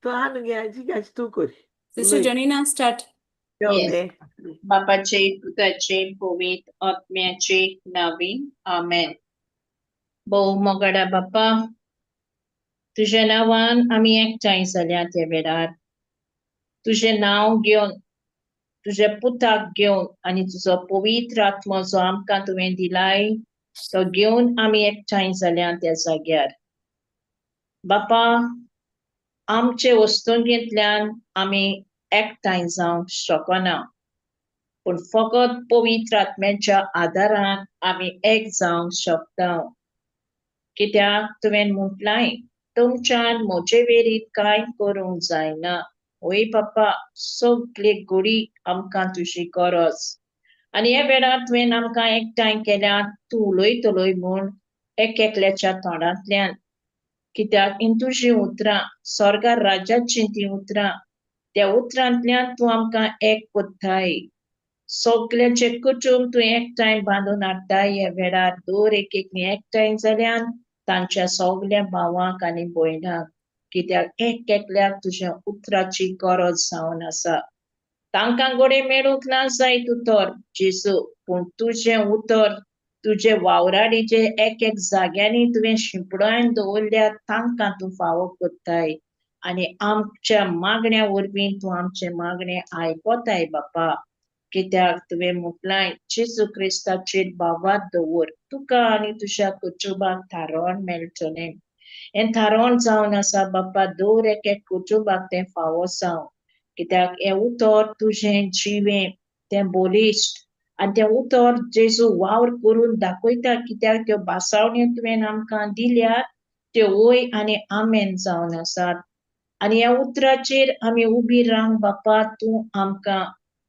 तो हांव गे आजी गाज तूं कर. Sister Janina, start. Yes. बापाचे पुताचे पवित्र आत्म्याचे नावे आमेन. बहुमोगडा बाप्पा, तुझ्या नावान आम्ही एकठांय जाल्यात ह्या वेळार. तुझे नाव घेवन, तुझ्या पुताक घेवन आणि तुझो पवित्र आत्मो जो आमकां तुवें दिलाय तो घेवन आम्ही एकठांय जाल्यात त्या जाग्यार. बाप्पा, आमचे वस्तूंतल्यान आमी एकठांय जावंक शकना, पूण फकत पवित्र आत्म्याच्या आदारान आमी एक जावंक शकता. कित्याक तुवें म्हटलाय, तुमच्यान म्हजे वेरीत कांय करूंक जायना. ओय बाप्पा, सगळे घडी आमकां तुजी गरज. आनी हे वेळार तुवें आमकां एकठांय केल्यात तूं उलयतलोय म्हूण एकल्याच्या तोंडांतल्यान. कित्याक हीं तुजीं उतरां, स्वर्गार राज्याचीं तीं उतरां, त्या उतरांतल्यान तूं आमकां एक कोत्ताय. सगळ्याचे कुटुंब तूं एकठांय बांदून हाडटाय ह्या वेळार. दर एकेक एकठांय जाल्यान तांच्या सगळ्या भावांक आनी भयणांक. कित्याक एकल्याक तुज्या उतराची गरज जावन आसा. तांकां घोडे मेळूंक ना जायत उतर जेजू, पूण तुजें उतर तुजे वावराडीचे एक जाग्यांनी तुवें शिंपडावन दवरल्यात तांकां तूं फावो कोत्ताय. आनी आमच्या मागण्या वरवीं तूं आमचे मागणे आयकताय बाप्पा. कित्याक तुवें म्हटलाय, जेजू क्रिस्ताचेर बाबात दवर, तुका आनी तुज्या कुटुंबाक थारोवण मेळटलें. हें थारोवण जावन आसा बाप्पा, दर एक कुटुंबाक तें फावो जावं. कित्याक हें उतर तुजें जिवें तें बोलिश्ट आनी तें उतर जेजू वावर करून दाखयता. कित्याक त्यो भासावण्यो तुवें आमकां दिल्यात त्यो वय आनी आमेन जावन आसात. आनी ह्या उतराचेर आमी उबी रावंक बाप्पा तूं आमकां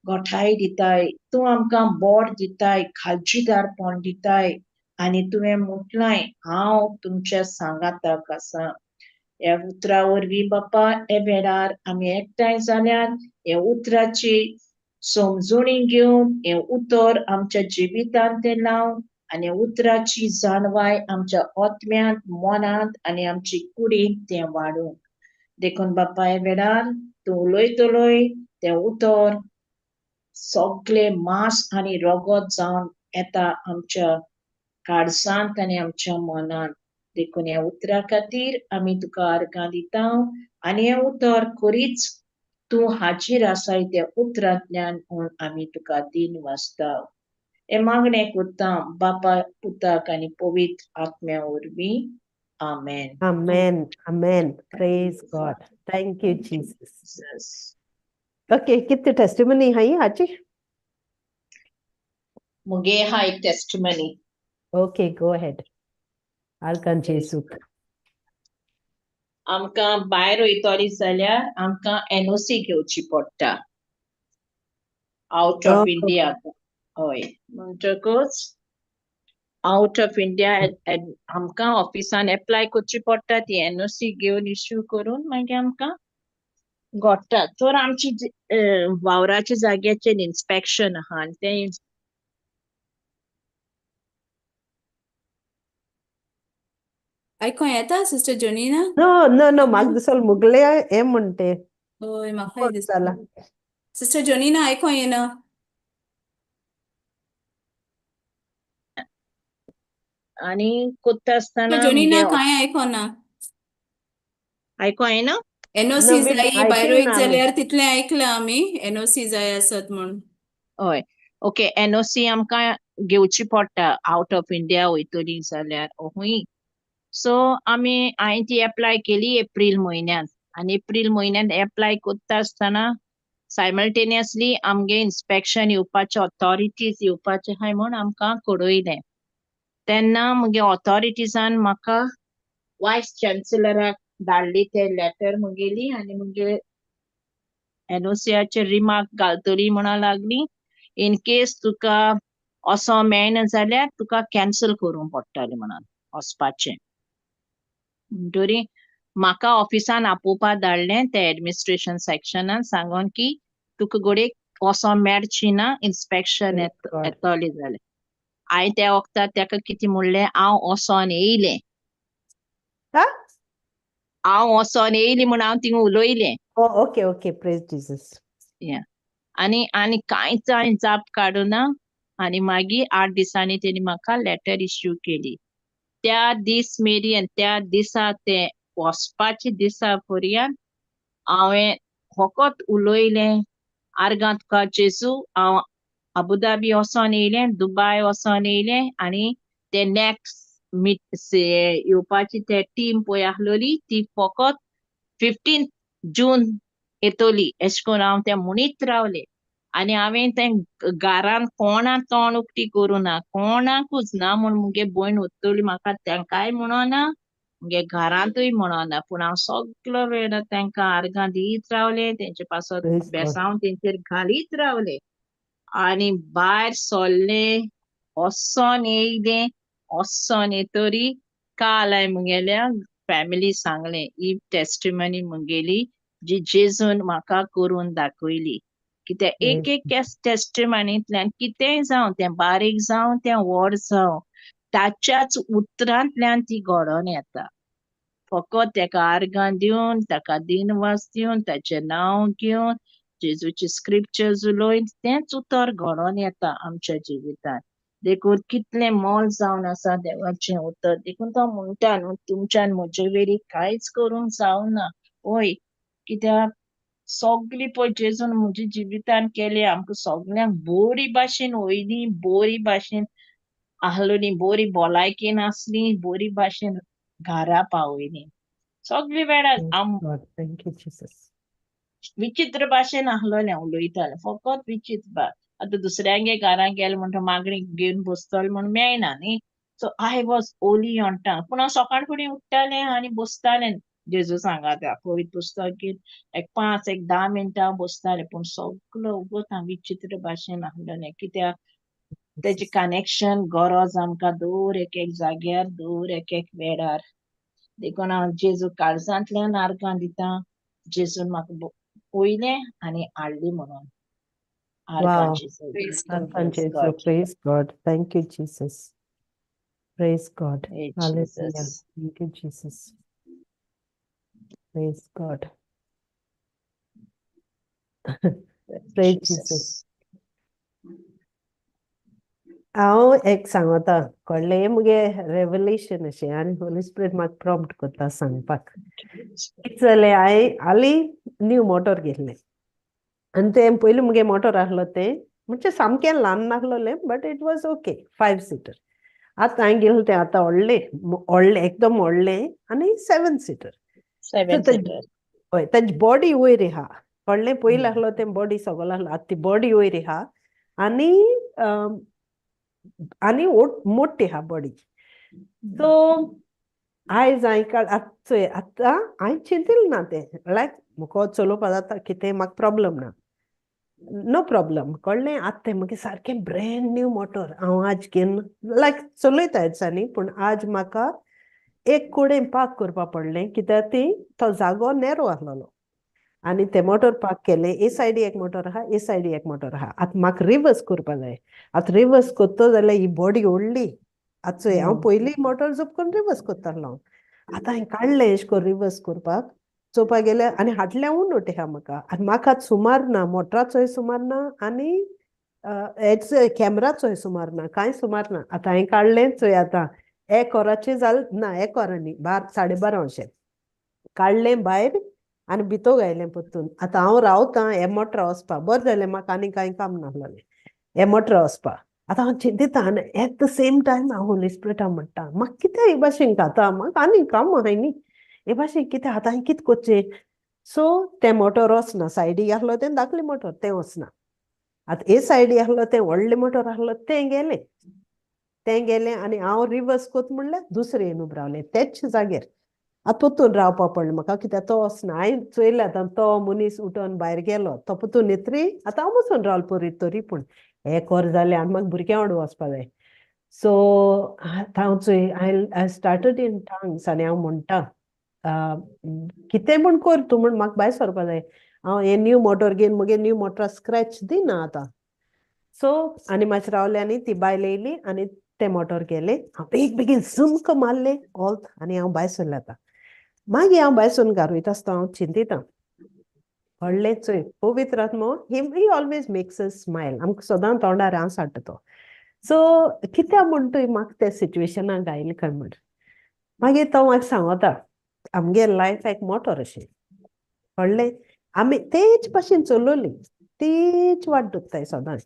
घोठाय दिताय, तूं आमकां बोड दिताय, खालचीदारपण दिताय. आनी तुवें म्हटलाय, हांव तुमच्या सांगाताक आसा. ह्या उतरा वरवीं बाप्पा हे वेळार आमी एकठांय जाल्यार हे उतराची समजुणी घेवन हे उतर आमच्या जिवितांत तें लावन आनी उतराची जाणवाय आमच्या आत्म्यांत, मनांत आनी आमची कुडींत तें वाडूंक. देखून बाप्पा हे वेळार तूं उलयतलोय तें उतर सगळे मांस आनी रगत जावन येता आमच्या काळजांत आनी आमच्या मनांत. देखून ह्या उतरा खातीर आमी तुका आर्गां दिता. आनी हें उतर खरीच तूं हाजीर आसाय त्या उतरांतल्यान म्हूण आमी तुका दिन वाजता. हे मागणें कोत्ता बापा, पुताक आनी पवित्र आत्म्या वरवीं. आमेन. Amen. Amen. Praise God. Thank you, Jesus. Jesus. Okay, किती testimony hai आजी? मुगे हा एक टेस्टिमनी. Okay, go ahead. आर्गां जेसूक. आमकां भायर वयतली जाल्यार आमकां NOC घेवची पडटा. Out of India. हय. म्हणटकच आउट ऑफ इंडिया आमकां ऑफिसान एप्लाय करची पडटा. ती NOC घेवन इश्यू करून मागीर आमकां घडटा. तर आमची वावराच्या जाग्याचेर इन्स्पेक्शन आहा आनी तें आयको येता सिस्टर जोनिना? No, म्हाका दिसलो मुगले हे म्हणटे. होय, म्हाकाय दिसता. सिस्टर जोनिना आयको येना? आनी कोत्ता आसतना जोनिना कांय आयकोना. आयको येना? NOC जाय भायर वयत जाल्यार तितलें आयकलां आमी NOC जाय आसत म्हूण. हय. ओके, NOC आमकां घेवची पडटा आउट ऑफ इंडिया वयतली जाल्यार हूंय. सो हांवें ती एप्लाय केली एप्रील म्हयन्यान. आनी एप्रील म्हयन्यान एप्लाय कोत्ता आसतना सायमल्टेनियसली आमगे इन्स्पेक्शन येवपाचे ऑथॉरिटीज येवपाचे आहाय म्हूण आमकां कळयलें. तेन्ना मुगे ऑथॉरिटीजान म्हाका वायस चान्सलराक धाडली ते लेटर मुगेली आनी मुगे NOCचेर रिमार्क घालतली म्हणा लागली. इन केस तुका असो मेळना जाल्यार तुका कॅन्सल करूंक पडटलें म्हणून वचपाचें. म्हणटरी म्हाका ऑफिसान आपोवपा धाडलें ते एडमिनिस्ट्रेशन सेक्शनान सांगोन की तुका घोडये असो मेळची ना इन्स्पेक्शन येतलें जाल्यार. हांवें त्या वखदार ताका कितें म्हणलें, हांव वोसोन येयलें. हांव वोसोन येयली म्हूण हांव थिंगा उलोयलें. Oh, okay. Praise Jesus. या आनी कांयच हांवें जाप काडूना. आनी मागीर 8 दिसांनी तेणी म्हाका लेटर इश्यू केली. त्या दीस मेरेन त्या दिसा ते वचपाच्या दिसा पर्यंत हांवें फकत उलोयलें आर्गां तुका जेजू हांव अबुधाबी वचोन येयलें, दुबाय वचोन येयलें आनी ते नेक्स्ट येवपाची ते टीम पळय आसलोली ती फकत 15 जून येतोली अशें करून हांव तें म्हणीत रावलें. आनी हांवें तें घरान कोणाक तोंड उक्ती करूना, कोणाकूच ना म्हूण मुगे भयण वतली म्हाका तेंकाय म्हणोना, मुगे घरांतूय म्हणोना. पूण हांव सगलो वेळ तेंकां आर्गां दित रावलें, तेंचे पासत Praise God. बेसांव तेंचेर घालीत रावलें. आनी भायर सरलें, वोसोन येतरी काल हांवें मुगेल्या फॅमिली सांगलें ही टेस्टिमनी मुगेली जी जेजून म्हाका करून दाखयली. कित्याक एक टेस्टिमनींतल्यान कितेंय जावं तें बारीक जावं तें व्हड जावं ताच्याच उतरांतल्यान ती घडोवन येता. फकत तेका आर्गां दिवन, ताका दिनवास दिवन, ताचें नांव घेवन, जेजूचे स्क्रिप्चर्स उलोवन तेंच उतर घडोवन येता आमच्या जिवितांत. देखून कितलें मोल जावन आसा देवाचें उतर. देखून तो म्हणटा न्हू तुमच्यान म्हजे वेरी कांयच करूंक जावना. पळय कित्याक सगली पळय जेजून म्हज्या जिवितान केलें आमकां सगल्यांक बरी भाशेन वयली, बरी भाशेन आहलोली, बरी भलायकेन आसली, बरी भाशेन घरा पावयली. सगली वेळार Praise हांव God. Thank you, Jesus. विचित्र भाशेन आहलोलें उलयतालें, फकत विचित्र आतां दुसऱ्यांगे घरां गेलें म्हणटा मागणी घेवन बसतलें म्हूण मेळना न्ही. So I was only on tongue. पूण हांव सकाळ फुडें उठ्ठालें आनी बसतालें जेजू सांगाता पवित्र पुस्तकीन 5-10 मिनटां बसतालें. पूण सगलो उगोत हांव विचित्र भाशेन आहलोलें. कित्याक तेजें कनेक्शन गरज आमकां दर एक जाग्यार, दर एक वेळार. देखून हांव जेजू काळजांतल्यान आर्गां दितां. जेजून म्हाका पयलें आनी हाडली म्हणून. आर्गां Wow. जेजू. Praise God. Thank Praise you, God. praise God. Thank you, Jesus. Praise God. Hey, Hallelujah. Jesus. Thank you, Jesus. Praise God. Praise Jesus. हांव एक सांगता कळ्ळें मुगे रेवलेशन अशें आनी होली स्पिरीट म्हाका प्रॉम्प्ट करता सांगपाक. कितें जालें हांवें हालीं न्यू मोटर घेतलें आनी तें पयलीं मुगे मोटर आसलो तें म्हणजे सामकें ल्हान नासलोलें but it was okay 5 seater. आतां हांवें घेतलें तें आतां व्हडलें एकदम व्हडलें आनी 7 सीटर. 7 seater. हय ताची बॉडी वयर आहा कळ्ळें. पयलीं आसलो तें बॉडी सकयल आसलो आतां ती बॉडी वयर आहा आनी आनी मोठी आहा बॉडी. सो आयज हांवें आतां हांवें चिंतिल्लें ना तें लायक म्हाका चलोवपा जाता कितें म्हाका प्रॉब्लम ना. नो प्रॉब्लम कळ्ळें. आतां तें म्हगे सारकें ब्रँड न्यू मोटर हांव आज घेवन लायक चलयता दिसांनी. पूण आज म्हाका एक कडेन पार्क करपा पडलें कित्याक तो जागो नॅरो आसलोलो आनी तें मोटर पार्क केलें. ए सायडी एक मोटर आहा, ए सायडी एक मोटर आहा. आतां म्हाका रिवर्स करपा जाय. आतां रिवर्स कोत्तो जाल्यार ही बॉडी व्हडली. आतां चोय हांव पयलीं मोटर जोपून रिवर्स कोत्तालो. आतां हांवें काडलें एशें करून रिवर्स करपाक चोवपाक गेल्यार आनी हाटल्या उणोट आहा म्हाका. आनी म्हाका आतां सुमार ना, मोटराचोय सुमार ना आनी हेचो कॅमेराचोय सुमार ना, कांय सुमार ना. आतां हांवें काडलें चोय आतां 1 वराचें जालें ना 1 वरांनी 12:30 अशें काडलें भायर आनी भितर घायलें परतून. आतां हांव रावतां हे मोटरा वचपा. बरें जालें म्हाका आनी कांय काम नासलोलें हे मोटरा वचपा. आतां हांव चिंतिता आनी एट द सेम टायम हांव होली स्पिरिटान म्हणटा म्हाका कितें हे भाशेन घाता, म्हाका आनी काम आहाय न्ही हे भाशेन कितें आतां हांवें कितें कोरचें. सो तें मोटर वचना. सायडीक आसलो तें धाकलें मोटर तें वचना. आतां हे सायडीक आसलो तें व्हडलें मोटर आसलो तें गेलें आनी हांव रिवर्स कोत म्हणल्यार दुसरें येवन उबो रावलें तेच जाग्यार. आतां परतून रावपा पडलें म्हाका कित्याक तो वचना. हांवें चोयलें आतां तो मनीस उठोन भायर गेलो तो परतून येतरी आतां हांव बसून रावलें परी तरी. पूण 1 वर जालें आनी म्हाका भुरग्यां वांगडा वचपा जाय. सो आतां हांव चोय आय स्टार्टड इन टंग्स आनी हांव म्हणटा कितें म्हूण कोर तूं म्हूण म्हाका भायर सरपा जाय. हांव हें न्यू मोटर घेवन मुगे न्यू मोटरा स्क्रॅच दिना आतां. सो आनी मातशें रावलें आनी ती बायल येयली आनी तें मोटर गेलें. हांव बेगीन झुमक मारलें ऑल्त आनी हांव भायर सरलें आतां. मागीर हांव भायर सरून गारयता आसता हांव चिंतिता व्हडलें चोय पवित्र आत्मो ही ऑलवेज मेक्स अस स्मायल आमकां सदां तोंडार हांस हाडटा तो सो कित्या म्हूण तुवें म्हाका त्या सिच्युएशनाक घायलें काय म्हण मागीर तो म्हाका सांगता आमगे लायफ एक मोटोर अशें व्हडलें आमी तेच भाशेन चलोवली तेच वाट दोत्ताय सदां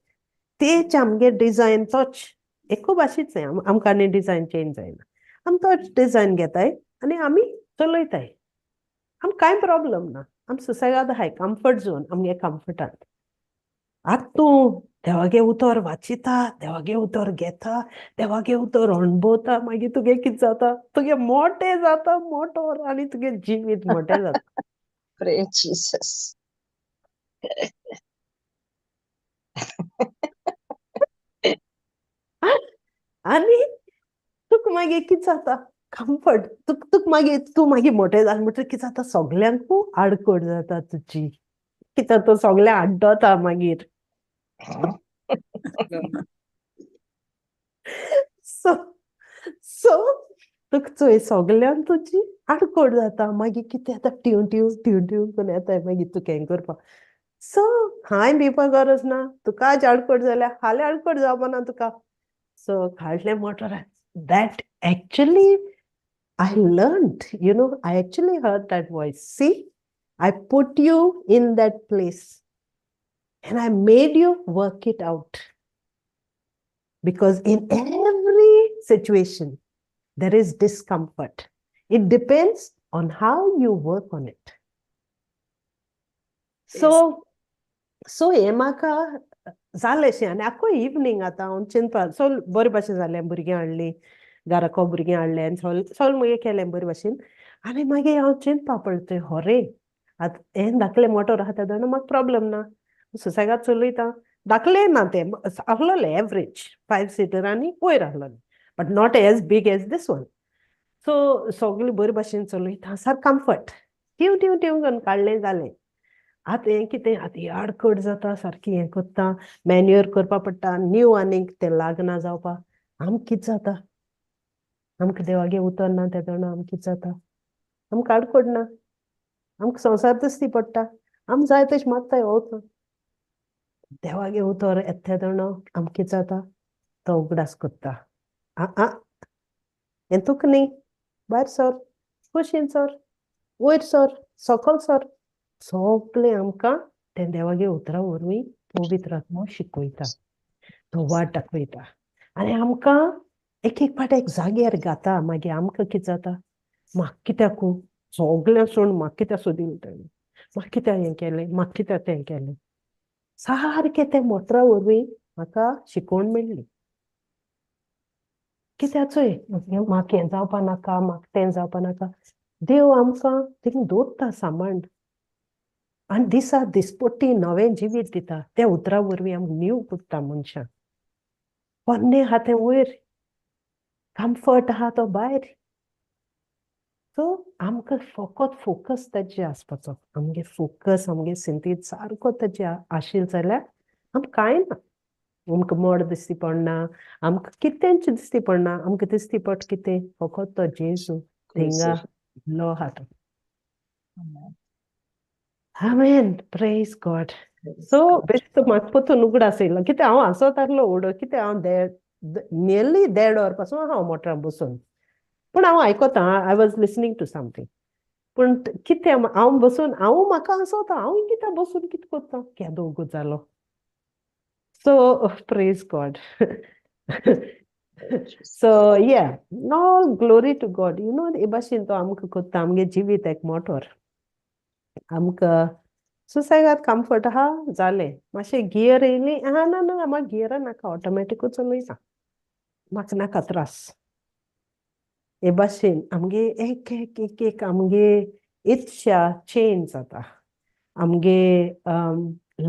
तेच आमगे डिजायन तोच एकू भाशेच न्ही आमकां आनी डिजायन चेंज जायना आमी तोच डिजायन घेताय आनी आमी चलयताय आमकां कांय प्रॉब्लम ना आमी सुसेगाद आहाय कम्फर्ट झोन आमगे कम्फर्टान आतां तूं देवागे उतर वाचिता देवागे उतर घेता देवागे उतर अणभवता मागीर तुगे कितें जाता तुगे मोटें जाता मोटोर आनी तुगे जिवीत मोटें जाता Pray Jesus. आनी तुका मागीर कितें जाता कम्फर्ट तुका मागीर तूं मागीर मोटें जालें म्हणटकीर कितें जाता सगल्यांकू आडखड जाता तुजी कित्याक तो सगळ्या आड्डोता मागीर सो सो तुका चोय सगळ्यांक तुजी आडखड जाता मागीर कितें येता ट्यून ट्यून ट्यून ट्यून करून येताय मागीर तुका हें करपाक सो हांवें भिवपा गरज ना तुका आज आडखड जाल्यार हाल्या आडखड जावपा ना तुका सो काडलें मोटोरान that actually I learned, I actually heard that voice. See, I put you in that place and I made you work it out. Because in every situation, there is discomfort. It depends on how you work on it. So हेमाका जालेशें आनी आख्खो evening आतां हांव चिंतपा soul बरे भाशेन जालें भुरगीं हाडलीं घराको भुरगीं हाडलें आनी सोल मुगे केलें बरे भाशेन आनी मागीर हांव चिंतपा पडलें होरे आतां हें धाकलें मोटोर आहा तें जाणा म्हाका प्रॉब्लम ना सुसेगाद चलयता धाकलें ना तें आहलोलें एवरेज 5 सीटर आनी वयर आहलोलें but not as big as this one so सगळें बरे भाशेन चलयता सार कम्फर्ट ट्यूव ट्यूव ट्यूव करून काडलें जालें आतां हें कितें आतां ही आडखड जाता सारकी हें कोत्ता मॅन्युअर करपा पडटा न्यू आनीक तें लागना जावपा आमकां कितें जाता आमकां देवागे उतर ना तें जाणा आमकां कितें जाता आमकां आडखड ना आमकां संवसार दिसती पडटा आमी जाय तशें मागताय वोता देवागे उतर येता तें जाणा आमकां कितें जाता तो उगडास कोत्ता आ हें तुका न्ही भायर सर कुशीन सर वयर सर सकयल सर सगळें आमकां तें देवागे उतरा वरवीं पवित्र आत्मो शिकयता तो वाट दाखयता आनी आमकां एक एक पाट एक जाग्यार घाता मागीर आमकां कितें जाता म्हाका कित्याकू सगळें सोडून म्हाका कित्याक सोदी उरतलें म्हाका कित्याक हें केलें म्हाका कित्याक तें केलें सारकें तें मोटरा वरवीं म्हाका शिकोवन मेळ्ळी कित्याक चोय म्हाका हें जावपा नाका म्हाका तें जावपा नाका देव आमकां थिंग दवरता सांबाळून आनी दिसा दिसपट्टी नवें जिवीत दिता त्या उतरा वरवीं आमकां न्यू कोत्ता मनशां पोन्नें आहा तें वयर कम्फर्ट आहा तो भायर सो आमकां फकत फोकस तेजेर आसपाचो आमगे फोकस आमगे सिंतीत सारको तेजेर आशिल्लो जाल्यार आमकां कांय ना आमकां मोड दिसती पडना आमकां कितेंच दिसती पडना आमकां दिसती पड कितें फकत तो जेजू थिंगा लो आहा तो आमेन प्रेज गॉड सो बेश्ट म्हाका पोतून उगडास येयलो कितें हांव हांसोत आहलो उडो कितें हांव नियरली 1.5 वर पासून हांव मोटरान बसून पूण हांव आयकोता I was listening to something पूण कितें हांव बसून हांव म्हाका हांसोता हांव कित्याक बसून कितें कोत्ता केदो उगो जालो सो प्रेज गॉड सो या ऑल ग्लोरी टू गॉड हे भाशेन तो आमकां कोत्ता आमगे जिवीत एक मोटोर आमकां सुसेगाद कम्फर्ट आहा जालें मातशें गियर येयली ना ना म्हाका गियरा नाका ऑटोमॅटीकूच चलयता म्हाका नाका त्रास हे भाशेन आमगे एक एक एक एक आमगे इच्छा चेंज जाता आमगे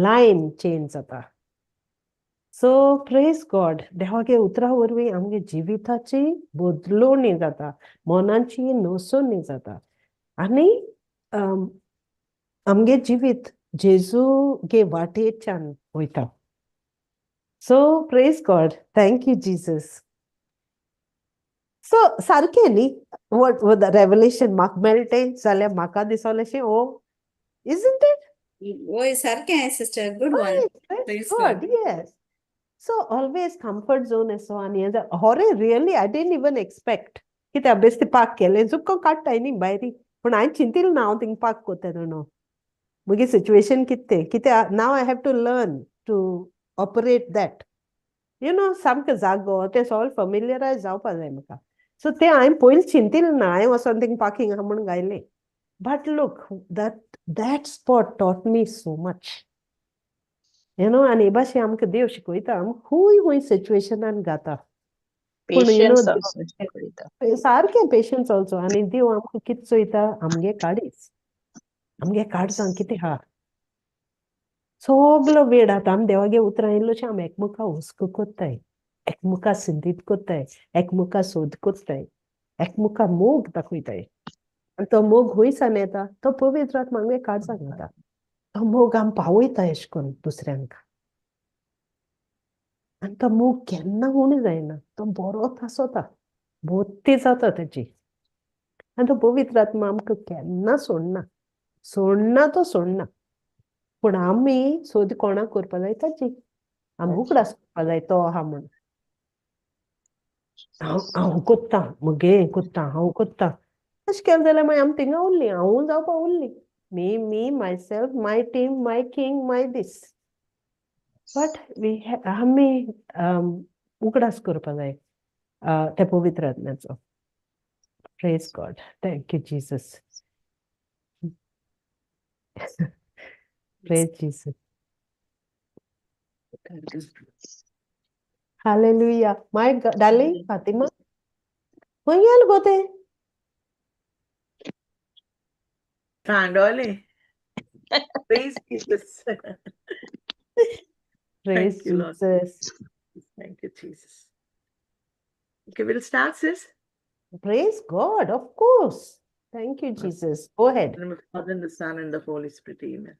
लायन चेंज जाता सो प्रेज गॉड देवागे उतरा वरवीं आमगे जिविताची बदलवणी जाता मनाची नोसोनी जाता आनी आमगे जिवीत जेजू गे वाटेच्यान वयता so praise God thank you Jesus So सारकें न्ही what the revelation म्हाका मेळटें जाल्यार म्हाका दिसोलेशें isn't it? होय सारकें आहे sister good one Praise praise God, God yes. So always comfort zone and so on. Hore really, I didn't even expect. Kite abesti pak kele, zukko katta ini bairi. But I chintil now think pak kote no. Mugi situation kite now I have to learn to operate that. Some ka zago, it's all familiarized out pa maka. So te I'm poil chintil na I was something packing hamun gaile. But look, that spot taught me so much. आणि भाशे आमकां देव शिकयता खूय सिच्युएशनान घाता पूण Patience also शिकयता. सारकें patience also आनी देव आमकां कितें चोयता आमगे काडसां कितें हा सगलो वेळ आतां आमी देवागे उतरां येयल्लोशें आमी एकमुका हुस्को कोत्ताय एकमुका सिंधीत कोत्ताय एकमुका सोद कोत्ताय एकमुका मोग दाखयताय आनी तो मोग हुंयसान येता तो पवित्र आत्मा आमगे काडसां घालता तो मोग आमी पावयता एशें कोन्न दुसऱ्यांक आनी तो मोग केन्ना उणें जायना तो बरोच आसोता भोवती जाता तेची आनी तो पवित्र आत्मा आमकां केन्ना सोडना पूण आमी सोद कोणाक करपा जाय ताची आमी उगडास करपा जाय तो आहा म्हूण हांव कोत्तां मुगे कोत्तां हांव कोत्तां अशें केलें जाल्यार मागीर आमी थिंगा उरलीं हांवूय जावपा उरलीं me myself my team my king my this but आमी उगडास करपा जाय त्या पवित्र आत्म्याचो Praise God. Thank you, Jesus. Praise Jesus. Hallelujah. My darling Fatima. Hoyal gote. Tandole. Praise Jesus. Praise Thank you, Lord. Jesus. Thank you, Jesus. Okay, we'll start, sis. Praise God, of course. Thank you, Jesus. Go ahead. In the name of the Father, and the Son, and the Holy Spirit. Amen.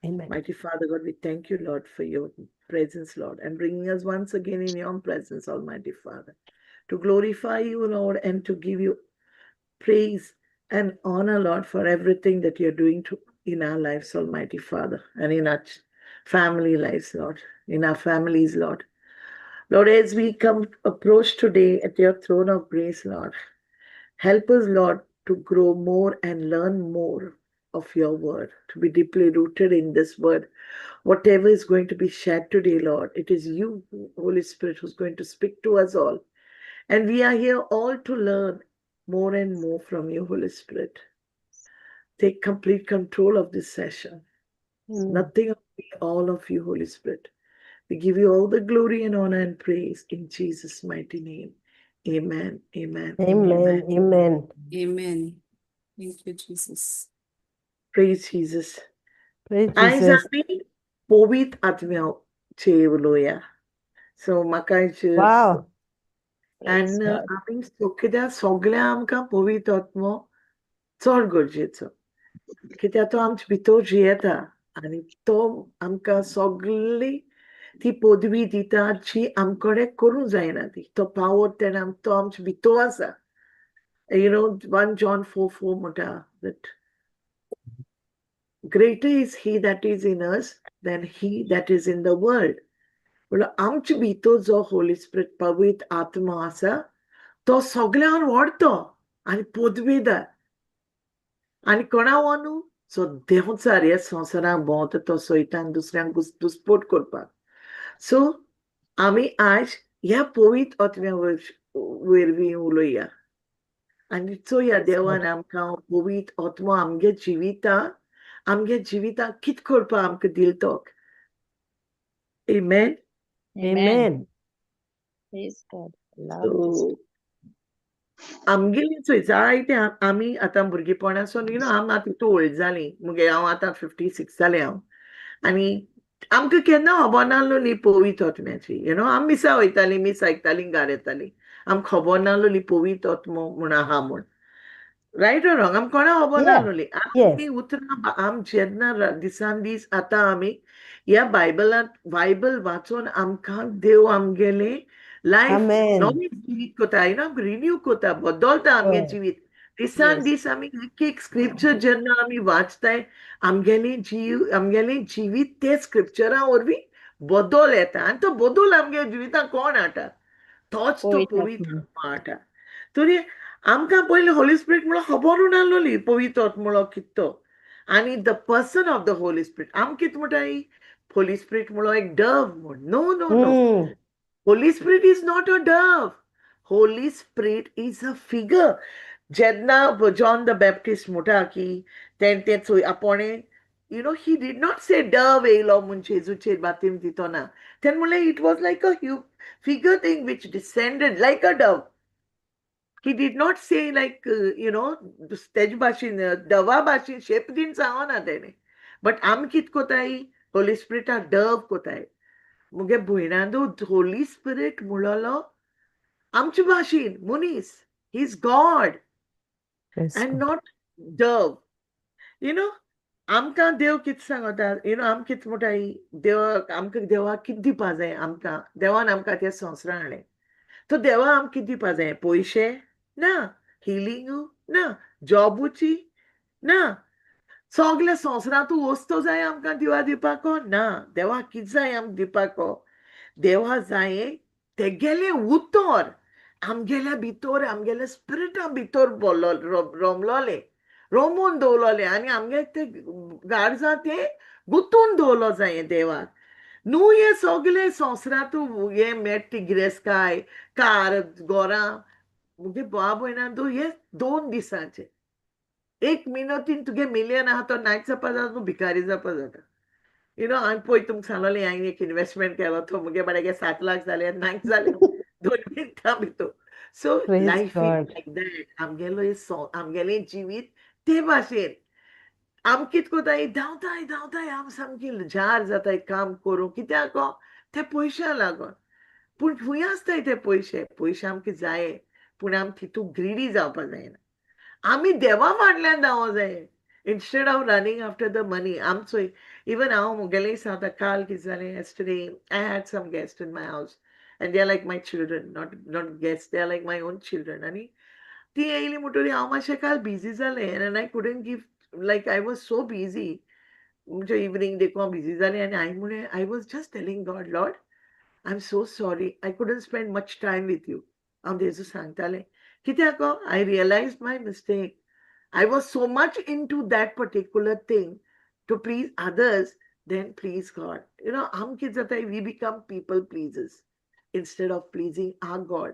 Amen. Mighty Father God, we thank you, Lord, for your presence, Lord, and bringing us once again in your presence, Almighty Father, to glorify you, Lord, and to give you praise and honor, Lord, for everything that you're doing in our lives, Almighty Father, and in our family lives, Lord, in our families, Lord. Lord, as we approach today at your throne of grace, Lord, help us, Lord, to grow more and learn more of your word, to be deeply rooted in this word. Whatever is going to be shared today, Lord, it is you, Holy Spirit, who's going to speak to us all. And we are here all to learn more and more from you, Holy Spirit. Take complete control of this session. Nothing of me, all of you, Holy Spirit. We give you all the glory and honor and praise in Jesus' mighty name. Amen. Amen. Amen. Amen. Amen. Thank you, Jesus. Praise Jesus. Praise I Jesus. am Povitr Atmo Chevloya. So Makaj. Wow. And आमी कित्याक सगळ्या आमकां पवित्र आत्मो चड गरजेचो कित्याक तो आमचे भितर जियेता आनी तो आमकां सगळी ती पदवी दिता जी आमकडे करूंक जायना ती तो पावर तेणें तो आमचे भितर आसा 1 John 4:4 म्हणटा that greater is he that is in us than he that is in the world. म्हणल्यार आमचे भितर जो होली स्पिरीट पवित्र आत्मा आसा तो सगळ्यान व्हडतो आनी पदवीदार आनी कोणा वनू सो देंवचार ह्या संवसाराक भोंवता तो सैतान दुसऱ्यांक दुस्पोट करपाक सो आमी आज ह्या पवित्र आत्म्या वरवीं उलोवया आनी चोया देवान आमकां पवित्र आत्मा आमगे जिविताक कितें करपाक आमकां दिलो Amen. Amen. Praise God. So, आमगेली चोय जायते आमी आतां भुरगेपणासून आम आतां तितू व्हड जालीं मुगे हांव आतां 56 जालें हांव आनी आमकां केन्ना खबर नासलो न्ही पवित्र आत्म्याची आमी मिसा वयतालीं मीस आयकतालीं घार येतालीं आमकां खबर नासलो न्ही पवित्र आत्मो म्हूण आहा म्हूण रायट ऑर रॉंग आमकां कोणा खबर नासलोली आमी उतरां आम जेन्ना दिसान दीस आतां आमी ह्या बायबल वाचून आमकां देव आमगेलें लायफ Amen. नवीन जिवीत कोता रिन्यू कोता बदलता आमगे हय. जिवीत दिसान Yes. दीस आमी एक एक स्क्रिप्चर जेन्ना आमी वाचताय आमगेलें जिवीत ते स्क्रिप्चरा वरवीं बदल येता आनी तो बदल आमगे जिवितांत कोण हाडटा तोच तो पवित्र पवित्र आत्मा. आत्मा हाडटा तरी आमकां पयलीं होली स्पिरीट म्हणल्यार खबरूच नासलोली पवित्र आत्मा म्हणल्यार कितें तो आनी the person of the holy spirit आमी कितें म्हणटाय होली स्पिरीट म्हणल्यार एक डव म्हूण no no no Hmm. Holy Spirit is not a dove. Holy Spirit is a figure. जेन्ना John the Baptist म्हणटा की तें चोय आपोणे he did not say dove येयलो म्हूण जेजूचेर बातीम दितना तेन्ना म्हणलें it was like a figure thing which descended like a dove. He did not say like तेज भाशेन दवा भाशेन शेप दिन सांगना तेणें बट आमी कितें कोताय होली स्पिरिटाक डव कोताय मुगे भयणांदू होली स्पिरीट म्हणलो आमचे भाशेन मनीस he is God Yes, and God. Not Dove आमकां देव कितें सांगता आमी कितें म्हणटाय देव आमकां देवाक कितें दिवपा जाय आमकां देवान आमकां त्या संवसारांत हाडलें तो देवा आमकां कितें दिवपा जाय पयशे ना हिलींगू ना जॉबूची ना सगळे संवसारांतू वस्तू जाय आमकां दिवा दिवपाको ना देवाक कितें जाय आमकां दिवपाको देवा जाये तेगेलें उतर आमगेल्या भितर आमगेल्या स्पिरिटा भितर रोमलोलें रोमून दवरलोलें आनी आमगे ते गाडजा ते गुंतून दवरलो जाय देवाक न्हू हे सगळे संवसारांतू हे मेळटा ती गिरेस्तकाय कार घरां मुगे भावा भयणां हे 2 दिसांचे एक मिनटीन तुगे मिलियन आहा तो नायक जावपा जाता न्हू भिकारी जावपा जाता हांवें पळय तुमकां सांगलोलें हांवें एक इन्वेस्टमेंट केलो तो मुगे बाडेगे 7 लाख जाले नायक जाले 2 मिनटां भितर so Praise life is God. Like that आमगेलें जिवीत ते भाशेन आमी कितें कोताय धांवताय आमी सामकी जार जाताय काम करूं कित्याक ते पयशां लागोन पूण खूंय आसताय ते पयशे आमकां जाये पूण आमी तितू ग्रिडी जावपा जायना आमी देवा फाटल्यान धांवो जाय instead of running after the money आमचो even हांव मुगेलें सांगता काल कितें जालें yesterday I had some guests in my house and they are like my children not guests they are like my own children आनी ती येयली म्हणटरी हांव मातशें काल बिजी जालें and I couldn't give like I was so busy म्हणजे evening देखून हांव बिजी जालें आनी हांवें म्हणलें I was just telling God Lord I'm so sorry I couldn't spend much time with you हांव तेजो सांगतालें कित्याक I realized my mistake I was so much into that particular thing to please others than please God. आम कितें जाता we become people pleasers instead of pleasing our God.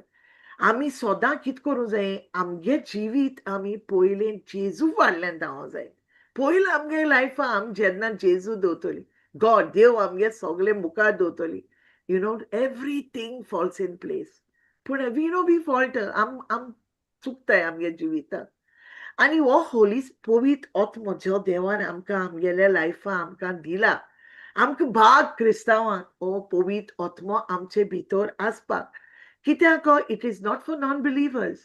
आमी सदां कितें करूं जाय आमगे जिवीत आमी पयलें जेजू फाटल्यान धांवो जाय पयलें आमगे लायफा आमी जेन्ना जेजू दवरतली गॉड देव आमगे सगळे मुखार दवरतली एवरीथींग फॉल्स इन प्लेस पूण वी फॉल्ट आम चुकताय आमगे जिवितांत आनी हो होली पवित्र आत्मो जो देवान आमकां आमगेल्या लायफा आमकां दिला आमकां भाग क्रिस्तांवांक हो पवित्र आत्मो आमचे भितर आसपाक कित्याक it is not for non believers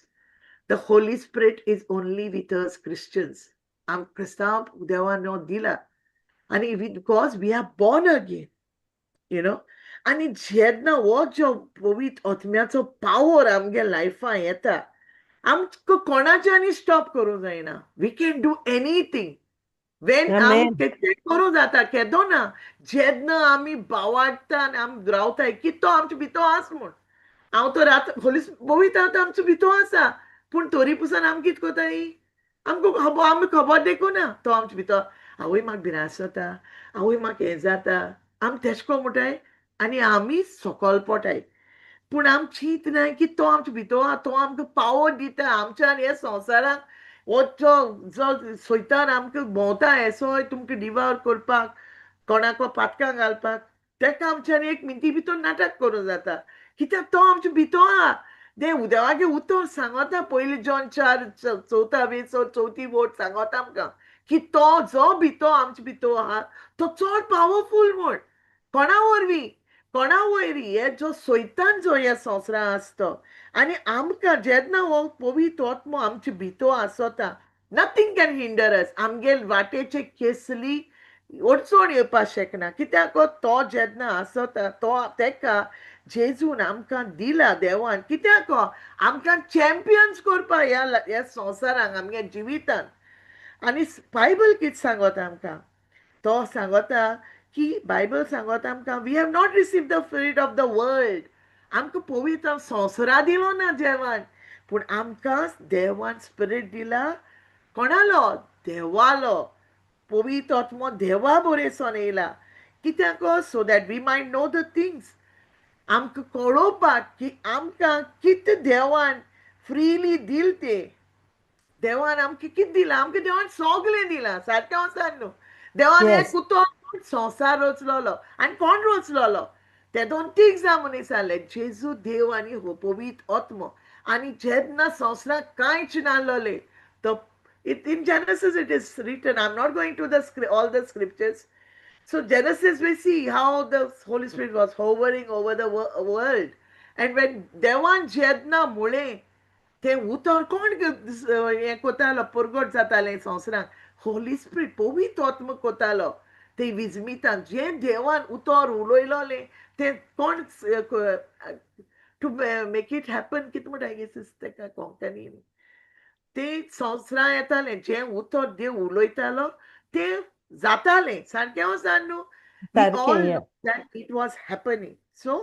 the holy spirit is only with us Christians आम क्रिस्तांव देवान हो दिला आनी because we are born again आनी जेन्ना हो जो पवित्र आत्म्याचो पावर आमगे लायफा येता आमकां कोणाच्यानी स्टॉप करूं जायना we can do anything when आम Amen. कितें करूं जाता केदो ना जेन्ना आमी भावाडटा आनी आमी रावताय की तो आमचे भितर आसा म्हूण हांव तो होली पवित्र आत्मा आमचे भितर आसा पूण तरी पुसान आमी कितें कोताय आमी खबर देखूं ना तो आमचे भितर आवय म्हाका भिरांत जाता आवय म्हाका हें जाता आमी तेशें को म्हणटाय आनी आमी सकयल पडटाय पूण आमी चिंतना की तो आमचे भितर तो आमकां पावर दिता आमच्यान हे संवसाराक हो जो सैतान आमकां भोंवता हेसोय तुमकां डिवावर करपाक कोणाको पातकां घालपाक तेका आमच्यान एक मिनटी भितर नाटक करूं जाता कित्याक तो आमचे भितर आहा देवागे उतर सांगता पयलीं जॉन 4:24 वोट सांगता आमकां की तो जो भितर आमचे भितर आहा तो चड पावरफूल म्हूण कोणा वरवीं कोणा वयरी हे जो सैतान जो ह्या संवसारांत आसता आनी आमकां जेन्ना हो पवित्र आत्मो आमचे भितर आसता नथींग कॅन हिंडर अस आमगे वाटेचे कसली अडचण येवपाक शकना कित्याक तो जेन्ना आसता तो तेका जेजून आमकां दिला देवान कित्याक आमकां चॅम्पियन्स करपा ह्या संवसारांत आमगे जिवितान आनी बायबल कितें सांगता आमकां तो सांगता की बायबल सांगता आमकां we have not receive the spirit of the world आमकां पवित्र संवसारा दिलो ना देवान पूण आमकां देवान स्पिरीट दिला कोणालो देवालो पवित्र आत्मो देवा बरेसन येयला कित्याक so that we might know the things आमकां कळोवपाक की आमकां कितें देवान फ्रीली दिल ते देवान आमकां कितें दिलां आमकां देवान सगळें दिलां सारकें वचन न्हू देवान Yes. एक कुतो संवसार रचलोलो आनी कोण रचलोलो ते दोन तीग जां मनीस आहले जेजू देव आनी हो पवित्र आत्मो आनी जेन्ना संवसाराक कांयच नाहलोलें तो in Genesis it is written. I'm not going to all the scriptures. So Genesis we see how the Holy Spirit was hovering over the world, and when Devan Jedna Mule ते उतर कोण हें कोतालो पुरगोट जातालें संवसारांत होली स्पिरीट पवित्र आत्म कोतालो ते विजमितान जें देवान उतर उलोयलोलें तें कोण टू मेक इट हॅपन कितें म्हणटा गेसीस तेका कोंकणी ते संवसारां येतालें जें उतर देव उलयतालो तें जातालें सारकें वचन न्हू वी सारकें, all yeah. Know that it was happening so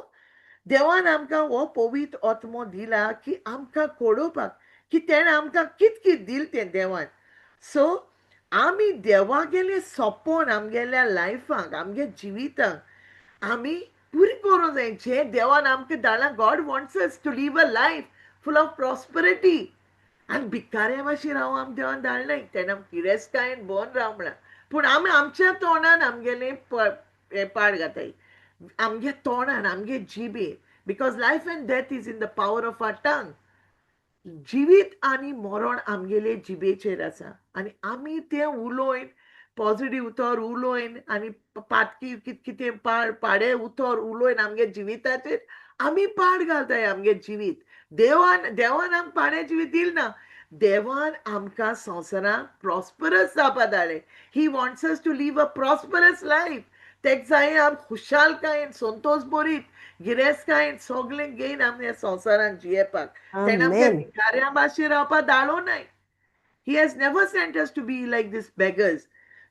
देवान आमकां हो पवित्र आत्मो दिला की आमकां कळोवपाक की तेणें आमकां कितें दिलें तें देवान सो आमी देवागेलें सोपोन आमगेल्या लायफाक आमगे जिवितांक आमी पुरी करूंक जाय जें देवान आमकां धाडलां God wants us to live a life full of prosperity आनी भिकाऱ्या भाशेन हांव आम देवान धाडलें तेन्ना किरेस्तायेन बोन राव म्हणला पूण आमी आमच्या तोंडान आमगेलें पाड घाताय आमगे तोंडान आमगे जिबेर because life end death is in the power of R टंग जिवीत आनी मरण आमगेले जिबेचेर आसा आनी आमी तें उलोवन पॉझिटीव उतर उलोवन आनी पातकी कितें पाडे उतर उलोवन आमगे जिविताचेर आमी पाड घालताय आमगे जिवीत देवान आमकां पाडे जिवीत दिल ना देवान आमकां संवसारांत प्रॉस्परस जावपा धाडलें he wants us to live a prosperous life तेक जाय आम खुशालकायेन संतोश बरीत गिरेस्तकायेन सगळें घेयन आमी ह्या संवसारांत जियेपाक तेणें आमकां Amen. भिकाऱ्या भाशेर रावपा धाडो नाय He has never sent us to be like these beggars.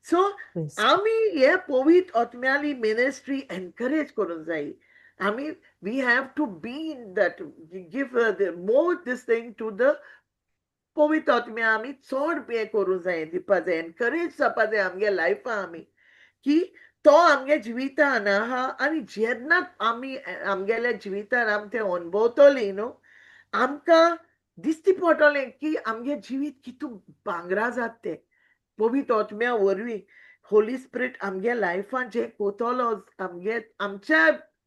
So, Yes. आमी हे पवित्र आत्म्याली मिनिस्ट्री एनकरेज करूंक जाय आमी we have to be in that give more this thing to the पवित्र आत्म्या आमी चड हें करूंक जाय दिवपा जाय एनकरेज जावपा जाय आमगे लायफा आमी की तो आमगे जिवितान आहा आनी जेन्ना आमी आमगेल्या जिवितान आमी तें अनुभवतली न्हू आमकां दिसती पडटलें की आमगे जिवीत कितू भांगरा जाता तें पवित्र आत्म्या वरवीं होली स्पिरीट आमगे लायफान जें कोतलो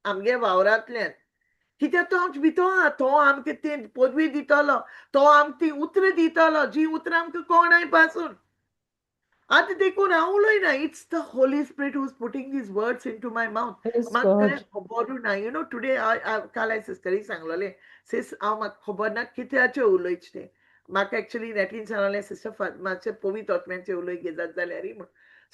आमगे वावरांतल्यान कित्याक तो आमचे भितर आहा तो आमकां ती पदवी दितलो तो आमकां ती उतरां दितलो जी उतरां आमकां कोणाय पासून आतां देखून हांव उलयना it's the holy spirit who's putting these words into my mouth Praise म्हाका कांय God. खबरूच ना यू नो टुडे काल हांवें सिस्टरीक सांगलोलें सिस हांव म्हाका खबर ना कित्याचें उलयचें तें म्हाका एक्चुअली नॅटीन सांगलें सिस्टर मातशें पवित्र आत्म्याचें उलय घेतात जाल्यार म्हण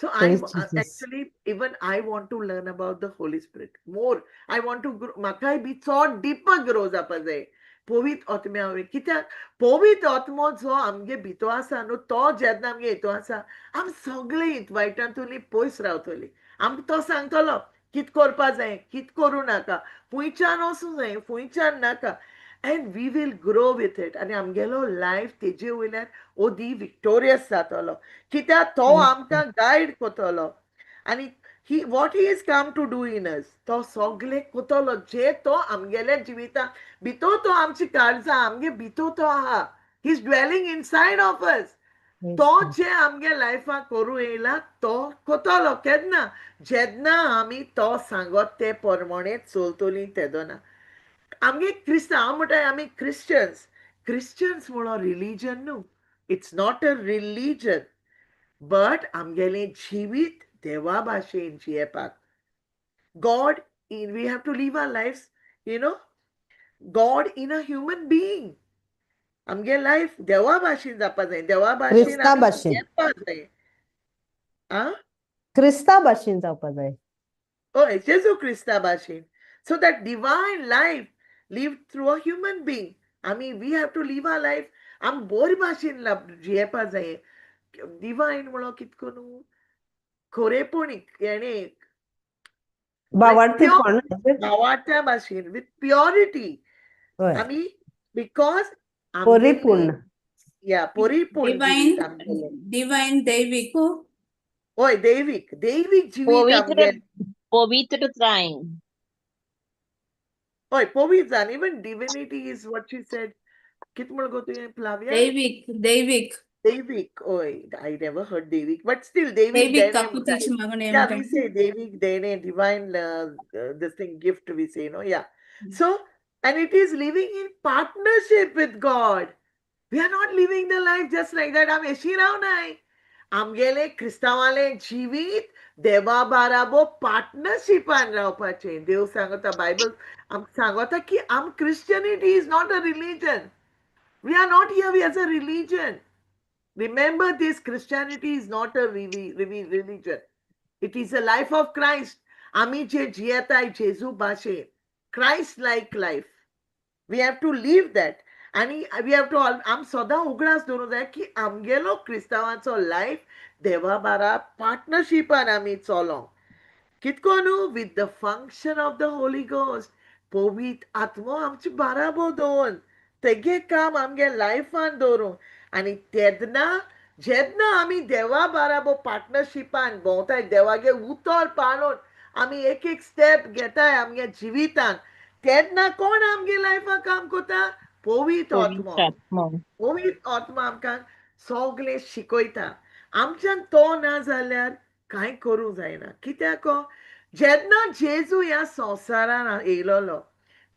so Praise Jesus. Actually even I want to learn about the holy spirit more I want to म्हाकाय बी चड डिपर ग्रो जावपा जाय पवित्र आत्म्या वरवीं कित्याक पवित्र आत्मो जो आमगे भितर आसा न्हू तो जेन्ना आमगे हितून आसा आमी सगळीं वायटांतली पयस रावतलीं आमकां तो सांगतलो कितें करपा जाय कितें करूं नाका खुंयच्यान वचूं जाय खुंयच्यान नाका and we will grow with it आनी आमगेलो लायफ तेजे वयल्यान ओदी विक्टोरियस जातलो कित्याक तो Praise आमकां गायड करतलो आनी what he has come to do in us तो सगळें करतलो जे तो आमगेल्या जिवितान भितर तो आमची काळजां आमगे भितर तो आहा he is dwelling inside of us तो God. जे आमगे लायफाक करूं येयला तो कोतलो केन्ना जेन्ना आमी तो सांगत ते प्रमाणे चलतलीं तेदोना आमगे क्रिस्तांव हांव म्हणटा आमी क्रिश्चियन्स म्हणून रिलीजन न्हू it's not a religion but आमगेलें जिवीत देवा भाशेन जियेपाक God we have to live our lives God in a human being आमगे लायफ देवा भाशेन जावपा जाय देवा भाशेन क्रिस्ता आमी भाशेन. जियेवपा जाय आं क्रिस्ता भाशेन जावपा जाय. हय जेजू क्रिस्ता भाशेन. So that divine life lived through a human being. We have to live our life. आम बरे भाशेन जियेपा जाय. डिवायन म्हणो कितको न्हू खरेपणीक हेणे भावार्थीपण. भावाच्या भाशेन विथ प्युरिटी हय. आमी बिकॉज परिपूर्ण. परिपूर्ण जिवीत आमगेलें. डिवाइन दैविक हो. हय दैवीक जिवीत आमगेलें. पवित्र त्रायण. हय पवित्र. Even divinity is what she sed. कित म्हण गो तुवें प्लाव्या? दैविक. हय I never heard दैविक, but still दैविक दैविक देणे काकुतीची मागणी yeah, आमकां. we say दैविक देणे, divine this thing gift we say, no? Yeah. So, and it is living in partnership with God. We are not living the life just like that. आम एशी रावनाय. आमगेले क्रिस्तावाले जिवीत देवा बाराबो पार्टनरशिपान रावपाचें. देव सांगता बायबल आमकां सांगता की Christianity is not a religion. We are not here as a religion. Remember this, Christianity is not a religion. It is a life of Christ. Ami je jiyatai Jesu bashe. Christ-like life. We have to live that. And we have to, am soda ugras dono जाय की आमगेलो क्रिस्तावांचो life देवा बारा partnership आमी चलोंक. कितको न्हू with the function of the Holy Ghost. Povitr Atmo आमची बाराबो दोन. तेगे काम आमगे लायफान दवरूंक. आनी जेन्ना आमी देवा बाराबो पार्टनरशिपान भोंवताय देवागे उतर पाळोन आमी एक स्टेप घेताय आमगे जिवितान तेन्ना कोण आमगे लायफान काम कोता? पवित्र आत्मा. पवित्र आत्मा आमकां सगळें शिकयता. आमच्यान तो ना जाल्यार कांय करूंक जायना. कित्याक जेन्ना जेजू ह्या संवसारान येयलोलो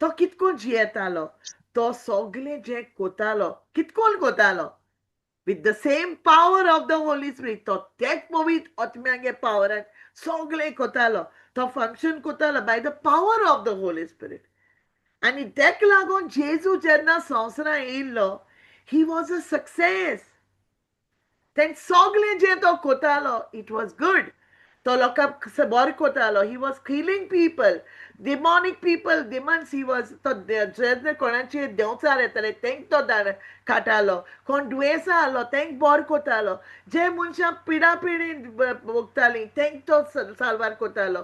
तो कितको जियेतालो. तो सगळें जें कोतालो कितकोन कोतालो with the same power of the Holy Spirit. तो तेच पवित्र आत्म्यागे पावरान सगळें कोतालो. तो function कोतालो by the power of the Holy Spirit. आनी तेक लागून जेजू जेन्ना संवसारान येयल्लो he was a success. तें सगळें जें तो कोतालो it was good. तो लोकांक बरें कोतालो. He was healing people. Demonic people, demons he was. तो जेन्ना कोणाचेर देंवचार येताले तेंक तो काटालो. कोण दुयेंसां आहलो तेंक बरें कोतालो. जे मनशां पिडा पिडीन भोगतालीं तेंक तो साल्वार कोतालो.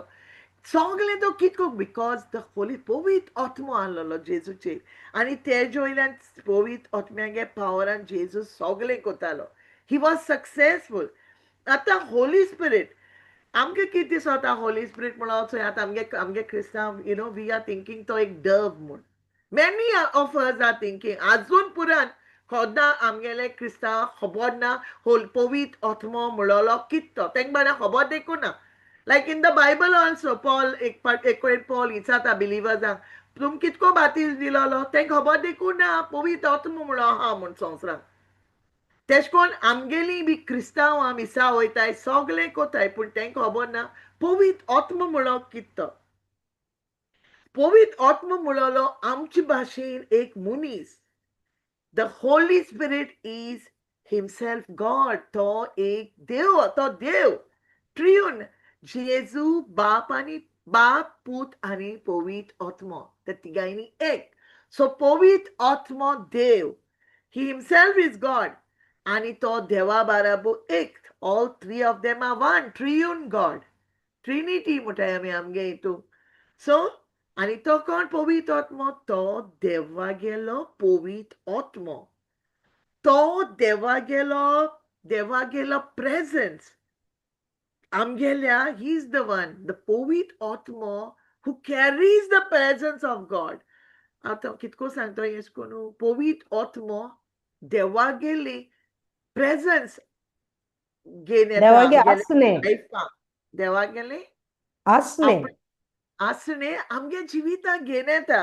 सगळें तो कितको बिकॉज द होली पवित्र आत्मो आहलोलो जेजूचेर आनी तेजे वयल्यान पवित्र आत्म्यागे पावरान जेजू सगळें कोतालो. He was successful. आतां होली स्पिरीट आमगे कितें दिसता होली स्पिरीट म्हणून चोय आतां आमगे क्रिस्तांव वी आर थिंकींग तो एक डव म्हूण. Many of us are thinking आजून पुरान खोदा आमगेले क्रिस्तांव खबर ना पवित्र आत्मो म्हणलोलो कितें तो तेंक बारा खबर देखून ना. Like in the Bible also, Paul, Paul, इचाता बिलीवर्सांक तुम कितको बातीस दिलोलो तेंक खबर देखून ना पवित्र आत्मो म्हणलो आहा म्हूण संवसारांत. तेश कोन आमगेली बी क्रिस्तांव मिसा वयताय सगळें कोताय पूण तेंका खबर ना पवित्र आत्मो म्हणलो कितें तो. पवित्र आत्मो म्हणलोलो आमचे भाशेन एक मनीस. The Holy Spirit is himself God. तो एक देव. तो देव. Triune. जेजू बाप पूत आनी पवित्र आत्मो ते तिगायनी एक. सो पवित्र आत्मो देव. He himself is God. आनी तो देवा बाराबो एक. All three of them are one. Triune God. Trinity म्हणटाय आमी आमगे हितून. सो आनी तो कोण पवित्र आत्मो? तो देवागेलो पवित्र आत्मो. तो देवागेलो प्रेझेन्स आमगेल्या he is the one, the पवित्र आत्मो who carries the presence of God. आतां कितको सांगता येश कोनू पवित्र आत्मो देवागेली प्रेझेन्स घेवन येता देवागे आमगेले आसणे. लायफान. देवागेले आसणे. आसणे आमगे जिवितान घेवन येता.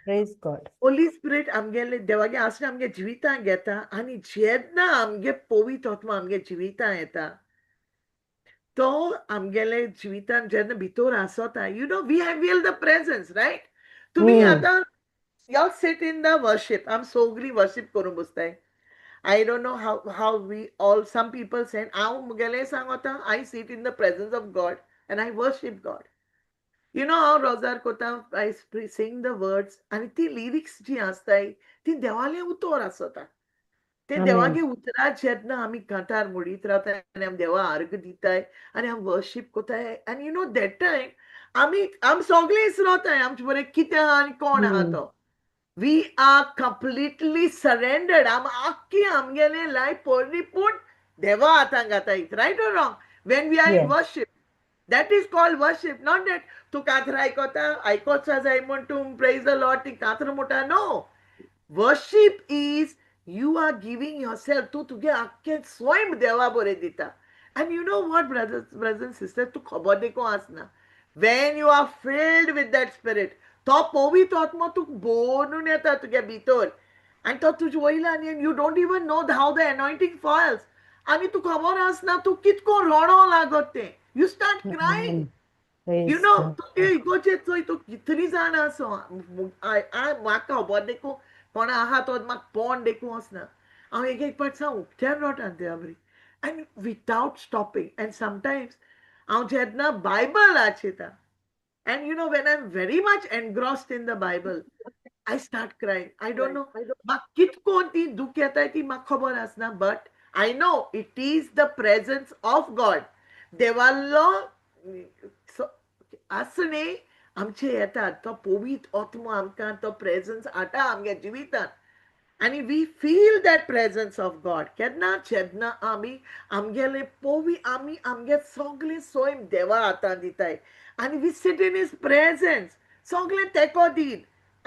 Praise God. होली स्पिरीट आमगेले देवागे आसणे आमगे जिवितान घेता आनी जेन्ना आमगे पवित्र आत्मा आमगे जिवितान येता तो आमगेले जिवितान जेन्ना भितर आसता we feel the presence right. तुमी आतां you'll sit in the worship. आम सगळीं वर्शीप करून बसताय I don't know how we all, some people said, I sit in the presence of God and I worship God. You know how Rozar Kota, I sing the words, and the lyrics ji astai, ती देवाले उतोर असता. ते Amen. देवागे उतरात जेतना आम्ही कांतार मुडीत राहताय आणि आम्ही देवा अर्घ दिताय आणि आम्ही वर्शिप कोताय. And you know that time आम्ही सगळेच राहताय आमचे बरे कितें आणि कोण आहा Mm. तो. We are completely surrendered. आख्खी आमगेले लायफ परिपूर्ण देवा हातांत घातायत. Right or wrong? When we are in Yes. worship. That is called worship, not that तू कातर आयकोचा जाय म्हण तू praise the Lord ती कातर मोठा. No. Worship is you are giving yourself to तुगे आख्खे स्वयं देवा बरे दिता. And you know what, brothers and sisters, तू खबर देखो आसना. When you are filled with that spirit, तो पवित्र आत्मा तू बोनून येता तुगे भितर. And तो तुझ वयला and you don't even know how the anointing falls. आणि तू खबर आसना तू कितको रडो लागत ते. You start crying. Amen. You Praise know, God. तू ते इगोचे चोय तू कितली जाण आसो. म्हाका खबर देखो कोणा आहा तो म्हाका पोंड देखू वचना. हांव एक पाट सावन उक्त्यान रडटा देवा बरी. And without stopping. And sometimes हांव जेन्ना Bible वाचयता. And you know, when I'm very much engrossed in the Bible, I start crying. I don't know. म्हाका कितकोन ती दूख येताय ती म्हाका खबर आसना. But I know it is the presence of God. देवालो असं न्ही आमचे येतात तो पवित्र आत्मा आमकां तो प्रेझन्स हाडटा आमगे जिवितांत. आणि we feel that presence of God केन्ना जेन्ना आमी आमगेले आमी आमगे सगळे सोयम देवा हातांत दिताय आनी we sit in his presence सगळे तेको दीन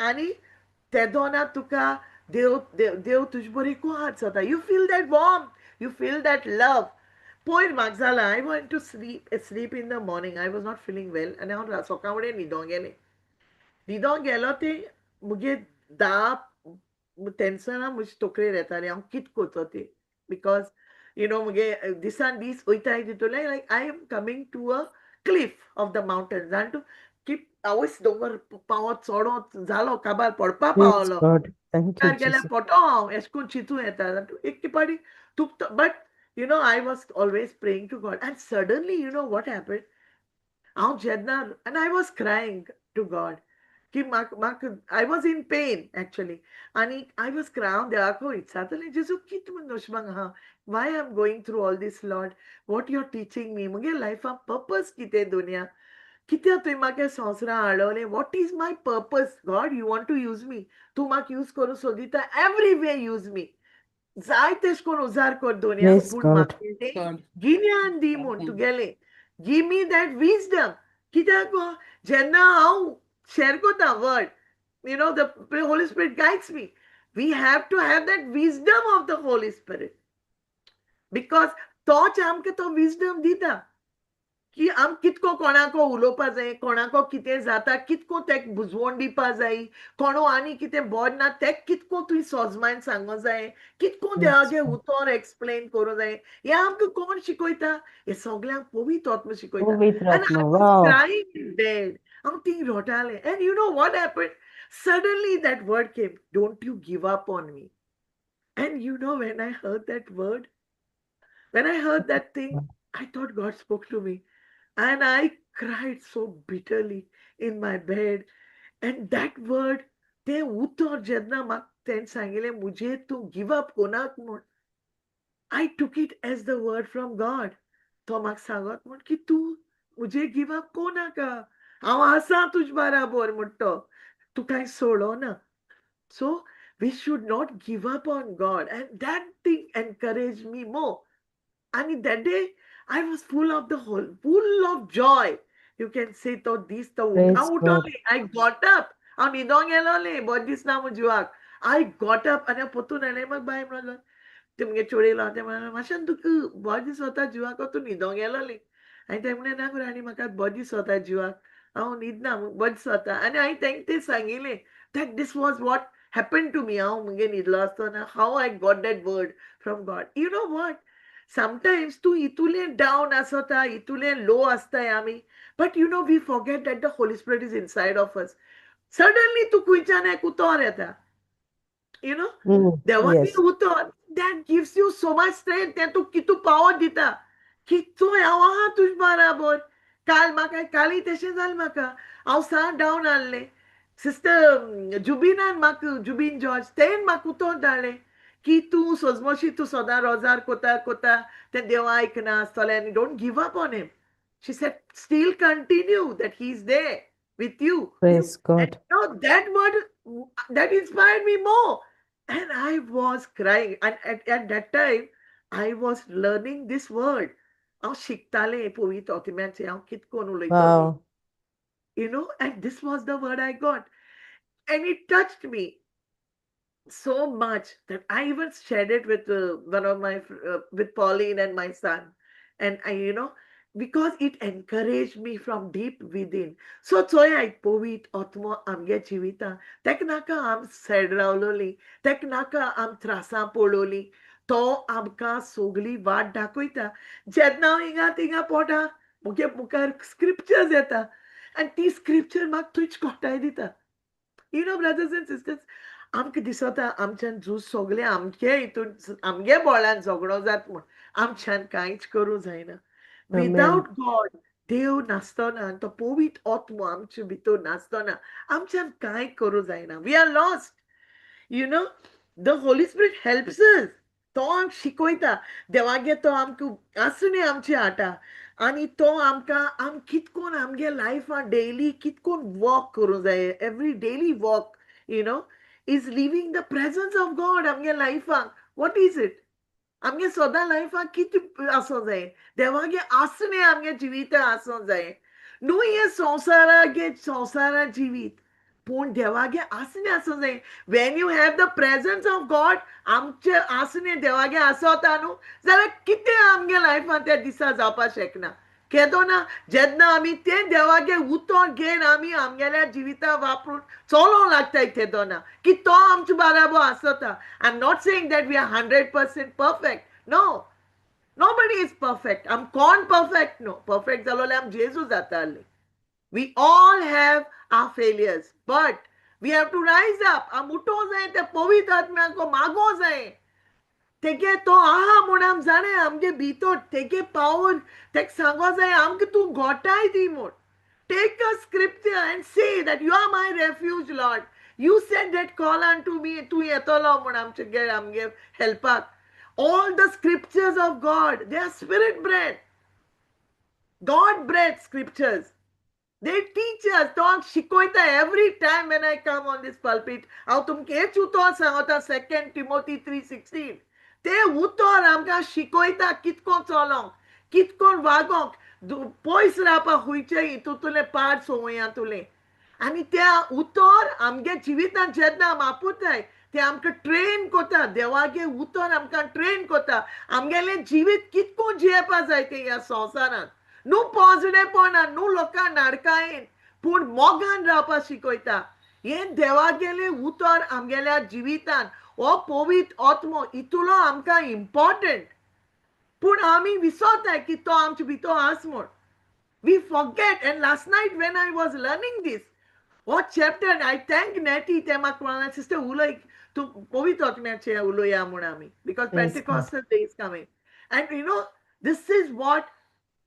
आनी तेदोना तुका देव देव देव तुजे बरी कुहात जाता. You feel that warm, you feel that love. पयर म्हाका जालां I want to sleep in the morning. I was not feeling well आनी हांव सकाळ फुडें न्हिदोंक गेलें. न्हिदोंक गेलो ते मुगे धा टेन्शनां म्हजे तकलेर येतालीं हांव कितें करचो ती. बिकॉज यू नो मुगे दिसान दीस वयताय तितूंतले like I am coming to a cliff of the mountains आनी टू की आवयस दोंगर पावत चोडोत जालो काबार पडपा Praise Paulo. God. Thank you, मुखार गेल्यार Jesus. पोटो हांव एशें कोन्न चिंतूं येता. एक पाटी तुक but you know, I was always praying to God. And suddenly, you know what happened? And I was crying to God. I was in pain actually. And I was crying. Suddenly, Jesus, why I'm going through all this, Lord? What you're teaching me? Muge life of purpose kite dunya. Kitya tu imake sansra adole. What is my purpose? God, you want to use me. Tu mak use koru sodita. Everywhere use me. जाय तेश कोन उजार कर दुनिया Praise पूण God. म्हाका God. गिन्यान दी म्हूण तुगेलें. Give me that wisdom. कित्याक जेन्ना हांव शेअर कोता word, you know, the Holy Spirit guides me. We have to have that wisdom of the Holy Spirit. Because तोच आमकां तो wisdom दिता. की आम कितको कोणाको उलोवपा जाय, कोणाको कितें जाता कितको तेक बुजवण दिवपा जाय, कोणो आनी कितें बोड ना तेक कितको तुवें सोजमायन सांगो जाय, कितको Yes, देवागे God. उतर एक्सप्लेन करूं जाय. हें आमकां कोण शिकयता? हे सगळ्यांक पवित्र आत्मा शिकयता. Povitr And I Atmo. was Wow. crying in bed. हांव ती रोटालें. And you know what happened? Suddenly that word came, don't you give up on me. And you know, when I heard that word, when I heard that thing, I thought God spoke to me. And I cried so bitterly in my bed. And that word, ते उतर जेन्ना म्हाका तेणें सांगिल्लें मुझे तूं give up कोनाक म्हूण. I took it as the word from God. तो म्हाका सांगत म्हूण की तूं मुझे गिव अप कोनाका. हांव आसां तुजे बाराबर म्हूण तो. तूं कांय सोडोना. So we should not give up on God. And that thing encouraged me more. And that day, I was full of joy. You can say, to this, to Praise God. I got up. I got up and I put on a name. तुमगे चोडे लावते म्हणून मातशें तुका बरें दिसता जिवाक तूं न्हिदोंक गेलोली. आनी ते म्हणलें ना गो राणी म्हाका बरें दिसता जिवाक. हांव न्हिदना बरें दिसता. आनी हांवें तेंकां तें सांगिल्लें that this was what happened to me. हांव मुगे न्हिदलो आसतना how I got that word from God. You know what? Sometimes तूं इतुलें down आसता, इतुलें low आसताय आमी. But you know, we forget that the Holy Spirit is inside of us. Suddenly तूं खुंयच्यान एक उतर येता. You know, देवागे Yes. उतर. that gives you so much strength. तें तूं कितू पावर दिता कितू हांव आहा तुज बराबर काल म्हाका काली तशें जालें म्हाका हांव सार डावन आहलें सिस्टर जुबिनान म्हाका जुबीन जॉर्ज तेन म्हाका उतर धाडलें की तूं सोजमोशी तूं सोदां रोजार कोता कोता तें देव आयकना आसतलें आनी don't give up on him. She said, still continue that he's there with you. Praise And God. that word, that inspired me more. And I was crying. And at that time, I was learning this word. हांव शिकतालें Povitr Atmoचें हांव कितकोन उलयतलें. Wow. And this was the word I got. And it touched me so much that I even shared it with one of my, with Pauline and my son. And because it encouraged me from deep within. So I Povitr Atmo amge jivita. Tek naka am sad rauloli. Tek naka am trasa pololi. To amka sogli वाट दाखयता जेन्ना हांव हिंगा थिंगा पोटा मुगे मुखार scriptures येता आनी ती स्क्रिप्चर म्हाका तुज कोटाय दिता. Brothers and sisters, आमकां दिसता आमच्यान झूज सोगलें आमगे हितून आमगे बोळ्यान झगडो जाता म्हूण आमच्यान कांयच करूं जायना. विदाउट गॉड देव नासतना तो पवित्र आत्मो आमचे भितर नासतना आमच्यान कांय करूं जायना. We are lost. The holy spirit helps us. तो आमकां शिकयता देवागे तो आमकां आसुनी आमचे हाटा आनी तो आम कितकोन आमगे लायफान डेली कितकोन वॉक करूं जाय. Every daily walk is living the presence of God आमगे लायफान. What is it? आमगे सोदा लायफान कितें आसूं जाय. देवागे आसुनी आमगे जिवीत आसूं जाय. न्हू हे संवसारा जिवीत पूण देवागे आसुनी आसूं जाय. When you have the presence of God आमचे आसुनी देवागे आसोता न्हू जाल्यार कितें आमगे लायफान त्या दिसा जावपा शकना. केदो ना जेन्ना आमी तें देवागे उतर घेवन आमी आमगेल्या जिविता वापरून चलोंक लागताय तेदो ना की तो आमचे बराबर आसता. I'm not saying that we are 100% perfect. No. Nobody is perfect. I'm कोण perfect no. Perfect जालोले आम जेजू जाताले. We all have our failures, but we have to rise up. आम उठो जाय ते पवित्र आत्म्याको मागो जाय. तेगे तो आहा म्हूण आम जाणे आमगे भितर तेगे पावर तेक सांगो जाय आमकां तूं घोटाय दी म्हूण. Take a scripture and say that you are my refuge, Lord. You said that call unto me, तूं येतलो म्हूण आमगे helpak. All the scriptures of God, they are spirit bread. God bread scriptures. They teach us. Don't shikoita every time when I come on this pulpit. हांव तुमकां हेच उतर सांगता 2 Timothy 3:16. ते उतर आमकां शिकोयता कितकोन चलोंक कितकोन वागोंक पयस रावपाक खुंयचे हितूंतलें पाड संवयांतुलें. आनी त्या उतर आमगे जिवितांत जेन्ना आम आपुताय ते आमकां ट्रेन कोता. देवागे उतर आमकां ट्रेन कोता आमगेलें जिवीत कितकोन जियेवपा जाय तें ह्या संवसारांत. न्हू पोजडेपणान न्हू लोकां नाडकायेन पूण मोगान रावपा शिकोयता. हें देवागेलें उतर आमगेल्या जिवितान हो पवित्र आत्मो इतुलो आमकां इम्पॉर्टंट. पूण आमी विसरताय की तो आमचे भितर आस म्हूण. We forget. And last night when I was learning this, what chapter, and I thank Nettie, ते म्हाका म्हणलें sister उलय तूं पवित्र आत्म्याचें उलोया म्हूण आमी because Pentecostal day is coming. And this is what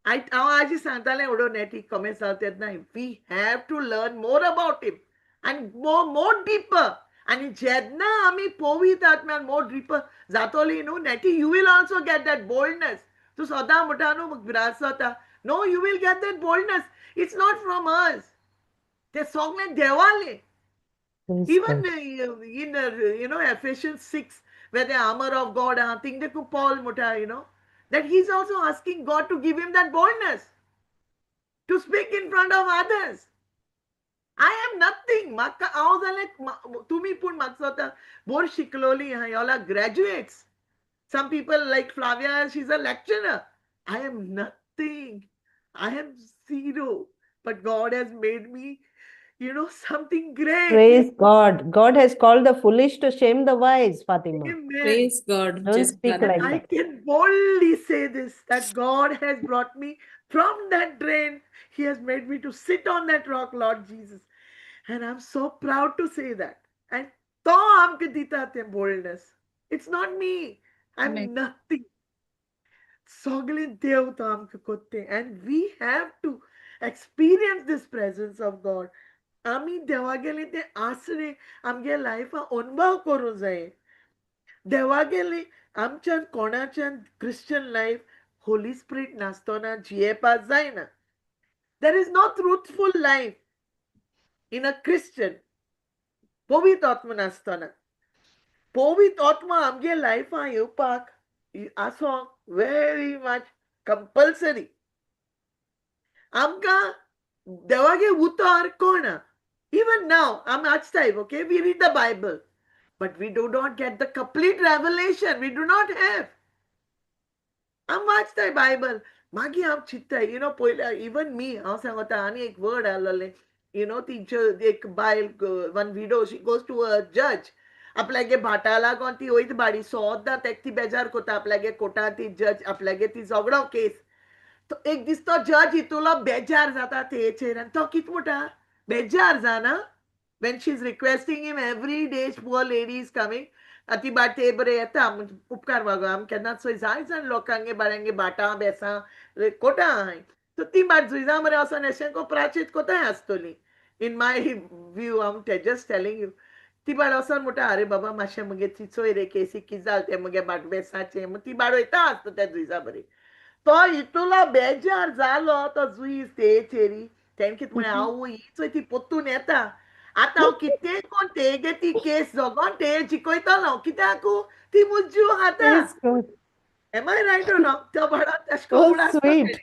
हांव आजी सांगतालें एवढो नेटी कमेंट्स जाता तेन्ना we have to learn more about him and more deeper. आनी जेन्ना आमी पवित्र आत्म्यान more deeper जातोली न्हू नेटी you will also get that boldness. तूं सदां म्हणटा न्हू म्हाका भिरांत जाता. No, you will get that boldness. It's not from us. तें सगळें देवालें. Even in Ephesians 6 where the armor of God I think they could Paul muta that he's also asking God to give him that boldness to speak in front of others. I am nothing. Maka हांव जाल्यार तुमी पूण म्हाका जाता bore शिकलोली y'all are graduates. Some people like Flavia, she's a lecturer. I am nothing. I am zero. But God has made me something great. Praise God. God has called the foolish to shame the wise, Fatima. Amen. Praise God. Don't speak like I that. can boldly say this, that God has brought me from that drain. He has made me to sit on that rock, Lord Jesus. And I'm so proud to say that. And to amke dita te boldness. It's not me. I'm Amen. nothing. सगळें देव तो आमकां कोत्तें. And we have to experience this presence of God. आमी देवागेलें तें आसरें आमगे लायफां अनुभव करूं जाय. देवागेलें आमच्यान कोणाच्यान क्रिश्चन लायफ होली स्पिरीट नासतना जियेवपाक जायना. There is no truthful life in a Christian. पवित्र आत्मा नासतना. पवित्र आत्मा आमगे लायफां येवपाक आसोंक very much compulsory. आमकां देवागे उतर कोणा. Even now, I'm at time, okay? We read the Bible, but we do not get the complete revelation. We do not have. I'm वाचताय Bible. मागीर हांव चिंत्ताय, पयल्या even me, हांव सांगता आनी एक word आसलोलें, ती एक बायल, one widow, she goes to a judge. आपल्यागे भाटा लागोन ती वयता बाडी सोद्दां तेका ती बेजार कोता. आपल्यागे कोर्टान ती जज आपल्यागे ती झगडो केस. तो एक दीस तो जज हितूलो बेजार जाता तेचेर आनी तो कितें म्हणटा, बेजार जाना. When she's requesting him every day, poor lady is coming. ती बाट ते बरें येता उपकार वागो आम केन्नाच चोय जाय जाण लोकांगे बाळ्यांगे बाटा बेसां कोटा हांय. सो ती बाट जुयजा मरे वचोन अशें को प्राचीत कोताय आसतली. इन माय व्यू हांव जस्ट टेलिंग यू. ती बाट वचोन म्हणटा आरे बाबा मातशें मुगे ती चोय रे केसी कितें जालें तें मुगे बाट बेसाचें. ती बाट वयता आसता त्या जुयजा बरें. तो हितूलो बेजार जालो तो जुईज तेचेरी. तेणें कितें म्हळें हांव ही चोय ती पोत्तून येता. आतां हांव कितें कोन्न तेगे ती केस झगोन ते जिकोयतलो. कित्याक ती म्हजो जीव खाता. Praise God. Am I right or not? त्या बाळान तेशें Oh, उडासता sweet. तेणी.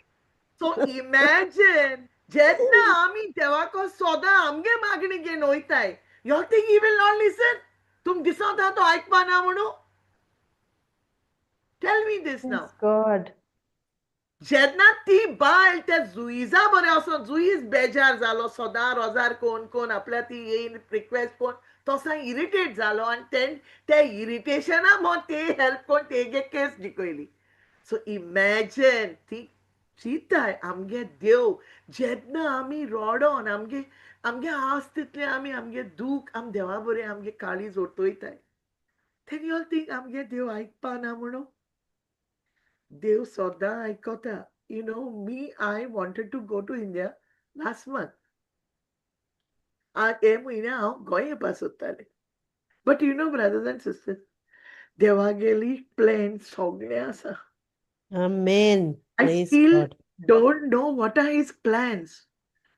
सो इमॅजिन जेन्ना आमी देवाको सोदां आमगे मागणी घेवन वयताय, you think he will not listen? तुमकां दिसता तो आयकपाना म्हणून? Tell me this now. Praise God. जेन्ना ती बायल त्या जुईजा बरें वचोन जुईज बेजार जालो सोदां रोजार कोन्न कोन्न आपल्या ती येयन रिक्वेस्ट कोन्न तो साय इरिटेट जालो आनी त्या इरिटेशना मो ते हेल्प कोन्न तेगे केस जिकोयली. सो इमॅजिन ती चिंताय आमगे देव जेन्ना आमी रोडोन आमगे आस तितलें आमी आमगे दूख आमी देवा बरें आमगे काळीज ओटोयताय. तेन यू थिंक आमगे देव आयकपाना म्हणून? देव सोदां आयकोता. Me, I wanted to go to India last month. हे म्हयन्या हांव गोंय येवपा सोदतालें. But brothers and sisters, देवागेली प्लॅन सगळे आसा. Amen. I Praise still God. don't know what are his plans.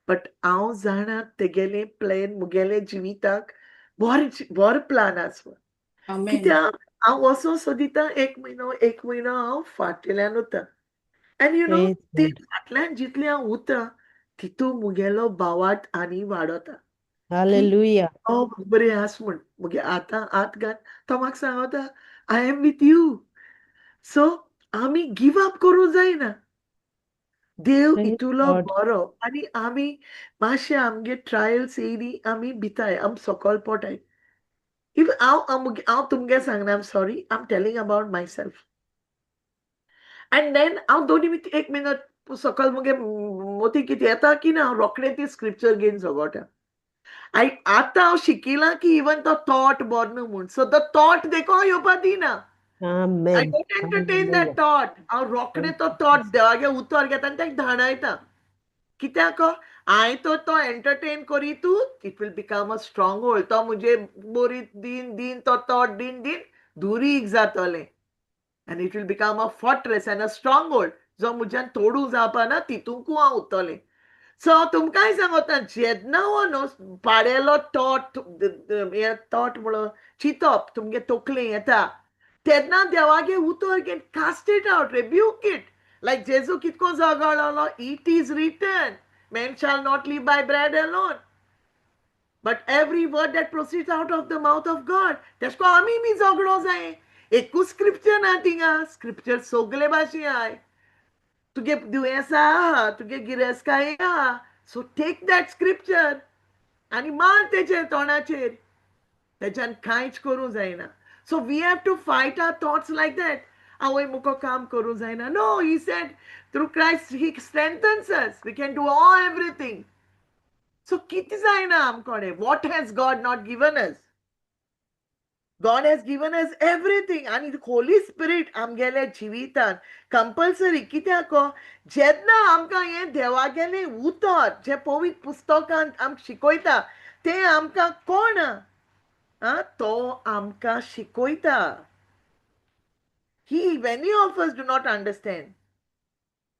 But हांव जाणा तेगेले प्लॅन मुगेले जिविताक बरो प्लान आसा. Amen. कित्याक हांव वचों सोदितां एक म्हयनो हांव फाटल्यान वता. And Praise ते God. फाटल्यान जितलें हांव उरतां तितू मुगेलो भावार्थ आनी वाडोता. Hallelujah. हांव बरें आस म्हूण मुगे आतां आत घाल. तो म्हाका सांगता I am with you. So आमी गिव अप करूं जायना. देव Praise इतुलो God. बरो आनी आमी मातशें आमगे ट्रायल्स येयली आमी भिताय आमी सकयल पोटाय. इफ हांव तुमगे सांगना I am sorry I am telling about my self. And then हांव दोनी भितर एक मिनट सकयल मुगे मोती कितें येता की ना हांव रोखडें ती स्क्रिप्चर घेवन झगडटा. आतां हांव शिकिलां की इवन तो थॉट बरो न्हू म्हूण. सो द थॉट देखो येवपा दिना. I Amen. don't entertain that Hallelujah. thought. हांव रोखडें तो थॉट देवागे उतर घेता आनी तेका धाडायता. कित्याक हांवें तो एंटरटेन करीतू it will become a stronghold. तो मुझे बोरी दिन तो थॉट दिन दुरीग जातलें. And it will become a fortress and a stronghold. जो मुज्यान तोडू जावपाना तितूंकू हांव उरतलें. सो तुमकांय सांगता जेन्ना हो न्हू पाडेलो थॉट म्हणून चिंतप तुमगे तकलें येता तेन्ना देवागे उतर घेवन cast it out, rebuke it. Like जेजू कितको झगडलो, it is written, man shall not live by bread alone, but every word that proceeds out of the mouth of God. तेशको आमी बी झगडो जाय. एकूच स्क्रिप्चर ना थिंगा. स्क्रिप्चर सगळे भाशे आय. तुगे दुयेंसां आहा, तुगे गिरेस्ताय आहा. सो टेक दॅट स्क्रिप्चर आनी मार तेचेर तोंडाचेर. तेच्यान कांयच करूं जायना. So we have to fight our thoughts like that. आवय मुको काम करूं जायना. No, he said through Christ he strengthens us. We can do all everything. सो कितें जायना आमकोडें? What has God not given us? God has given us everything, and the Holy Spirit आमगेल्या जिवितान कंपल्सरी कित्याक जेन्ना आमकां हें देवागेलें उतर जे पवित्र पुस्तकांत आमकां शिकयता तें आमकां कोण तो आमकां शिकयता. Many of us do not understand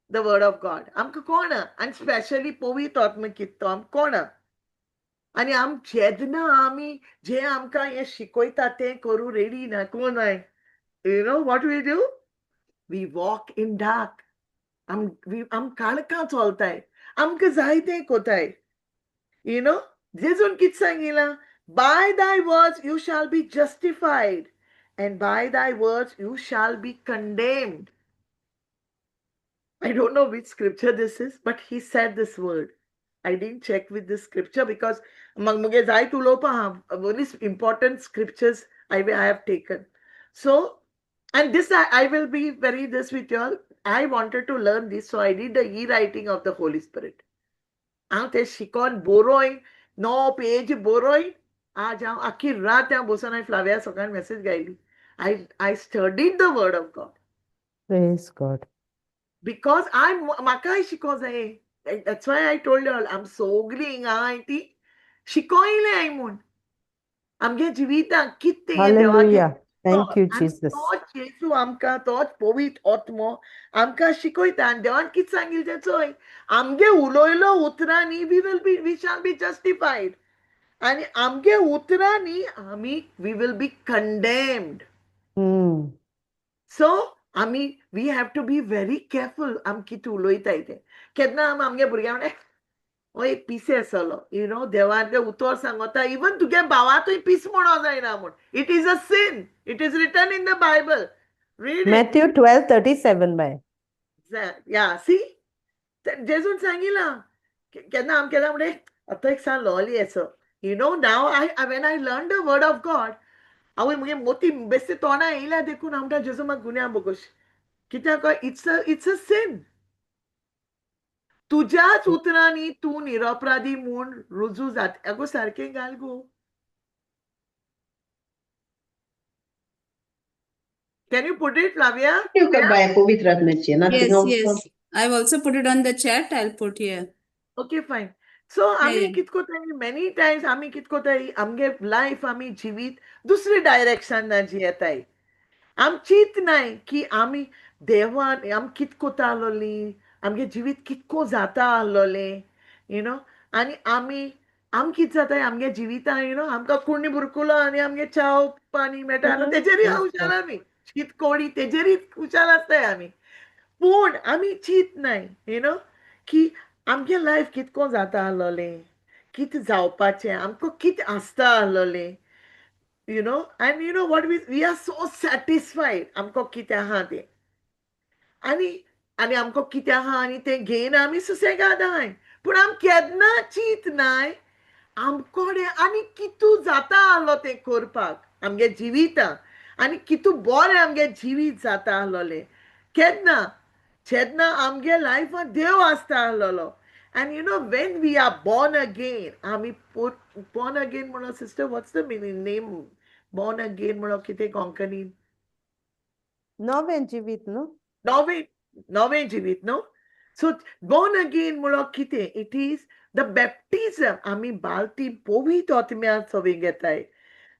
the word of God. आमकां कोण and स्पेशली पवित्र आत्मा कित्तो आमकां कोण आनी जेन्ना आमी जे आमकां हें शिकयता तें करूं रेडी ना कोण नाय. You know what we do? We walk in dark. काळखां चलताय आमकां जाय तें कोताय. You know, जेजून कितें सांगिलां? By thy words you shall be justified, and by thy words you shall be condemned. I don't know which scripture this is, but he said this word. I didn't check with this scripture because muge jai tulopa only important scriptures I have taken. So, and this I will be very this with you all. I wanted to learn this, so I did the e-writing of the Holy Spirit. हांव ते शिकोन बरोवन 9 page बरोवन आज हांव आख्खी रात हांव बसून हांवें फ्लाव्या सकाळी message घायली. I studied the word of God. Praise God. Because म्हाकाय शिको जाय. That's why I told you all, I'm sogling ती शिकोयलें हांवें म्हूण आमगे जिवितांत कितें हें देवाचें Hallelujah. Thank you, आनी Jesus. तोच येशू आमकां तोच पवित्र आत्मो आमकां शिकयता आनी देवान कितें सांगिल्लें तें चोय आमगे उलोयलो उतरांनी वी शॅल बी जस्टिफायड आनी आमगे उतरांनी we will be condemned. Hmm. So we have to be very careful आम कितें उलोयताय तें. केन्ना आमगे भुरग्यां म्हणटा हो एक पिसे आसलो. You know, देवान तें उतर सांगता इवन तुगे भावातूय पीस म्हणो जायना म्हूण. It is a sin. It is written in the Bible. Read it. Matthew 12:37 by. Yeah, see? जेजून सांगिलां केन्ना केन्ना म्हणटा आतां एक सांग लॉली असो. You know, now when I learned the word of God, हांव मुगे मोती बेश्टे तोंडां येयल्या देखून हांव म्हणटा जेजू म्हाका गुन्या बोगोश. कित्याक it's a sin. तुझ्याच उतरांनी तू निरपराधी म्हूण रुजू जात. अगो सारकें घाल गो. Can you put it, Flavia? Povitr Atmoची, nothing else. Yes. I've also put it on the chat. I'll put here. Okay, fine. So आमी yeah. कित कोताय many times आमी कित कोताय आमगे लायफ आमी जिवीत दुसरे डायरेक्शन जियेताय. आम चिंत नाय की आमी देवान आम कित कोता आसलोली आमगे जिवीत कितको जाता आसलोलें. You know, आनी आम कित जाताय आमगे जिवितां आमकां कोणी बुरकुलो आनी आमगे चाव पाणी मेळटा तेजेरूय हुशार आमी शीत कोडी तेजेरूय हुशार आसताय आमी. पूण आमी चिंत नाय की आमगे लायफ कितको जाता आसलोलें कितें जावपाचें आमकां कितें आसता आसलोलें. And what we are so satisfied आमकां कितें आहा तें आनी आमकां कितें आहा आनी तें घेयन आमी सुसेगाद आहाय. पूण आम केन्ना चिंत नाय आमकोडे आनी कितू जाता आसलो तें करपाक आमगे जिवितां आनी कितू बरें आमगे जिवीत जाता आसलोलें. केन्ना जेन्ना आमगे लायफान देव आसता आसलोलो. And when we are born again, born again, sister, what's the meaning name? Born again, kite konkani. Nove jivit, no? Nove jivit, no? So born again, kite, it is the baptism. Ami balti Povitr Atmo sovingetai.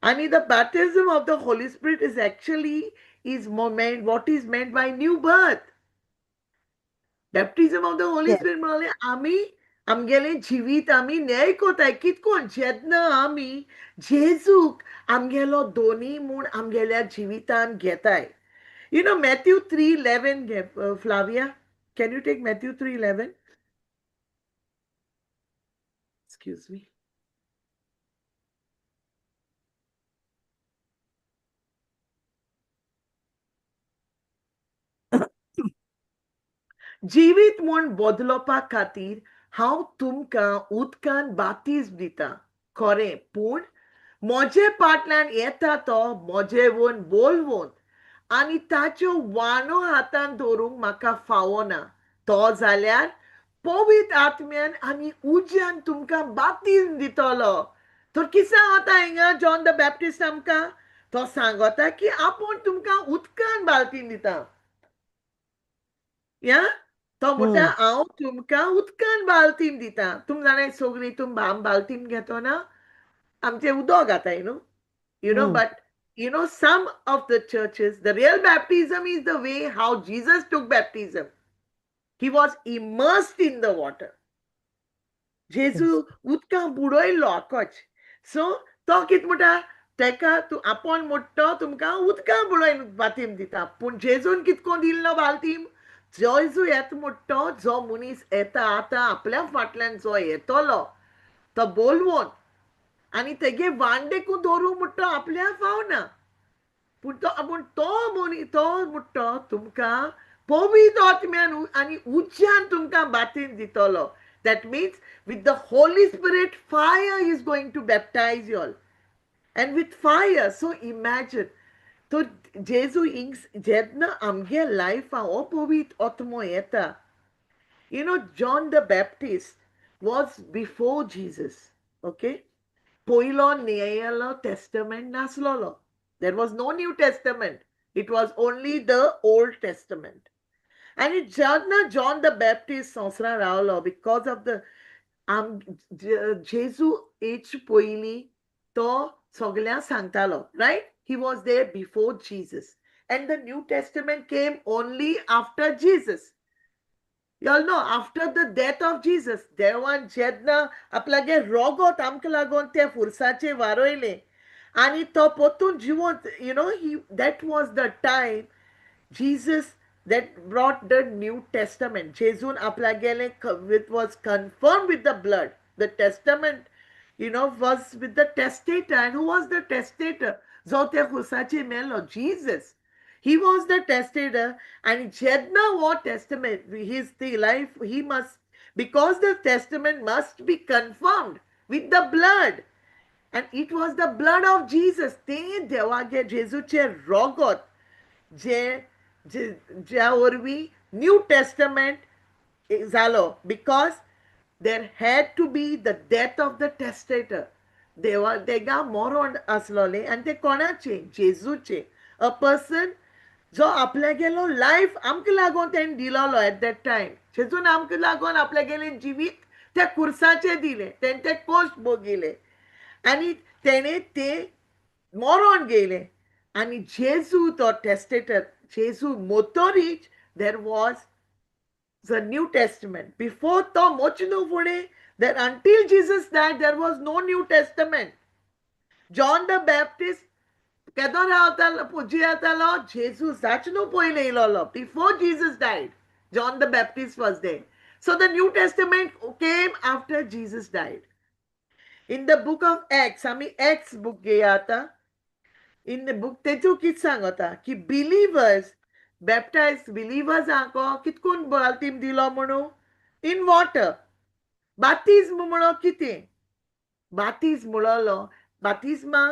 And the baptism of the Holy Spirit is actually what is meant by new birth. Baptism of the Holy Yes. Spirit म्हणाले आमगेले जिवीत आमी न्याय कोताय कितकोन जेन्ना आमी जेजूक आमगेलो दोनी म्हूण आमगेल्या जिवितान घेताय. Matthew 3:11 Flavia, can you take Matthew 3:11? Excuse me. जिवीत म्हूण बदलोवपा खातीर हांव तुमकां उदकान बातीज दिता खरें पूण म्हजे फाटल्यान येता तो म्हजेवून बोलवून आनी ताच्यो वाणो हातान धरूंक म्हाका फावना. तो जाल्यार पवित्र आत्म्यान आनी उज्यान तुमकां बातीज दितलो. तर किसा वता हिंगा जॉन द बॅप्टिस्ट आमकां तो सांगता की आपूण तुमकां उदकान बाल्टीन दिता या तो म्हणटा हांव तुमकां उदकान बाल्टीन दिता तुम जाणाय सगळीं तुम बाल्टीन घेतो ना आमचे उदक घाता you know but some of the churches the real baptism is the way how Jesus took baptism. He was immersed in the water. जेजू उदकां बुडयलो आकोच सो तो कित म्हणटा तेका तूं आपोण मोडटो तुमकां उदकां बुडोवन बातीम दिता पूण जेजून कितको दिल्लो बाल्टीम जेजू येता मोडटो जो मनीस येता आतां आपल्या फाटल्यान जो येतलो तो बोलवोन आनी तेगे वांडेकूं दवरूं म्हणटो आपल्या फावना पूण तो मनीस तो म्हणटो तुमकां पवित्र आत्म्यान आनी उज्यान तुमकां बातीन दितलो. That means with the Holy Spirit, fire is going to baptize you all. And with fire, so imagine. So Jesus jedna amge life o povit atmo eta. John the Baptist was before Jesus. Okay? Poilo Nealo Testament naslolo. There was no New Testament. It was only the Old Testament. And it's John the Baptist Sansra Raolo because of the Jesu H. Poili to Soglia Santalo, right? He was there before Jesus. And the New Testament came only after Jesus. You all know, after the death of Jesus, देवान जेन्ना आपल्यागे रोगोत आमकां लागोन ते फुरसाचे वारोयले आनी तो पोतून जिवोन that was the time Jesus that brought the New Testament. Jesun aplagele it was confirmed with the blood. The testament, was with the testator. And who was the testator? Zote Husachi Melo, Jesus. He was the testator, and Jedna war testament, his the life, he must, because the testament must be confirmed with the blood. And it was the blood of Jesus. Te devage Jesuche rogot. ज्या वरवीं New Testament जालो because there had to be the death of the testator तेगा मरण आसलोलें आनी ते कोणाचे जेजूचे a person जो आपल्या गेलो लायफ आमकां लागून तेणें दिलोलो एट दॅट टायम जेजून आमकां लागून आपल्या गेलें जिवीत त्या कुर्साचेर दिलें तेणें ते कोश्ट भोगिले आनी तेणें तें मरण गेलें आनी जेजू तो टेस्टेटर जेजू मोतोरीच there was the New Testament. Before to mochnu fune, that until Jesus died, there was no New Testament. John the Baptist, Jesus before Jesus died. John the Baptist was there. So the New Testament came after Jesus died. In the book of Acts, आम्ही Acts book घेया आता. In the book तेचू कित सांगता की believers baptized believers आको कितकून बाल्टीम दिलो म्हणू in water. Baptism म्हणो कितें baptism म्हणलो baptisma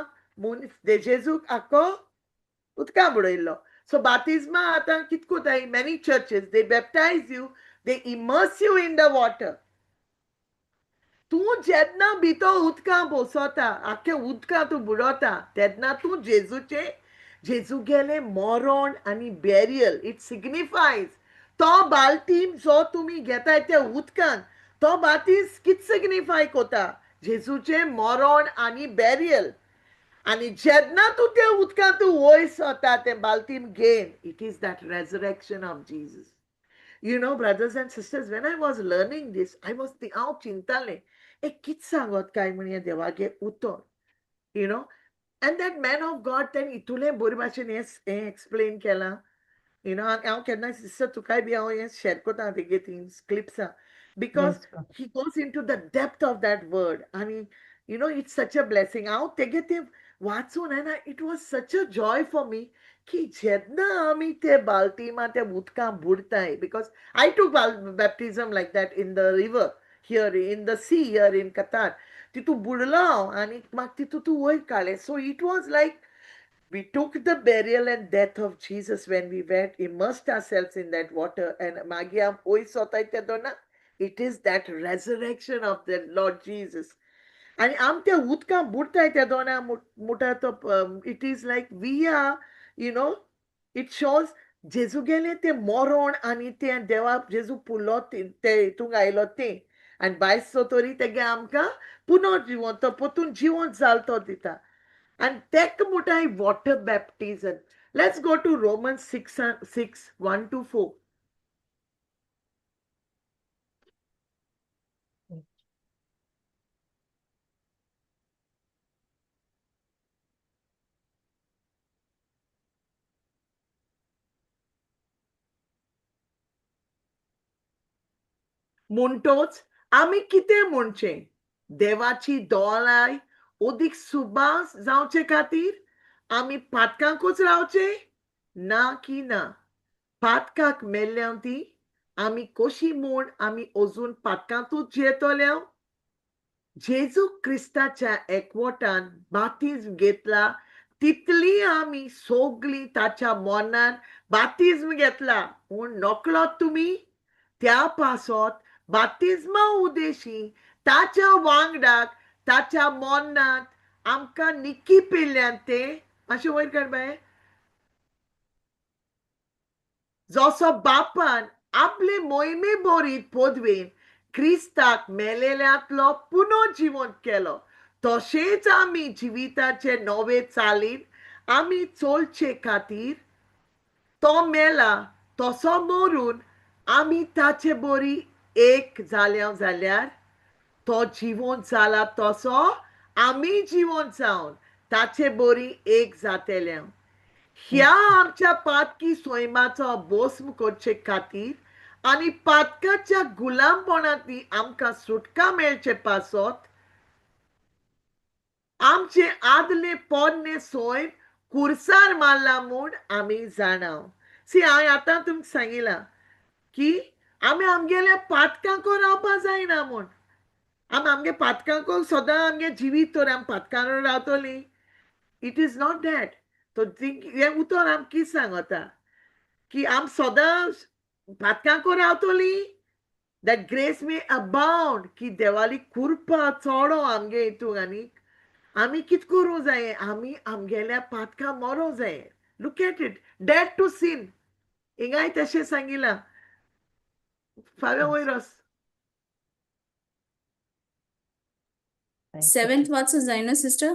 de Jesuक आको उदका बुडयल्लो. So baptisma आतां कितकूताय many churches they baptize you, they immerse you in the water. तूं जेन्ना भितो उदकां बसोता आख्खे उदकां तूं बुडोता तेन्ना तूं जेजू गेले मरण आनी बॅरियल इट सिग्निफायज तो बाल्टीम जो तुमी घेताय त्या उदकान तो बातीस कित सिग्निफाय कोता जेजूचे मरण आनी बॅरियल आनी जेन्ना तूं त्या उदकां तूं वयर सोता तें बाल्टीम घेन it is that resurrection of Jesus. Brothers and sisters, when I was learning this, I was हांव चिंतालें kit सांगत काय म्हण देवागे उतर and that man of God then इतुलें बरे भाशेन हें एक्सप्लेन केलां हांव केन्ना सिस्टर तुकाय बी हांव हें शेअर कोता तेगे ती क्लिप्सां because he goes into the depth of that word and it's such a blessing हांव तेगे तें वाचून and it was such a joy for me की जेन्ना आमी ते बाल्टीमा त्या उदकां बुडताय because I took baptism like that in the river here in the sea here in Qatar तितू बुडलो आनी म्हाका तितू वयर काडलें so it was like we took the burial and death of Jesus when we went immersed ourselves in that water and मागीर आम वयर सोताय तेदोना it is that resurrection of the Lord Jesus आणि आम त्या उदकां बुडताय त्या दोना मुठा तो it is like we are you know it shows Jezu गेले ते मरण आणि ते देवा जेजू पुरलो ते हितूंक आयलो ते आनी बायस तरी तेगे आमकां पुनर्जिवन तो पोतून जिवन जालतो दिता आनी तेका मुठाय water baptism let's go to Roman 6:1-4 म्हणटोच आमी कितें म्हणचें देवाची दोळाय ओदीक सुबास जावचे खातीर आमी पातकांकूच रावचे ना की ना पातकाक मेल्ल्या ती आमी कशी म्हूण आमी अजून पातकांतूच जियेतल्यो जेजू क्रिस्ताच्या एकवटान बातिज्म घेतला तितली आमी सोगलीं ताच्या मनान बातिज्म घेतला म्हूण नकळत तुमी त्या पासत बातिज्मा उदेशी ताच्या वांगडाक ताच्या मनांत आमकां निकी पिल्ल्यान ते मातशें वयर काड बाये जसो बापान आपले मोहिमे बोरीत पोदवेन क्रिस्ताक मेलेल्यांतलो पुनर्जिवन केलो तशेंच आमी जिविताचे नवे चालीन आमी चलचे खातीर तो मेला तसो मरून आमी ताचे बोरी एक जाल्या जाल्यार तो जिवन जाला तसो आमी जिवन जावन ताचे बोरी एक जातेले ह्या आमच्या पातकी स्वयंमाचो भस्म करचे खातीर आनी पातकाच्या गुलामपणांतली आमकां सुटका मेळचे पासत आमचे आदले पोरणे सोय कुर्सार मारला म्हूण आमी जाणाव सी हांवें आतां तुमकां सांगिलां की आमी आमगेल्या पातकांको रावपा जायना म्हूण आमगे पातकांको सदां आमगे जिवीत तर आमी पातकांक रावतलीं इट इज नॉट दॅट तो हें उतर आम कितें सांगता की आम सदां पातकांको रावतलीं दॅट ग्रेस मे अबाउंड की देवाली कुरपा चोडो आमगे हितूंक आनी आमी कितें करूं जाये आमी आमगेल्या पातकां मरो जाये look at it dead to sin हिंगाय तशें सांगिलां फाल्यां वयर वच 7th वाचूं जायना सिस्टर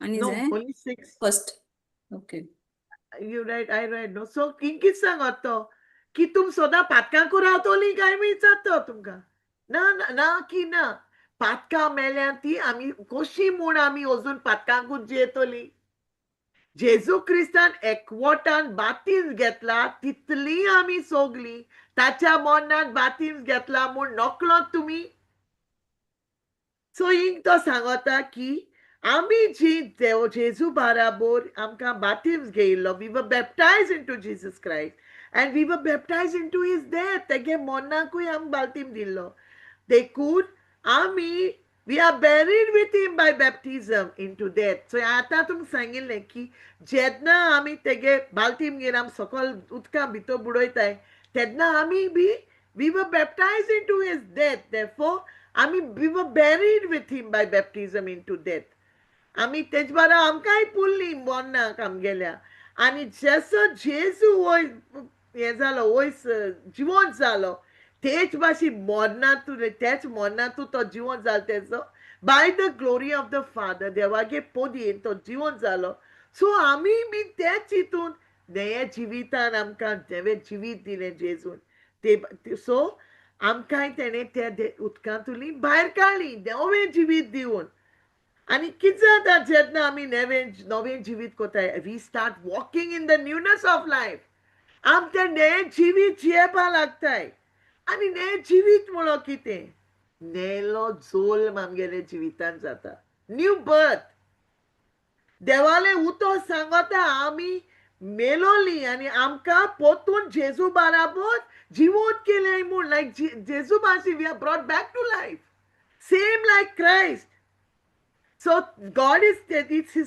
आनी नो जाय only 6 first okay you write I write no so हिंग कितें सांगत तो की तुम सदां पातकांकू रावतलीं काय विचारता तुमकां ना ना की ना पातकां मेल्यान ती आमी कशी म्हूण आमी अजून पातकांकूच जियेतलीं जेजू क्रिस्तान एकवटान बातिज्म घेतला तितली आमी सोगलीं ताच्या मनान बातिज्म घेतला म्हूण नकळत तुमी सो हिंग तो सांगता की आमी जी जेजू बाराबोर आमकां बातिज्म घेयल्लो we were baptised into Jesus Christ and we were baptised into his death तेगे मनाकूय आमकां बातिज्म दिल्लो देखून आमी we are buried with him by baptism into death so आतां तुमकां सांगिल्लें की जेन्ना आमी तेगे बाल्तीम घेवन आमी सकयल उदकां भितर बुडयताय तेन्ना आमी बी we were baptized into his death therefore we were buried with him by baptism into death आमी तेज बारा आमकांय पुरली मोन्नाक आमगेल्या आनी जसो जेजू वयर हें जालो वयस जिवन जालो तेच भाशी मोन्नातून तेच मोन्नातून तो जिवन जालो तेजो by the glory of the father देवागे पोदयेन तो जिवन जालो सो आमी बी तेच हितून नये जिवितान आमकां नवें जिवीत दिलें जेजून ते सो आमकांय तेणें त्या उदकांतली भायर काडली नवें जिवीत दिवन आनी कितें जाता जेन्ना आमी नवें जिवीत कोताय we start walking in the newness of life आम तें नयें जिवीत जियेवपा लागताय आनी नयें जिवीत म्हणो कितें नेलो जोल्म आमगेल्या जिवितान जाता न्यू बर्थ देवाले उतो सांगता आमी मेलोली आनी आमकां पोतून जेजू बाराबर जिवोत केलें म्हूण लायक जेजू भाशी we are brought back to life same like Christ So God is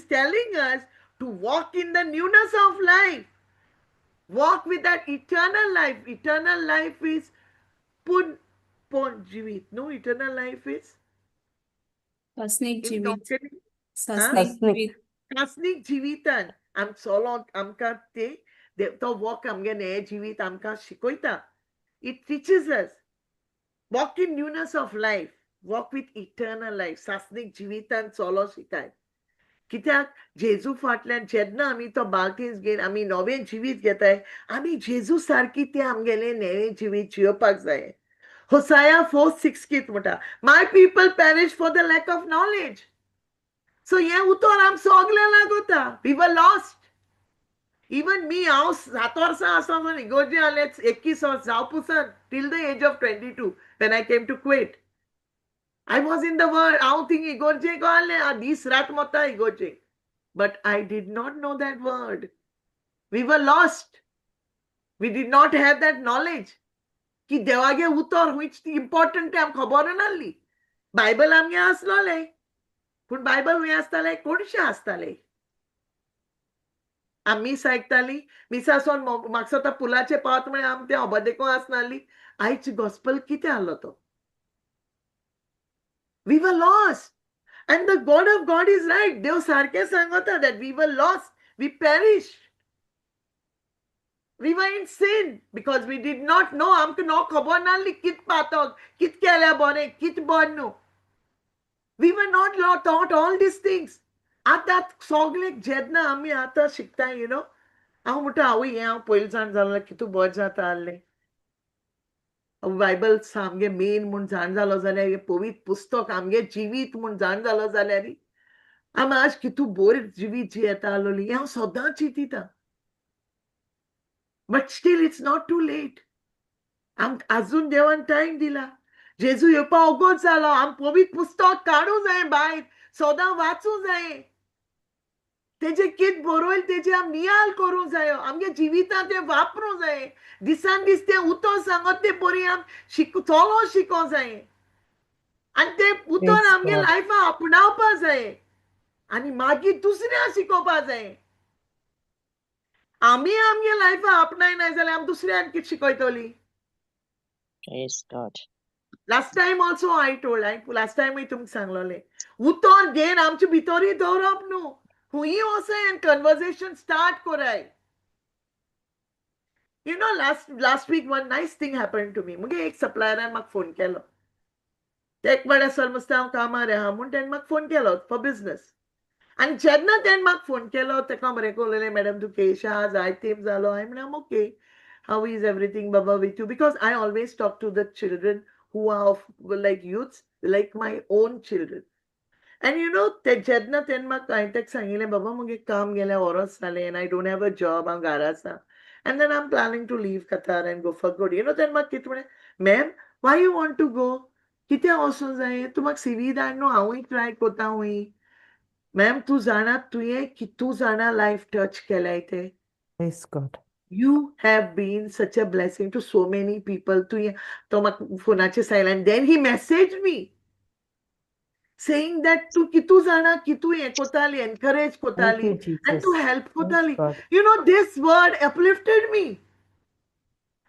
telling us to walk in the newness of life. Walk with that eternal life. Eternal life is pun jivit. No, eternal life is सासनीक In जिवीत talkative, सासनीक सासनीक. जिवीत सासनीक जिवितान आमकां तो walk आमगे नये जिवीत आमकां शिकयता. It teaches us. Walk in newness of life. Walk with eternal life. सासनीक जिवितान चलो शिकाय. कित्याक जेजू फाटल्यान जेन्ना आमी तो बाल्टीस घेवन आमी नवें जिवीत घेताय, आमी जेजू सारकी ते आमगेलें नवें जिवीत जियोवपाक जाय. Hosea 4:6 कित म्हणटा, My people perish for the lack of knowledge. So हें उतर आम सगळे लागोता. We were lost. Even me, हांव 7 वर्सां आसतना इगोर्जे आले 21 वर्स जावपुसन till the age of 22 when I came to quit. I was in the world. हांव थिंग इगोर्जे go आले दीस रात मोता इगोर्जे. But I did not know that word. We were lost. We did not have that knowledge. की देवागे उतर which important ते आमकां खबर नासली. बायबल आमगे आसलोले. पूण बायबल हुंय आसताले कोणशे आसताले. आमी मिस आयकताली मिसासोन म्हाका स्वता पुलाचे पावत म्हळ्यार आमी ते अबदेको आसनाली. आयज गॉस्पल कितें आहलो तो. We were lost. And the God of God is right. देव सारके सांगता that we were lost. We perished. We were in sin because we did not know. आमकां नो खबर नासली कित पातोक, कित केल्या बरें, कित बरें न्हू. We were not taught all these things. आतां सगळें जेन्ना आमी आतां शिकताय, हांव म्हणटा आवय हें हांव पयलीं जाण जालें कितू बरें जाता आहलें. बायबल आमगे मेन म्हूण जाण जालो जाल्यार हें पवित्र पुस्तक आमगे जिवीत म्हूण जाण जालो जाल्यार आमी आज कितू बरें जिवीत जियेता आहलोली हें हांव सदांच चिंतिता. But still it's not too late. आमकां आजून देवान टायम दिला. जेजू येवपा ओगोच जालो. आमी पवित्र पुस्तक काडूं जाय भायर, सदां वाचूं जाय. तेजे कित बरोयल तेजे आमी नियाल करूं जायो. आमगे जिवितांत तें वापरूं जाय. दिसान दीस तें उतर सांगत तें बरी आमी चलो शिको जाय. आनी तें उतर Praise आमगे God. लायफा आपणावपा जाय. आनी मागीर दुसऱ्या शिकोवपा जाय. आमी आमगे लायफा आपणायनाय जाल्यार आमी दुसऱ्यांक कितें शिकयतली. Praise God. Last time also I told, last time I तुमकां सांगलोलें. उतर घेवन आमचे भितरूय दवरप न्हू. हुंयी वसाय आनी कन्वर्सेशन स्टार्ट कोराय. Last week one nice thing happened to me. मुगे एक सप्लायरान म्हाका फोन केलो. ते एक वाड्या सर हांव कामार आहा म्हूण तेणें म्हाका फोन केलो फॉर बिझनस. आनी जेन्ना तेणें म्हाका फोन केलो तेका बरें कळलें मॅडम तूं केश आहा जायत तेंप जालो. हांवें म्हणलें okay. How is everything, Baba, with you? Because I always talk to the children who are like youths, like my own children. And जेन्ना तेणें म्हाका हांवें तेका सांगिल्लें बाबा मुगे काम गेल्या वरोस जालें and I don't have a job, हांव घरा आसा. And then I'm planning to leave Qatar and go for good. तेणें म्हाका कितें म्हणलें, ma'am, why you want to go? कितें वचूं जाय? तूं म्हाका CV धाड न्हू, हांवूय ट्राय कोता हुंय. मॅम तूं जाणा तुवें कितू जाणां लायफ टच केल्याय तें. Praise God. You have been such a blessing to so many people. तो म्हाका फोनाचेर सांगलें. And then he messaged me saying that तूं कितू जाणा कितू हें कोताली, encourage Thank कोताली, you, and Jesus. तूं help Praise कोताली. God. This word uplifted me.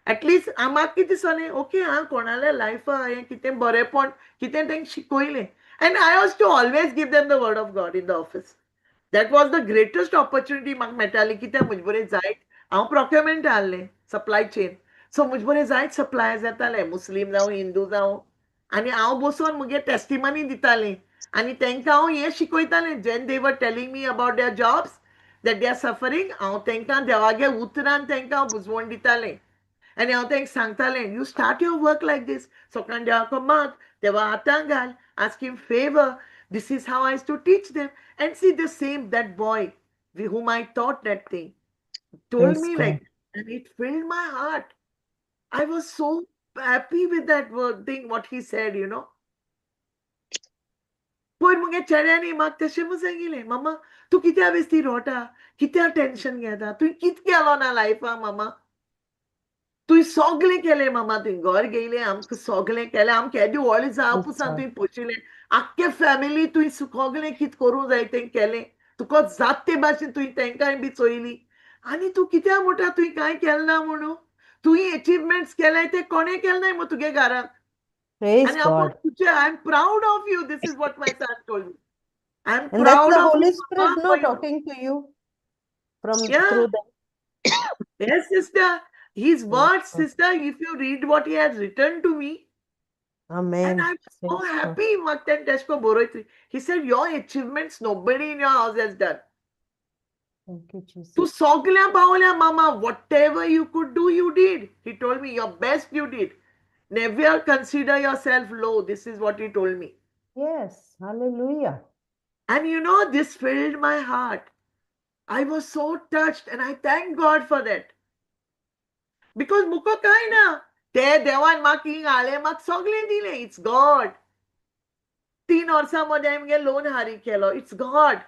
At least म्हाका कितें दिसलें, ओके हां कोणाल्या लायफा हें कितें बरेंपण कितें तेंकां शिकयलें. And I used to always give them the word of God in the office. That was the greatest opportunity म्हाका मेळटाली. कित्याक म्हजे बरें जायत हांव प्रोक्युरमेंट आहलें सप्लाय चेन. सो म्हजे बरें जायत सप्लायर्स येताले मुस्लीम जावं हिंदू जावं. आनी हांव बसून म्हगे टेस्टिमनी दितालें. आनी तेंकां हांव हें शिकयतालें. When they were telling me about their jobs that they are suffering, हांव तेंकां देवागे उतरान तेंकां हांव बुजवण दितालें. आनी हांव तेंकां सांगतालें, you start your work like this. सकाळीं देवाको माग, देवा हातांत घाल, ask him favor. This is how I used to teach them. And see the same, that boy whom I taught that thing told Praise me God. like, and it filled my heart. I was so happy with that thing, what he said. पयर मुगे चेड्यांनी म्हाका तशें सांगिल्लें, मामा तूं कित्या बेश्टी रोटा, कित्या टेन्शन घेता, तुवें कितें केलो ना लायफान मामा. तुवें सगळें केलें मामा. तुवें घर घेयलें, आमकां सगळें केलें. आमी केदें व्हडलें जावपुसान तुवें पोशिल्लें. आख्खे फॅमिली तुवें सगळें कितें करूं जाय तें केलें. तुका जाता ते भाशेन तुवें तेंकांय बी चोयलीं. आनी तूं कित्याक म्हणटा तुवें कांय केलें ना म्हणून. तुवें एचिवमेंट्स केल्याय ते कोणें केलें नाय मगो तुगे घरांत. Praise And God. I'm proud of you. This is what my son told me. I'm And that's proud the of Holy you, Spirit Mama, no for you. talking to you from Yeah. through them. Yes, sister. His Praise words, God. sister, if you read what he has written to me, and Amen. I'm so Praise God. happy, Maktan Teshko Boroitri. He said, your achievements nobody in your house has done. Thank you, Jesus. Tu soglia paolia, Mama, whatever you could do, you did. He told me, your best you did. Never consider yourself low. This is what he told me. Yes. Hallelujah. And you know, this filled my heart. I was so touched and I thank God for that. Because muko kai na. Te dewan mak king ale mak sogle dile. It's God. 3 वर्षामध्ये आमगे loan हारी केलो. It's God.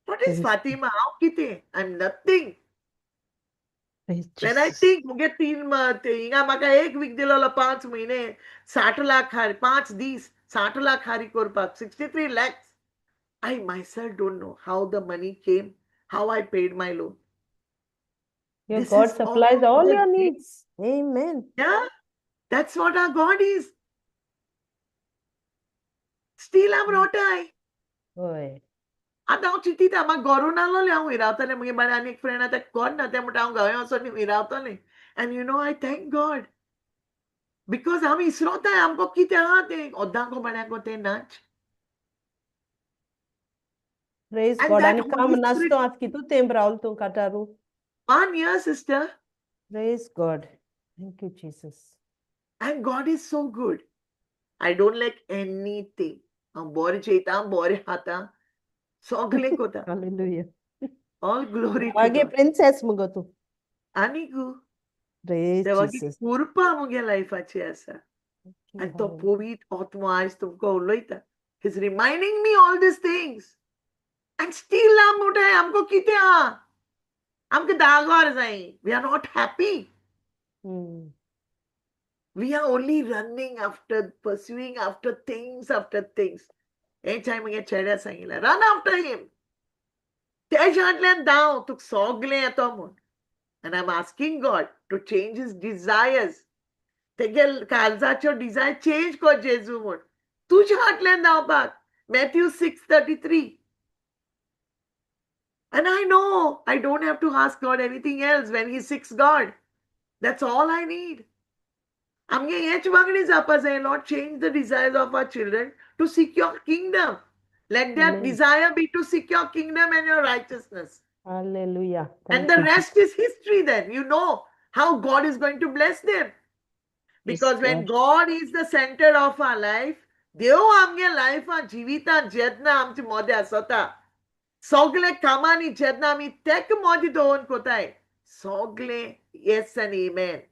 What is Praise, Fatima? How kite? I'm nothing. praise When I Jesus. think मुगे 3 म्हाका 1 weak दिलोलो 5 महिने 60 लाख हारी 5 दीस 60 लाख हारी करपाक 63 lakhs. I myself don't know how the money came, how I paid my loan. Your This God is supplies all all the your grace. needs. Amen. Yeah, that's what our God is. Still I'm not I. Boy. आता हांव चिंतीता म्हाका घरून आसलोलें हांव विरावतालें मुगे बारा आनी एक friend आतां कोण ना तें म्हणटा हांव घरा वचोन विरावतालें and you know I thank God because आमी इसरोताय आमकां कितें आहा तें ओद्दांको बाण्याको तें नाच Praise end God. That And Holy come spirit nasto atkitu tembraul tu kataru. 1 year sister Praise God. Thank you, Jesus. and God is so good. I don't like anything. हांव बरें जेयता बरें खाता सगलें कोता Hallelujah. all glory to Age God. princess mugo tu. आनीक Praise देवाची Jesus. कृपा मुगे लायफाची आसा Thank and you, to Hallelujah. Povitr Atmo आज तुमकां उलयता. He's reminding me all these things. And still आम म्हणटाय आमकां कितें आहा आमकां दागोर जाय. We are not happy. Hmm. We are only running after, pursuing after things, after things. हेच हांवें मुगे चेड्या सांगिल्लें. Run after him. तेज्या फाटल्यान धांव तुका सगलें येतो म्हूण. And I'm asking God to change his desires. तेगे काळजाच्यो डिझायर चेंज कर जेजू म्हूण. तुज्या फाटल्यान धांवपाक. Matthew 6:33. And I know I don't have to ask God anything else when he seeks God. That's all I need. आमगे हेच मागणी जावपा जाय, Lord, change the desires of our children to seek your kingdom. Let their Amen. desire be to seek your kingdom and your righteousness. Hallelujah. And Thank the you, rest is history then. You know how God is going to bless them. Because when God is the center of our life, देव आमगे लायफान जिवितान जेदना आमची मोदे आसता सगळे कामांनी जेदना आमी तेक मोदी दवरून कोताय सगळे yes and amen.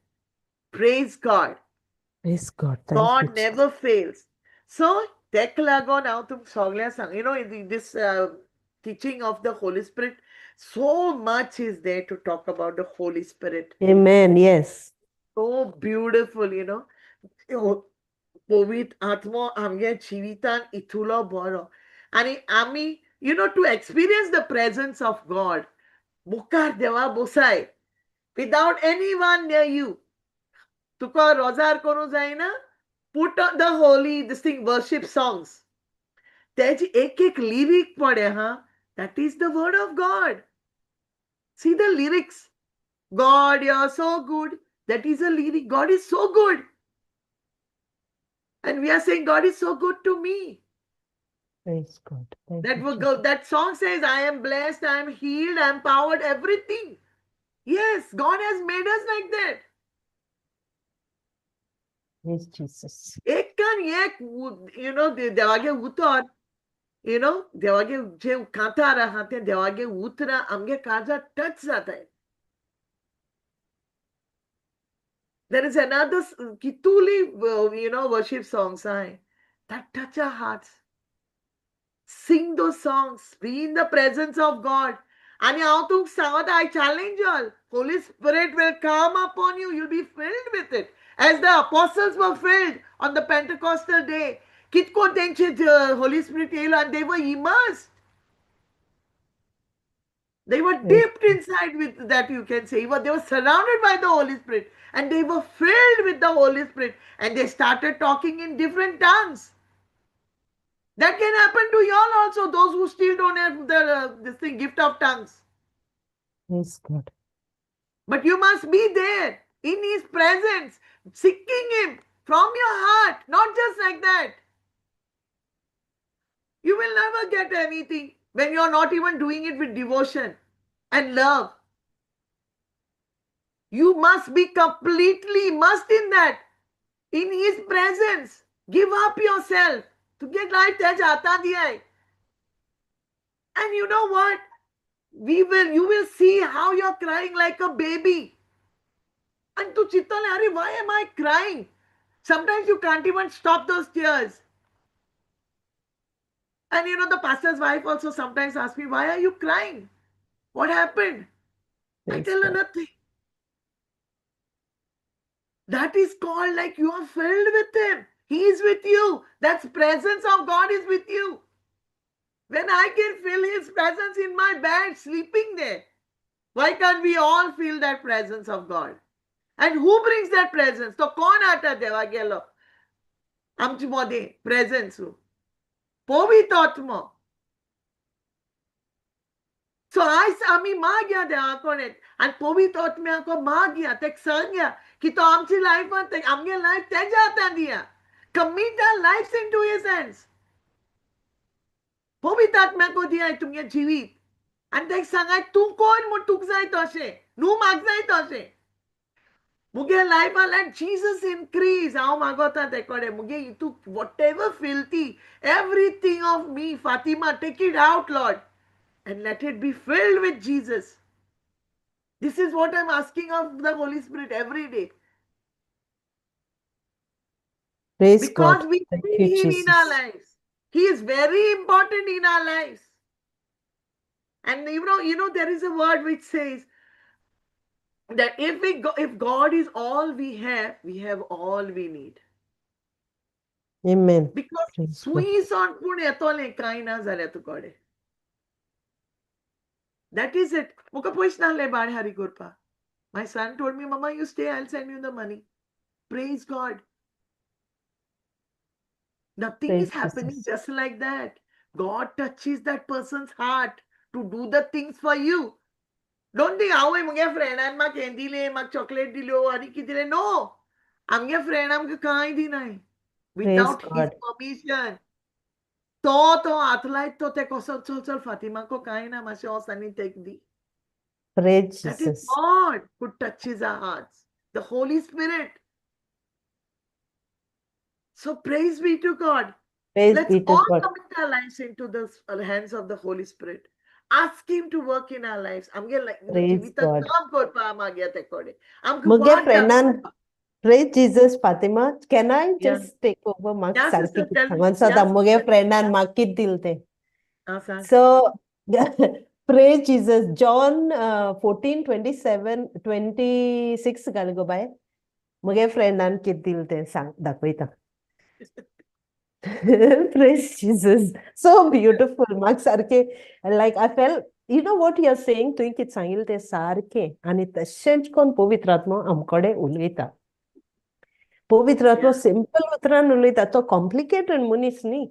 Praise God. Praise God. Thank you. God never fails. So tek lagon हांव तुमकां सगळ्यांक सांग, you know, in this teaching of the Holy Spirit, so much is there to talk about the Holy Spirit. Amen. Yes. So beautiful, you know. Povitr Atmo आमगे जिवितान इतुलो बरो आनी आमी, you know, to experience the presence of God, मुखार देवा बसाय without anyone near you. तुका रोजार करूं जायना, put on the holy, this thing, worship songs. तेजी एक lyric पडे हा, that is the word of God. See the lyrics. God, you're so good. That is a lyric. God is so good. And we are saying God is so good to me. Praise God. Thank you, Jesus. That song says, I am blessed, I am healed, I am empowered, everything. Yes, God has made us like that. Yes, Jesus. You know, देवागे उतर, you know, देवागे जे कांता राहा ते देवागे उतरा आमगे काळजा touch जाताय. There is another kituli, you know, worship songs that touch our hearts. Sing those songs. Be in the presence of God. And I challenge you all. Holy Spirit will come upon you. You'll be filled with it. As the apostles were filled on the Pentecostal day. Kitko tenche Holy Spirit and they were immersed. They were dipped inside with that, you can say. They were surrounded by the Holy Spirit and they were filled with the Holy Spirit and they started talking in different tongues. That can happen to y'all also, those who still don't have the gift of tongues. Praise God. But you must be there in His presence, seeking Him from your heart, not just like that. You will never get anything when you're not even doing it with devotion and love. You must be completely immersed in that, in His presence. Give up yourself to get life tej aata diya hai. And you know what? You will see how you're crying like a baby. And to Chittale, Hari, why am I crying? Sometimes you can't even stop those tears. And the pastor's wife also sometimes asks me, why are you crying? What happened? I tell her nothing. That is called like you are filled with Him. He is with you. That presence of God is with you. When I can feel His presence in my bed, sleeping there, why can't we all feel that presence of God? And who brings that presence? तो कोण आता देवा गेलो आमचे मध्ये presence Povitr Atmo. So आम्ही मागया देवा कोणेत आणि पवित्र आत्म्याको मागया ते सांगया की तो आमची लाईफ मध्ये आमगे लाईफ तेजा हातान दिया. Commit our lives into His hands. पवित्र आत्म्याको दिया तुमगे जिवीत आणि ते सांगाय तू कोण म्हूण तुक जाय तशें न्हू म्हाक जाय तशें. Muge life let Jesus increase. How magota tekode. Muge tu whatever filthy, everything of me, Fatima, take it out, Lord, and let it be filled with Jesus. This is what I'm asking of the Holy Spirit every day. Praise Because God. we Thank need you, Him in our Jesus. lives. He is very important in our lives. And there is a word which says that if God is all we have all we need. Amen. Because Praise God. Swiss on पूर्ण येतोले कांय ना जाल्या तुकोडे. That is it. मुका पयस नाहले बाळ हरी करपा. My son told me, Mama, you stay, I'll send you the money. Praise God. Nothing Praise is happening Jesus. just like that. God touches that person's heart to do the things for you. Don't think, how am I friend and mak dile, mak chocolate dilo, ani ki dile. No. I'm your friend, I'm kaai dinai. Praise Without His God. permission. तो आतलाय तो ते कसं चल फातिमा को काय ना मासे ओसानी take the. Praise That is Jesus. God who touches our hearts. The Holy Spirit. So praise be to God. Praise Let's be to all God. commit our lives into the hands of the Holy Spirit. Ask Him to work in our lives. आमगे Praise जीवितात God. काम करपा मागया ते कोडे. आमगे Muge वाट friendan, दाखोवपा. praise Jesus, Fatima. Can I Yeah. just take over Mark Yeah, Sarki? sister, tell me. Once the Yeah, muge sister. friendan Mark kit dilte. San. So, praise Jesus. John 14, 27, 26 go by. Muge friendan kit dilte sang dakwita. Praise Jesus. So beautiful. Mark Sarke. Like I felt, you know what you're saying? Tuin kit sangil te sarke. Ani तशेंच कोण पवित्र आत्मा आमकडे उलयता. पवित्र आत्मा Yeah. Simple उतरान उलयता. तो complicated मनीस न्ही.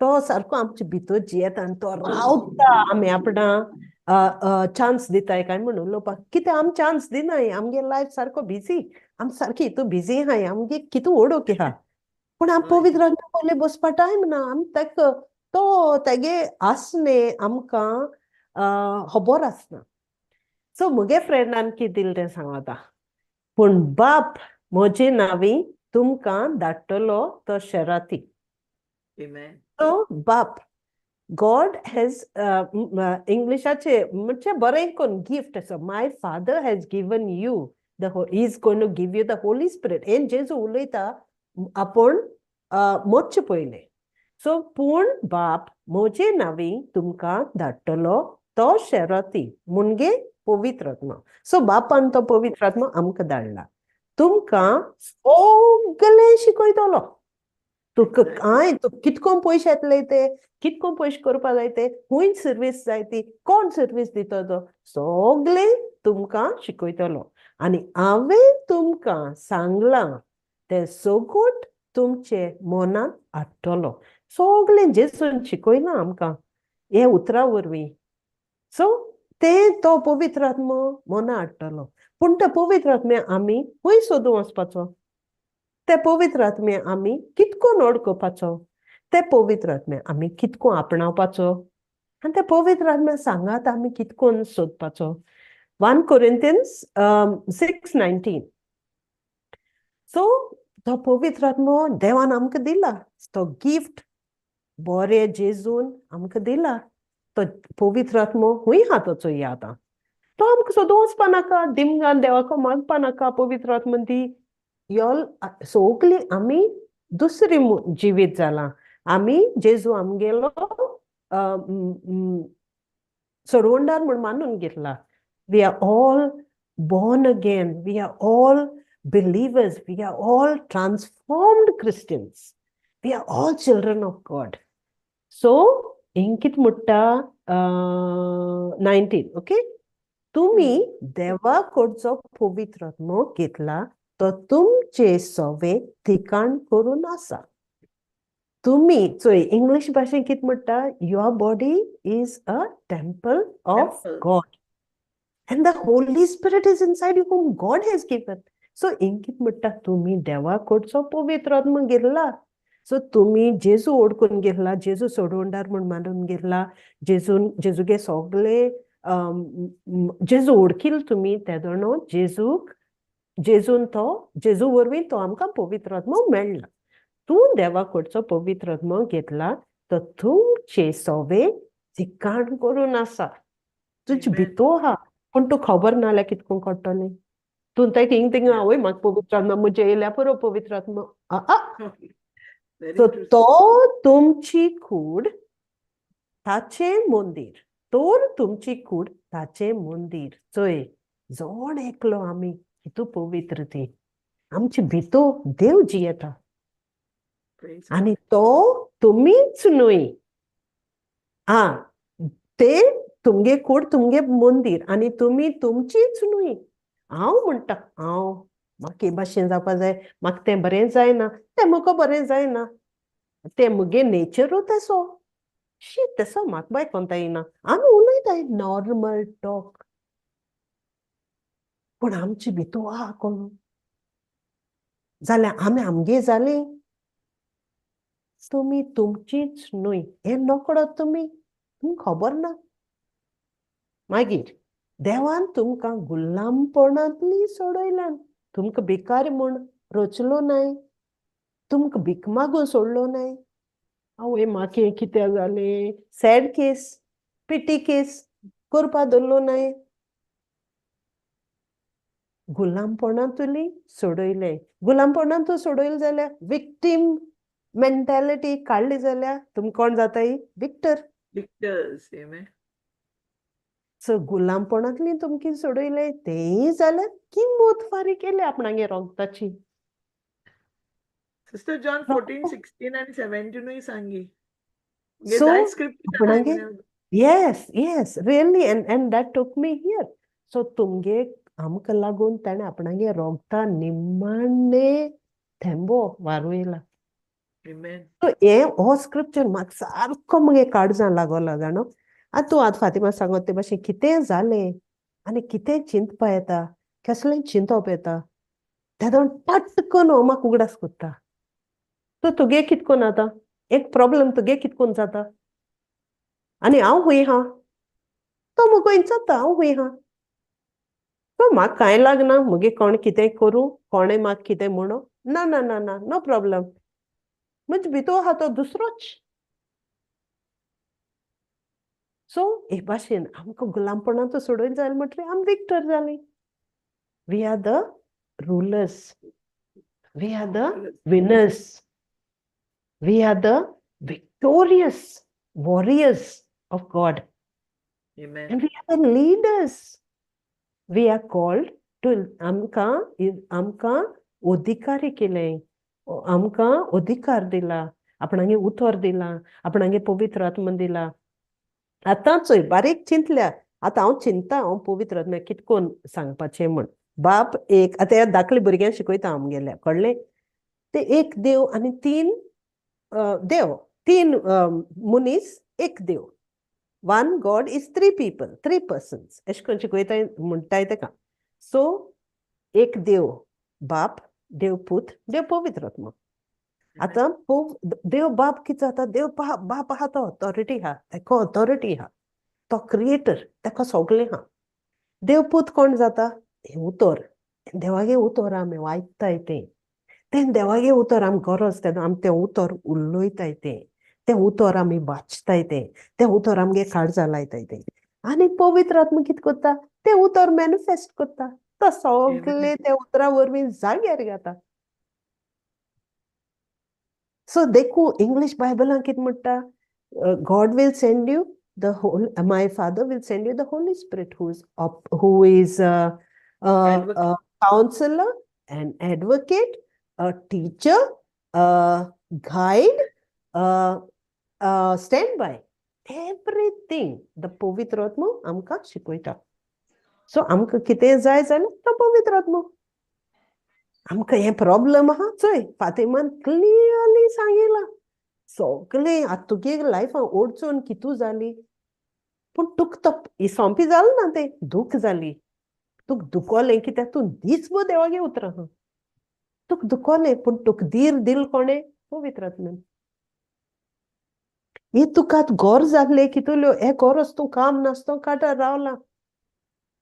तो सारको आमचे भितर जियेता आनी तो रावता आमी आपणा चान्स दिताय काय म्हणून उलोवपाक. कितें आमी चान्स दिनाय. आमगे लायफ सारको बिजी. आमी सारकी हितू बिजी आहाय. आमगे कितू ओडोक हा. पण आमी पवित्र आत्मा पयले बसपा टायम ना. आमी तेका तो तेगे आसने आमकां खबर आसना. सो मुगे फ्रेंडान कितें दिलें तें सांगता. पूण बाप म्हजे नांवी तुमकां धाडटलो तो शराती. Amen. So बाप God has Englishaचे म्हणजे बरें कोण gift so my father has given you he is going to give you the Holy Spirit. En जेजू उलयता आपण मोच्चे पयले. सो पूण बाप म्हजे नांवी तुमकां धाडटलो तो शराती मुनगे पवित्र आत्मा. सो बापान तो पवित्र आत्मा आमकां धाडला. तुमकां सगळें शिकयतलो. तू कितकोन पयशे येतले ते कितकोन पयशे करपा जाय ते खूंय सर्वीस जाय ती कोण सर्वीस दिता तो सगळे तुमकां शिकयतलो आनी हांवें तुमकां सांगलां ते सगोट तुमचे मनांत हाडटलो सगळें जेसून शिकयलां आमकां हे उतरा वरवीं सो तो पवित्र आत्मो मनां हाडटलो पूण ते पवित्र आत्म्या आमी खंय सोदूं वचपाचो ते पवित्र आत्म्या आमी कितको नोड करपाचो ते पवित्र आत्म्या आमी कितको आपणावपाचो आनी ते पवित्र आत्म्या सांगात आमी कितकोन सोदपाचो 1 Corinthians 6:19 सो तो पवित्र आत्मो देवान आमकां दिला तो गिफ्ट बरें जेजून आमकां दिला तो पवित्र आत्मो हूंय आहा तोचो आतां तो आमकां सोदूं वचपा नाका दिमगान देवाको मागपा नाका पवित्र आत्मो दी योल सगळीं आमी दुसरी जिवीत जालां आमी जेजू आमगेलो सोडवणदार म्हूण मानून घेतला we are all born again we are all believers we are all transformed Christians we are all children of God so इंकित मुट्टा 19 ओके तुम्ही देवा कडचो पवित्र आत्मो घेतला तो तुमचे सवे ठिकाण करून आसा तुम्ही चोय इंग्लिश भाशेन कित म्हणटा your body is a temple of God and the Holy Spirit is inside you whom God has given so इंकित म्हणटा तुम्ही देवा कडचो पवित्र आत्मो घेतला सो तुम्ही जेजू ओळखून घेतला जेजू सोडवणदार म्हूण मानून घेतला जेजूगे सगळे जेजू ओळखील तुम्ही ते जाणो जेजू वरवीं तो आमकां पवित्र आत्मो मेळ्ळा तूं देवा कडचो पवित्र आत्मो घेतला तो तुमचे सवे ठिकाण करून आसा तुजे भितो आहा पूण तूं खबर ना जाल्यार कितको करतलें तूं तें थिंग आवय म्हाका पवित्र आत्मा म्हजे येयल्या पुरो पवित्र आत्मा सो तो तुमची कूड ताचें मंदीर तर तुमची कूड ताचें मंदीर चोय जोण एकलो आमी हितू पवित्र ती आमची भितो देव जियेता आनी तो तुमीच न्हय ते तुमगे कूड तुमगे मंदीर आनी तुमी तुमचीच न्हय हांव म्हणटा म्हाका हे भाशेन जावपा जाय म्हाका तें बरें जायना तें म्हाका बरें जायना तें मुगे नेचरूच असो शी तेसो म्हाका बाय कोंता येना आमी उलयताय नॉर्मल टॉक पूण आमची भितू आहा कोण जाल्यार आमी आमगे जालीं तुमी तुमचीच न्हय हें नकळो तुमी खबर ना मागीर देवान तुमकां गुलामपणांतली सोडयल्यान तुमकां भिकारी म्हूण रचलो नाय तुमकां भीक मागून सोडलो नाय आवय म्हाका हें कितें जालें सॅड केस पिटी केस करपा दवरलो नाय गुलामपणांतली सोडयलें गुलामपणांतू सोडयलें जाल्यार विक्टीम मेंटॅलिटी काडली जाल्यार तुमी कोण जाताय विक्टर्स सो गुलामपणांतली तुमकी सोडयले तेय जाल्यार किंमत फारीक केली आपणागे रोगताची सिस्टर जॉन 14:16 and 17 सांगी so आपणागे yes really and that took me here so तुमगे आमकां लागून ताणें आपणागे रोगता निमाणे थेंबो वारोयला सो हे हो स्क्रिप्चर म्हाका सारको मुगे काळजां लागोला जाणो तूं आतां फातिमा सांगत ते भाशेन कितें जालें आनी कितें चिंतपा येता कसलें चिंतप येता ते जावन पटकन हो म्हाका उगडास कोत्ता तुगे कितकोन आतां एक प्रॉब्लेम तुगे कितकोन जाता आनी हांव हूंय आहा तो मुगो जाता हांव हूंय आहा सो म्हाका कांय लागना मुगे कोण कितें करूं कोणें म्हाका कितें म्हणो ना ना ना ना नो प्रॉब्लेम म्हणजे भितो आहा तो दुसरोच सो हे भाशेन आमकां गुलामपणांतू सोडून जालें म्हटल्यार आमी विक्टर जालीं we are the rulers we are the winners we are the victorious warriors of God and we are the leaders we are called to amka अधिकारी केले आमकां अधिकार दिला, आपणांगे उतर दिला, आपणांगे पवित्र आत्मा दिला. आतां चोय बारीक चिंतल्या, आतां हांव चिंता हांव पवित्र आत्म्याक कितकोन सांगपाचें म्हण. बाप एक, आतां ह्या धाकल्या भुरग्यांक शिकयता आमगेल्या, कळ्ळें? ते एक देव आनी तीन देव, तीन मनीस, एक देव. One God is 3 people, 3 persons. अशें करून शिकयताय म्हणटाय तेका. सो एक देव बाप, देव पूत, देव पवित्र आत्मा. आतां देव बाप कितें जाता, देव बाप आहा तो ऑथॉरिटी आहा, तेका ऑथॉरिटी आहा, तो क्रिएटर, तेका सगळें आहा. देव पूत कोण जाता, हें उतर, देवागे उतर आमी वायकताय तें देवागे उतर आमी गरज तेन्ना आमी तें उतर उलोयताय तें उतर आमी वाचताय तें उतर आमगे काळजा लायताय तें. आनी पवित्र आत्मा कितें कोत्ता, तें उतर मॅनिफेस्ट कोत्ता. तो सगळें त्या उतरा वरवीं जाग्यार घाता. सो देखू इंग्लीश बायबलान कितें म्हणटा, God will send you the whole, my father will send you the holy spirit who is counsellor an advocate, a teacher, a guide, standby, everything the पवित्र आत्मा आमकां शिकयता. सो आमकां कितें जाय जाल्यार तो पवित्र आत्मा. आमकां हें प्रॉब्लम आहा चोय, फातिमान क्लियरली सांगिलां सगळें. आतां तुगे लायफान ओडचून कितू जाली, पूण तुका तो सोंपी जालें ना, तें दूख जाली, तुका दुखोलें कित्याक तूं दिसभर देवागे उतर आहा. तुका दुखोलें पूण तुका धीर दिल कोणें, पवित्र आत्म्यान. ही तुका आतां गोर जाल्लें कितल्यो, हे गोरस तूं काम नासतो काटार रावला,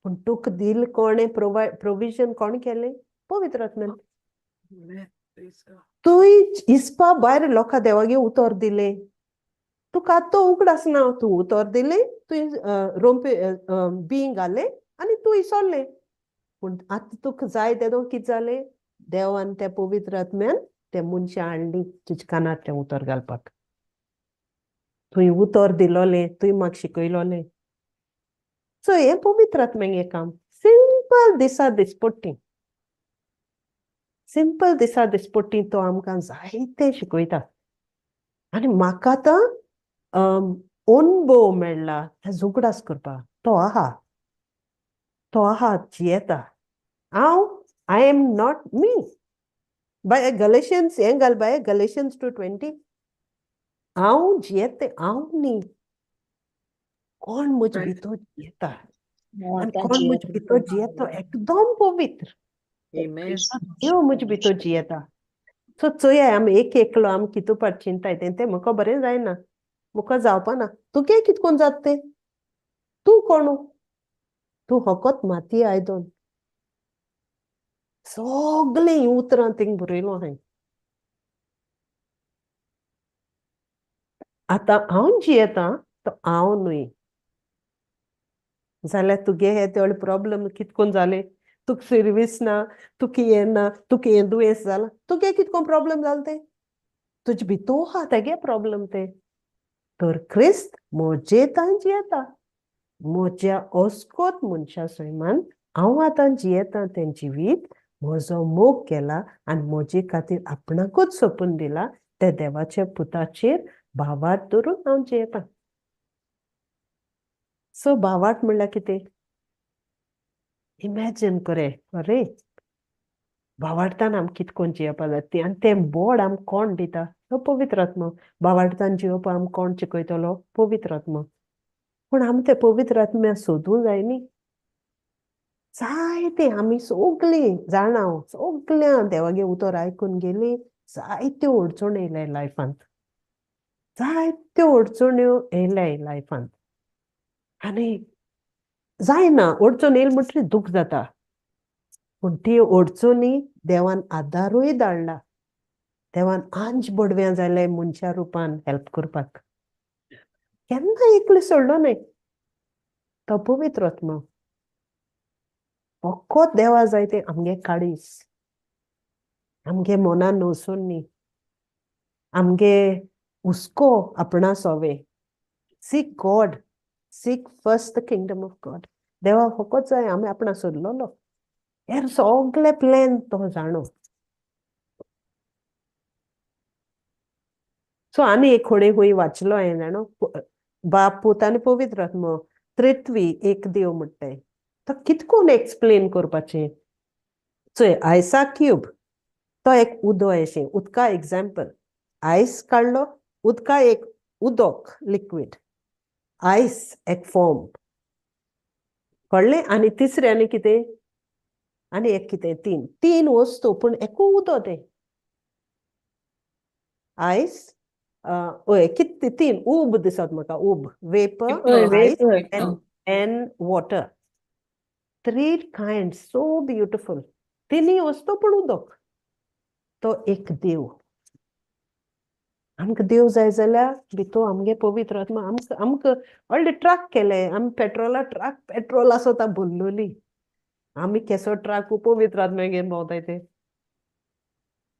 पूण तुका दिल कोणें प्रोविजन कोण केलें, पवित्र आत्म्यान. तुय हिसपा भायर लोकां देवागे उतर दिलें, तुका आतां तो उगडास ना, तूं उतर दिलें, तुवें रोंपे बीं घालें आनी तूं इसोरलें. पूण आतां तुका जाय तेदो कितें जालें, देवान त्या पवित्र आत्म्यान ते मनशां हाडलीं तुज्या कानार तें उतर घालपाक. तुवें उतर दिलोलें, तुवें म्हाका शिकयलोलें. सो हें पवित्र आत्म्यागे काम. सिंपल दिसा दिसपट्टी, सिंपल दिसा दिसपट्टी तो आमकां जायतें शिकयता. आनी म्हाका आतां अनुभव मेळ्ळा हें उगडास करपाक. तो आहा जियेता. I am not me. By Galatians हें घाल बाय, गलेशियन्स 2:20. हांव जियेतें, हांव न्ही, कोण म्हजे भितर जियेता, आनी कोण म्हजे भितर जियेता एकदम पवित्र, देव म्हजे भितर जियेता. सो चोया आमी एक एकलो आमी कितू पाट चिंताय तें म्हाका बरें जायना, म्हाका जावपा ना. तुगे कितकोन जाता तें, तूं कोणू, तूं फकत माती आयदन. सगळें उतरां थिंग बरयलो हांवें. आतां हांव जियेतां तो हांव न्हय जाल्यार तुगे हे तेवढे प्रॉब्लम कितकोन जाले, तुका सर्वीस ना, तुका हें ना, तुका हें दुयेंस जाला, तुगे कितकोन प्रॉब्लम जालें तें, तुजे भितर आहा तेगे प्रॉब्लम तें. तर क्रिस्त म्हजेतान जियेता, म्हज्या अस्कोत मनशा सैमान हांव आतां जियेतां तें जिवीत म्हजो मोग केला आनी म्हजे खातीर आपणाकूच सोपून दिला. त्या देवाच्या पुताचेर भावार्थ धरून हांव जियेतां. सो भावार्थ म्हणल्यार कितें, इमॅजिन करे, अरे भावार्थान आमी कितकोन जियेवपा जाय तें, आनी तें बोड आमकां कोण दिता, तो पवित्र आत्मा. भावार्थान जियोवपा आमकां कोण शिकयतलो, पवित्र आत्मा. पूण आमी ते पवित्र आत्म्याक सोदूं जाय न्ही. जायते आमी सगळीं जाणां, सगळ्यां देवागे उतर आयकून गेलीं, जायत्यो अडचण्यो येयल्याय लायफांत, जायत्यो अडचण्यो येयल्याय लायफांत. आनी जायना, अडचण येयली म्हणटरी दूख जाता, पूण ती अडचणी देवान आदारूय धाडला. देवान आंज बडव्यां जाल्याय मनशा रुपान हेल्प करपाक. केन्ना एकलो सोडलो न्हय तो पवित्र आत्मा. फकत देवा जाय तें आमगे काळीज, आमगे मनान वचून न्ही, आमगे हुस्को आपणा सोवे. Seek God, seek first the kingdom of God. देवा फकत जाय आमी आपणा सोदलोलो, हेर सगळे प्लॅन तो जाणो. सो आनी एक खोडे हुई वाचलो हांवें जाणो बाप पूत आनी पवित्र आत्मो त्रित्वी एक देव म्हणटाय तो कितकोन एक्सप्लेन करपाचें चोय आयसा क्यूब तो एक उदो अशें उदका एग्जाम्पल आयस काडलो उदका एक उदक लिक्वीड आयस एक फॉर्म कळ्ळें आनी तिसऱ्यानी कितें आनी एक कितें तीन वस्तू पूण एकू उदो तें आयस हय कितें तीन उब दिसत म्हाका उब vapour ice and water 3 kinds so beautiful तिनी वस्तू पूण उदक तो एक देव आमकां देव जाय जाल्यार भितो आमगे पवित्र आत्मा आमकां व्हडले ट्रक केले आमी पेट्रोल आसोता भरलोली आमी केसो ट्रक पवित्र आत्मा घेवन भोंवताय ते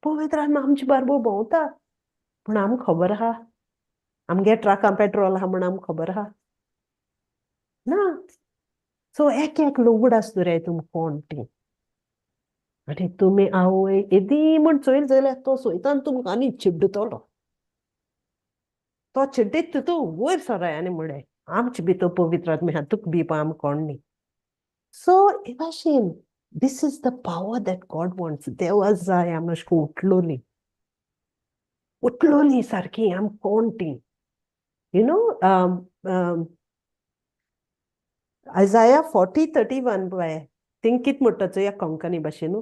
पवित्र आत्मा आमचे बारबो भोंवता पूण आमकां खबर आहा आमगे ट्रकां पेट्रोल आहा म्हण आमकां खबर आहा ना सो एक लुगड आसता रे तुम कोण ती आनी तुमी आवय येदी म्हण चोयल जाल्यार तो सोयतान तुमकां आनी चिड्डतलो तो चिड्डीत तूं वयर सराय आनी म्हणे आमचे भितर पवित्र आत्मा आहा तुका भिवपा आमी कोण न्ही सो हे भाशेन this is the power that God wants देवा जाय आमी अशें करून उठलोली सारकी आमी कोण ती यू नो Isaiah 40:31 पळय थिंग कित म्हणटा चोय कोंकणी भाशेन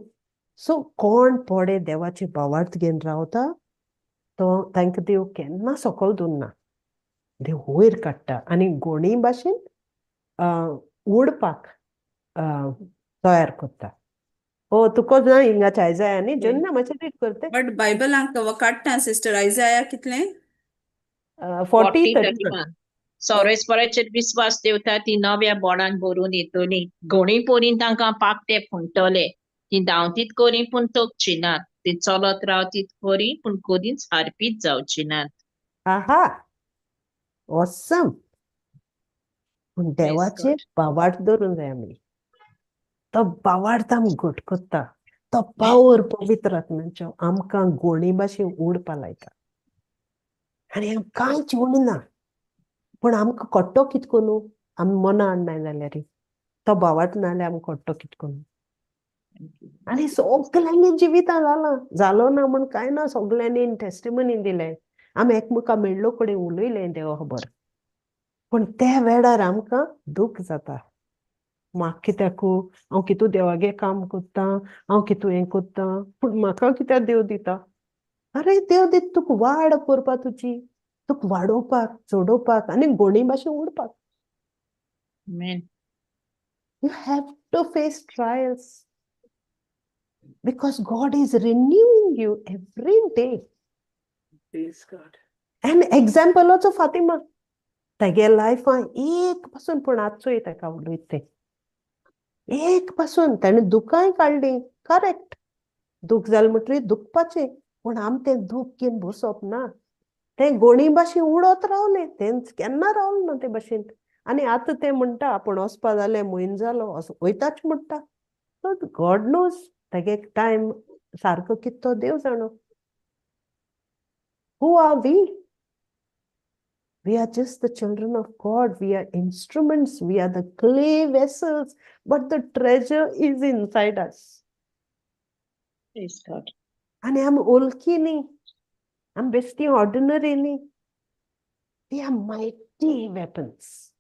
सो कोण पडे देवाचे भावार्थ घेवन रावता तो तांकां देव केन्ना सकयल दवरना देव वयर काडटा आनी गोणी भाशेन उडपाक तयार करता ओ तुका ना हिंगाच्या आयजाया न्ही जेन्ना मातशें रीड करते बट बायबलांक काडटा सिस्टर आयजाया कितलें 40:31 सोरेस्पराचेर विस्वास देवता ती नव्या बोडान भरून येतली घोणी पोरीन तांकां पाकटे फुंकतले ती धांवतीत कोरी पूण तोकची नात ती चलत रावतीत कोरी पूण कोदींच हारपीत जावची नात आहा ऑसम पूण देवाचे भावार्थ धरून जाय आमी तो भावार्थ आमी घट करता तो पावर पवित्र आत्म्याचो आमकां गोणी भाशेन उडपा लायता आनी आमी कांयच उडना पूण आमकां कट्टो कितको न्हू आमी मना हाडनाय जाल्यार तो भावार्थ ना जाल्यार आमकां कट्टो कितको न्हू आनी सगल्यांनी जिवितां जालो ना म्हण कांय ना सगल्यांनी टेस्टिमनी दिलें आमी एकमेका मेळ्ळो कडेन उलयलें देवा खबर पूण त्या वेळार आमकां दूख जाता म्हाका कित्याकू हांव कितू देवागे काम कोत्ता हांव कितू हें कोत्ता पूण म्हाका कित्याक देव दिता अरे देव दिता तुका वाड करपा तुजी तुका वाडोवपाक चडोवपाक आनी गोणी भाशेन उडपाक you have to face trials because God is renewing you every day. Praise God. An example also Fatima. तेगे लायफ एक पासून पूण आजचोय ताका उलयता एक पासून ताणें दुखांय काडली करेक्ट दूख जालें म्हणटरी दुखपाचें पूण आमी तें दूख घेवन बसप ना तें गोणी भाशेन उडत रावलें तें केन्ना रावलें ना ते भाशेन आनी आतां तें म्हणटा आपूण वचपा जालें म्हयनो जालो वयताच म्हणटा गॉड नोज तेगे टायम सारको कितो देव जाणो who are We are just the children of God. We are instruments. We are the clay vessels. But the treasure is inside us. Praise God. And I'm olki ni. I'm besti ordinary ni. We are mighty weapons.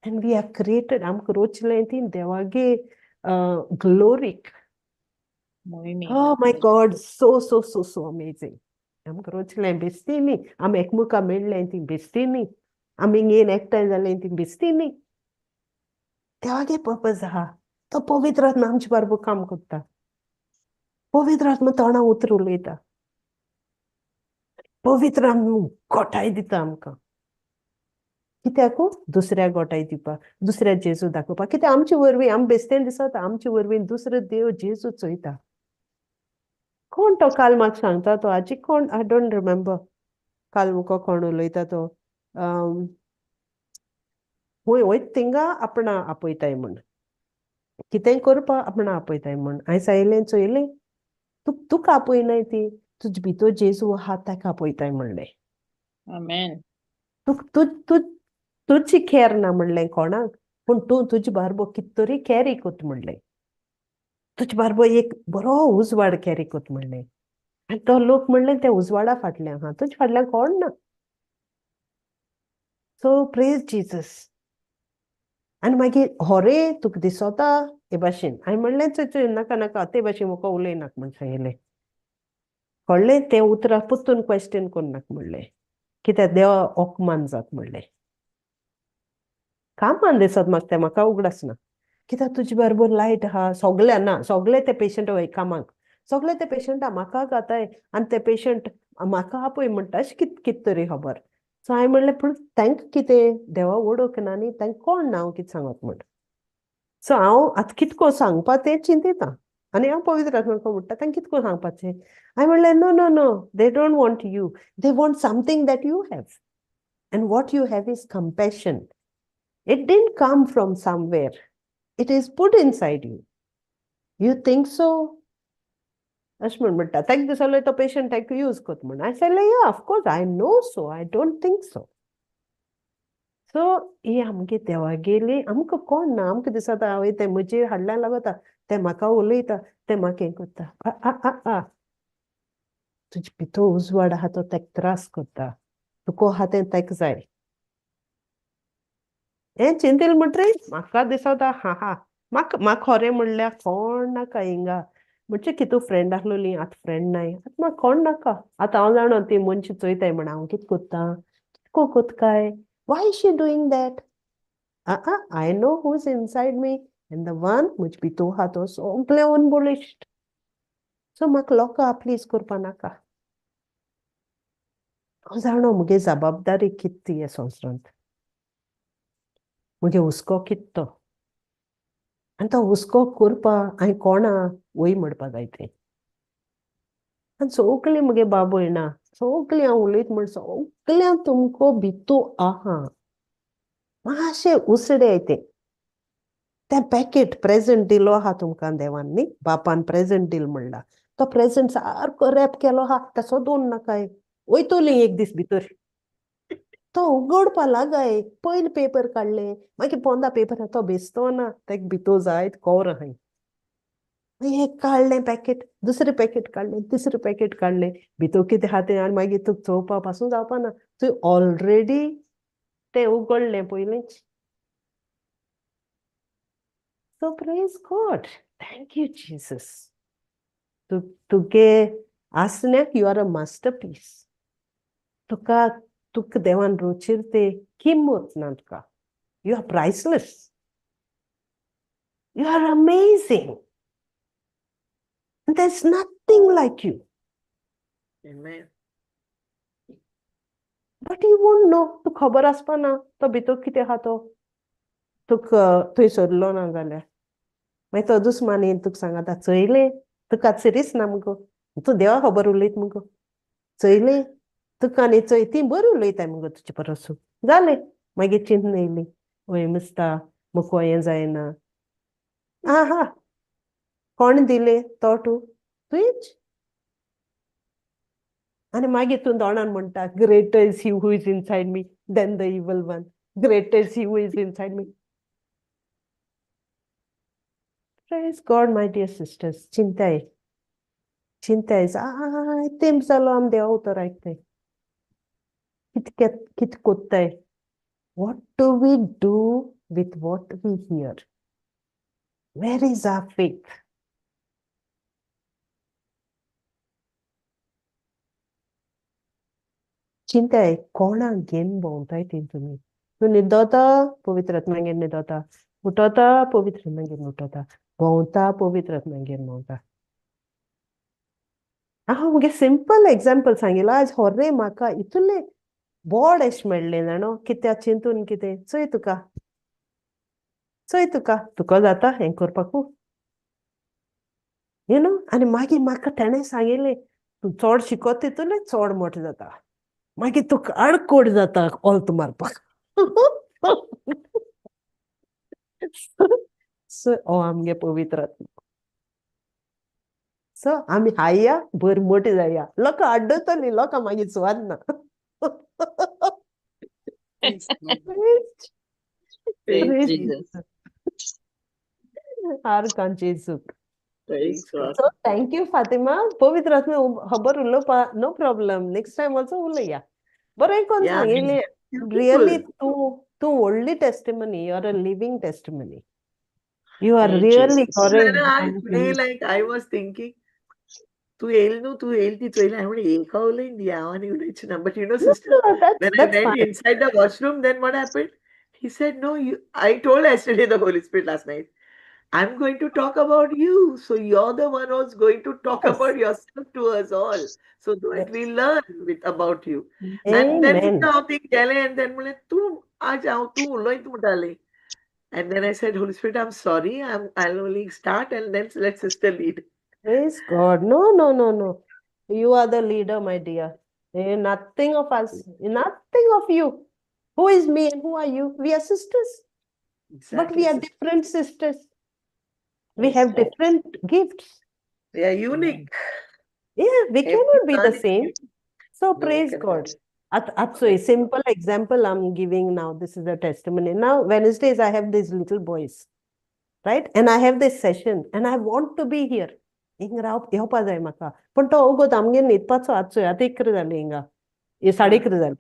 And we are created. I'm krochlentin devage glory. Oh my God. So amazing. आमी रोचलें बेस्ती न्ही आमी एकमुका मेळ्ळें ती बेस्ती न्ही आमी हिंगेन एकठांय जालें ती बेस्ती न्ही देवागे पर्पज आहा तो पवित्र आत्मा आमचे बारबर काम करता पवित्र आत्मा तोंडां उतर उलयता पवित्र आत्मा घोटाय दिता आमकां कित्याकू दुसऱ्याक घोटाय दिवपाक दुसऱ्या जेजू दाखोवपाक कित्याक आमचे वरवीं आमी बेस्तेन दिसता आमचे वरवीं दुसरो देव जेजू चोयता कोण तो काल म्हाका सांगता तो आजी कोण आय डोंट रिमेंबर काल मुको कोण उलयता तो हूंय वयता थिंगा आपणा आपयताय म्हण कितेंय करपा आपणा आपयताय म्हण हांवें सांगलें चोयलें तुका आपयनाय ती तुज भितर जेजू आहा ताका पळयताय म्हणलें. Amen. तुजी कॅर ना म्हणलें कोणाक, पूण तूं तुजे बारबो कित तरी कॅरी कोत म्हणलें. तुजे बारबो एक बरो उजवाड कॅरी कोत म्हणलें. आनी तो लोक म्हणलें ते उजवाडा फाटल्यान आहा, तुजे फाटल्यान कोण ना. So praise Jesus. आनी मागीर होरे तुका दिसोता हे भाशेन. हांवें म्हणलें चोय नाका नाका ते भाशेन म्हाका उलयनाक म्हण सांगिल्लें. कळ्ळें तें उतरां पुत्तून क्वेश्चन कोन्नाक म्हणलें, कित्याक देवा ओकमान जाता म्हणलें. कामान दिसत म्हाका तें म्हाका उगडास ना. कित्याक तुजे बरोबर लायट आहा, सोगल्या ना, सोगले ते पेशंट वय कामाक, सोगले ते पेशंटा म्हाका घाताय आनी ते पेशंट म्हाका आपय म्हणटा अशें कित तरी खबर. सो हांवें म्हणलें पूण तांकां कितें देवा वडोवंक ना न्ही, तांकां कोण ना हांव कितें सांगत म्हण. सो हांव आतां कितको सांगपा तें चिंतिता. आनी हांव पवित्र आत्म्याक म्हणटा तांकां कितको सांगपाचें. हांवें म्हणलें no no no, they don't want you, they want something that you have. And what you have is compassion. It didn't come from somewhere. It is put inside you. You think so? अशें म्हणटा ताका दिसलो तो patient ताका use कोत म्हण. I said, yeah, of course, I know so. I don't think so. So he आमगे देवागेली आमकां कोण ना. आमकां दिसता हांवें तें म्हजेर हाडल्यान लागता, तें म्हाका उलयता, तें म्हाका हें कोत्ता. तुजे भितर उजवाड आहा तो ताका त्रास कोत्ता. तुका आहा तें ताका जाय. हें चिंतिल म्हणटरी म्हाका दिसता म्हाका खोरें म्हणल्यार कोण नाका हिंगा. म्हणजे कितू फ्रेंड आसलोलीं आतां फ्रेंड नाय. आतां म्हाका कोण नाका. आतां हांव जाणा ती मनशां चोयताय म्हण हांव कितें कोत्ता, कितको कोत काय, Y is she doing that. I know who is inside me and the one म्हजे भितर आहा तो सोगलें अनबोलिश्ड. सो म्हाका लोकां प्लीज करपा नाका. हांव जाणो मुगे जबाबदारी कित ती ह्या संवसारांत. मुगे हुस्को कित तो. आनी तो हुस्को करपा हांवें कोणा वय म्हणपा जाय तें. आनी सोगलीं मुगे बाब भयणां, सोगलीं हांव उलयत म्हण सोगल्यां तुमको भितर आहा. मातशें उसडे तें पॅकेट प्रेझेंट दिलो आहा तुमकां देवान न्ही, बापान प्रेझेंट दिल म्हणला. तो प्रेझेंट सारको रॅप केलो आहा, तसो दवरूं नाकाय. वयतलीं एक दीस भितर. तो उगडपा लागाय. पयलीं पेपर काडले, मागीर पोंदा पेपर तो बेसतो ना, ताका भितर जायत कवर आहाय. एक काडलें पॅकेट, दुसरें पॅकेट काडलें, तिसरें पॅकेट काडलें, भितर कितें आहा तें आनी मागीर तुका चोवपा पासून जावपा ना. तुवें ऑलरेडी तें उगडलें पयलींच. So praise God. Thank you, Jesus. तुगे आसण्याक यू आर अ मास्टरपीस. तुका देवान रोचीर ते किंमत ना तुका. You are priceless. You are amazing. And there's nothing like you. Amen. But you won't know. तुका खबर आसपा ना तो भितर कितें आहा तो. तुका थंय सरलो ना जाल्यार. मागीर तो दुस्मान येवन तुका सांगता चयलें, तुका आतां सिरीयस ना मुगो. तूं देवा खबर उलयत मुगो. चयलें, तुका आनी चोय ती बरी उलयताय मुगो तुजे परसू. जालें. मागीर चिंतन येयली. वय मुस्ता, मुको हें जायना. आहा, कोण दिलें तोटू? तुवेंच. आनी मागीर तूं तोंडान म्हणटा greater is he who is inside me then the evil one. Greater is he who is inside me. Praise God, my dear sisters. चिंताय तेंप जालो आमी देवा उतर आयकताय. कित कोत्ताय. What do we do with what we hear? Where is our faith? चिंताय कोणाक घेवन भोंवताय तें तुमी. तूं न्हिदोता पवित्र आत्म्यागेर न्हिदोता, उठोता पवित्र आत्म्यागेर उठोता, भोंवता पवित्र आत्म्यागेर भोंवता. हांव मुगे सिंपल एग्जाम्पल सांगिल्लो आज होरे म्हाका इतलें बोड अशें मेळ्ळें जाणो. कित्याक चिंतून कितें चोय तुका जाता हें करपाकू. You know. आनी मागीर म्हाका तेणें सांगिल्लें तूं चोड शिकोत तितूलें चोड मोठो जाता. मागीर तुका आडकोड जाता ऑल्त मारपाक. सो हो आमगे पवित्र आत्मा. सो आमी हाया भर मोटी जाया लोक आड्डतली लोक मागीर सुवादना Praise God. Praise Praise Jesus. Jesus. Har kan Jesus. Praise God. So thank you, Fatima. Povitr Atmo habar ullo pa, no problem. Next time also ulaya. But I can Yeah, say, beautiful. really, tu only testimony. You are a living testimony. You are Praise really Jesus. correct. Today, like I was thinking, tu helti choila. I want to ekavlendi avani unachina. But you know, sister, when I That's went fine. inside the washroom, then what happened? He said, "No, you." I told yesterday the Holy Spirit last night. I'm going to talk about you. So you're the one who's going to talk Yes. about yourself to us all. So that we learn about you. And then Amen. and then tu dale. And then I said, Holy Spirit, I'm sorry. I'll only start and then let sister lead. Praise God. No, no, no, no. You are the leader, my dear. Nothing of us, nothing of you. Who is me and who are you? We are sisters, but we are sister. different sisters. We Praise have God. different gifts. We are unique. Yeah, we Every cannot be the one is same. unique. So No, praise cannot. God. So a simple example I'm giving now. This is a testimony. Now, Wednesdays, I have these little boys, right? And I have this session and I want to be here. हिंग राव येवपा जाय म्हाका पण तो ओगोत आमगे न्हिदपाचो आजचो आतां 1 जाली हिंगा हे 1:30 जाली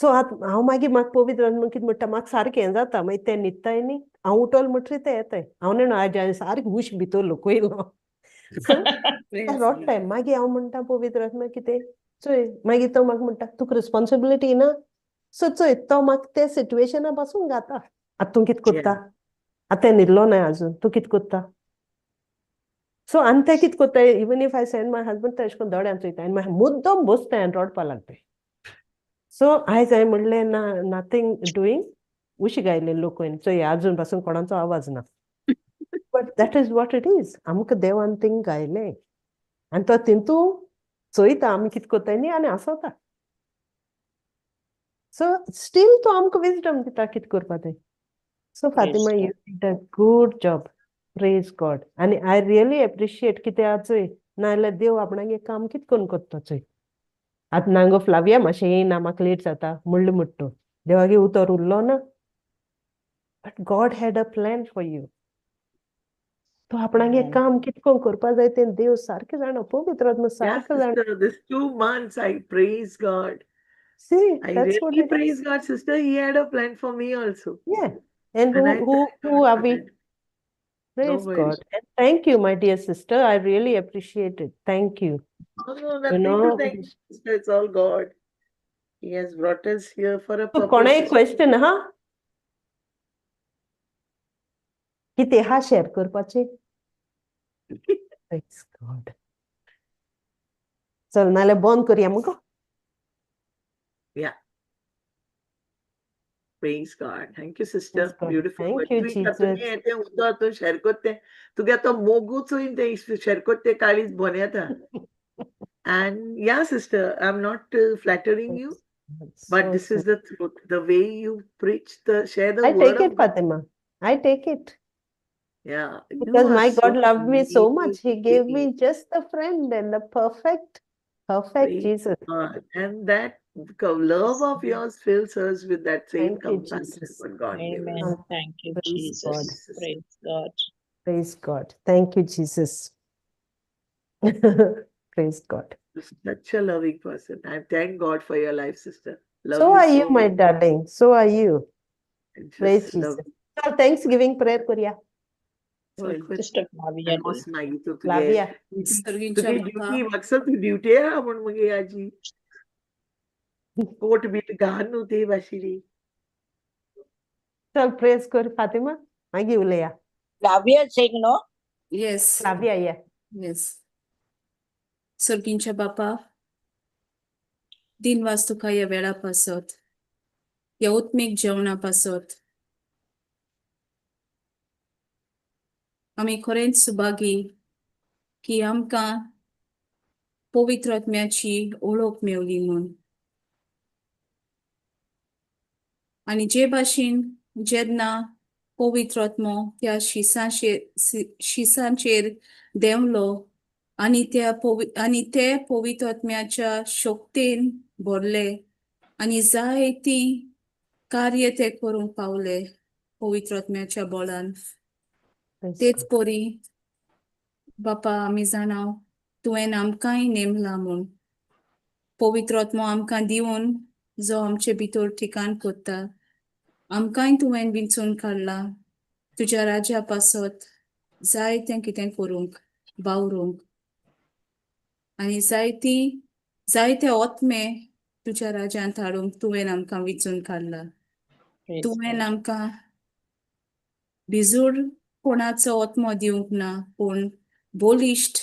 सो आतां हांव मागीर म्हाका पवित्र कितें म्हणटा म्हाका सारकें हें जाता मागीर ते न्हिदताय न्ही हांव उठोल म्हणटरी ते येताय हांव न्हू आज सारकें हुश भितर लोकयलो रोडटाय मागीर हांव म्हणटा पवित्र कितें चोय मागीर तो म्हाका म्हणटा तुका रिस्पॉन्सिबिलिटी ना सो चोय तो म्हाका ते सिट्युएशना पासून घाता आतां तूं कितें कोत्ता आतां तें न्हिदलो न्हय आजून तूं कितें कोत्ता सो आनी ते कितें कोत्ताय even if I send my husband ते अशें करून दोळ्यान चोयता आनी मागीर मुद्दम बसताय आनी रोडपा लागताय सो आयज हांवें म्हणलें ना नथींग डुईंग उशी गायले लोकून चोय आजून पासून कोणाचो आवाज ना but that is what it is आमकां देवान थिंग गायलें आनी तो तितू चोयता आमी कितें कोत्ताय न्ही आनी आसोता सो स्टील तो आमकां विजडम दिता कितें करपा तें so Fatima you did a good job praise God आनी आय रियली एप्रिशिएट कितें आहा चोय नाजाल्यार देव आपणागे काम कितें करून कोत्ता चोय आतां नांगो फ्लाविया मातशें येयना म्हाका लेट जाता म्हणलें म्हणटा देवागे उतर उरलो ना but God had a plan for you तो आपणागे काम कितें करून करपा जाय तें देव सारकें जाणा पवित्र आत्मा सारकें जाणा sister, this 2 months, I praise God. See, I that's what really it praise is. God, sister. He had a plan for me also. Yeah. And And I who thank God are for we? that. Praise No God. And thank you, my dear sister. I really appreciate it. Thank you. No, nothing to thank, sister. It's all God. He has brought us here for a So, purpose. कोणाय question, हा? कितें हा share करपाचें? Praise God. चल नाल्यार बंद करया मुगो. Yeah. Praise God. Thank you, sister. Praise God. Beautiful. Thank you, Jesus. Share kote. Tuge ato mogu so in the share kote kalis bonyata. And yeah, sister, I'm not flattering you, but So this is sweet. the truth. The way you preach, share the I word take it, of God. Fatima. I take it. Yeah. You Because are my so God loved me so much. He gave amazing. me just the friend and the perfect Praise Jesus. God. And that love of yours fills us with that same Thank you, compassion Jesus. what God gave us. Amen. Thank you, Praise God. Jesus. Praise God. Praise God. Thank you, Jesus. Praise God. You're such a loving person. I thank God for your life, sister. Love So you are so you, my much. darling. So are you. And Praise just Jesus. love. So Thanksgiving prayer Korea. Sister Flavia. Almost Maggie to Flavia. सर्गींच्या duty बाका मकसद तू duty आहे आपण मग आजी पोट bit घाण होते बाशिरी So praise कर Fatima. मागी उलया. Flavia saying no? Yes Flavia, yeah. Yes सर्गींच्या बापा दिन वाज तुका ह्या वेळा पासत ह्या उत्मेक जेवणा पासत आमी खरेंच सुभागी की आमकां पवित्र आत्म्याची ओळख मेवली म्हूण आनी जे भाशेन जेन्ना पवित्र आत्मो त्या शिसांचेर देंवलो आणि ते पवित्र आत्म्याच्या शक्तीन भरले आणि जायती कार्य ते करूंक पावले पवित्र आत्म्याच्या बळान. Praise तेच God. पोरी बापा आमी जाणाव तुवें आमकांय नेमला म्हूण. पवित्र आत्मो आमकां दिवन जो आमचे भितर ठिकाण करता. आमकांय तुवें विंचून काडला तुज्या राजा पासत जायतें कितें करूंक वावरूंक. आणि जायते आत्मे तुज्या राजांत हाडूंक तुवें आमकां विंचून काडला. Praise तुवें God. आमकां बिजूड कोणाचो आत्मो दिवंक ना पूण बोलिश्ट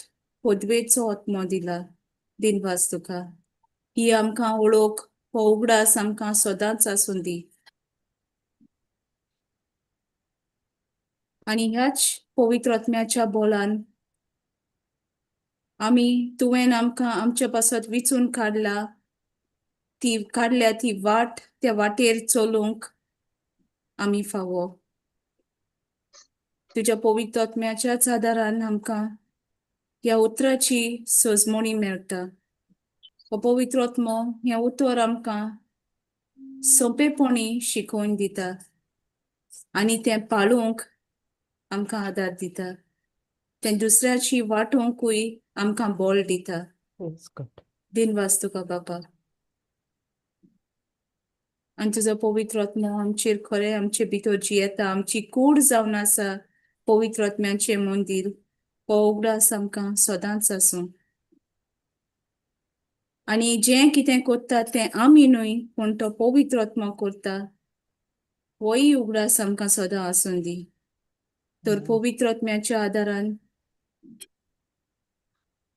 पदवेचो आत्मो दिला. दिनवास तुका. ही आमकां ओळख हो उगडास आमकां सदांच आसून दी. आणि ह्याच पवित्र आत्म्याच्या बोलान तुवें आमकां आमच्या पासत विचून काडल्या ती वाट त्या वाटेर चलूंक आमी फावो. तुज्या पवित्र आत्म्याच्याच आदारान आमकां ह्या उतराची सोजमणी मेळटा. हो पवित्र आत्मो हें उतर आमकां सोंपेपणी शिकोवन दिता आनी तें पाळूंक आमकां आदार दिता. तें दुसऱ्याची वाटोवंकूय आमकां बळ दिता. Praise God. दिनवास तुका बापा. आनी तुजो पवित्र आत्मो आमचेर खरें आमचे भितर जियेता. आमची कूड जावन आसा पवित्र आत्म्याचें मंदीर. हो उगडास आमकां सदांच आसूं. आनी जें कितें करता तें आमी न्हय पूण तो पवित्र आत्मो करता. होय उगडास आमकां सदां आसून दी. तर पवित्र आत्म्याच्या आदारान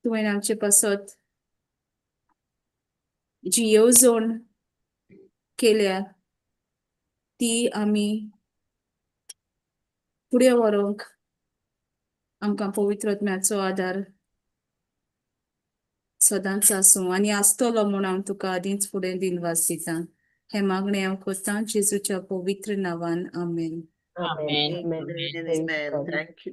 तुवें आमचे पासत जी येवजण केल्या ती आमी फुडें व्हरोंक आमकां पवित्र आत्म्याचो आदार सदांच आसूं आनी आसतलो म्हूण हांव तुका आदींच फुडें दिनवास दितां. हें मागणें हांव करतां जेजूच्या पवित्र नांवान. आमेन. Amen. Amen. Amen. Amen. Praise Amen. God. Thank you.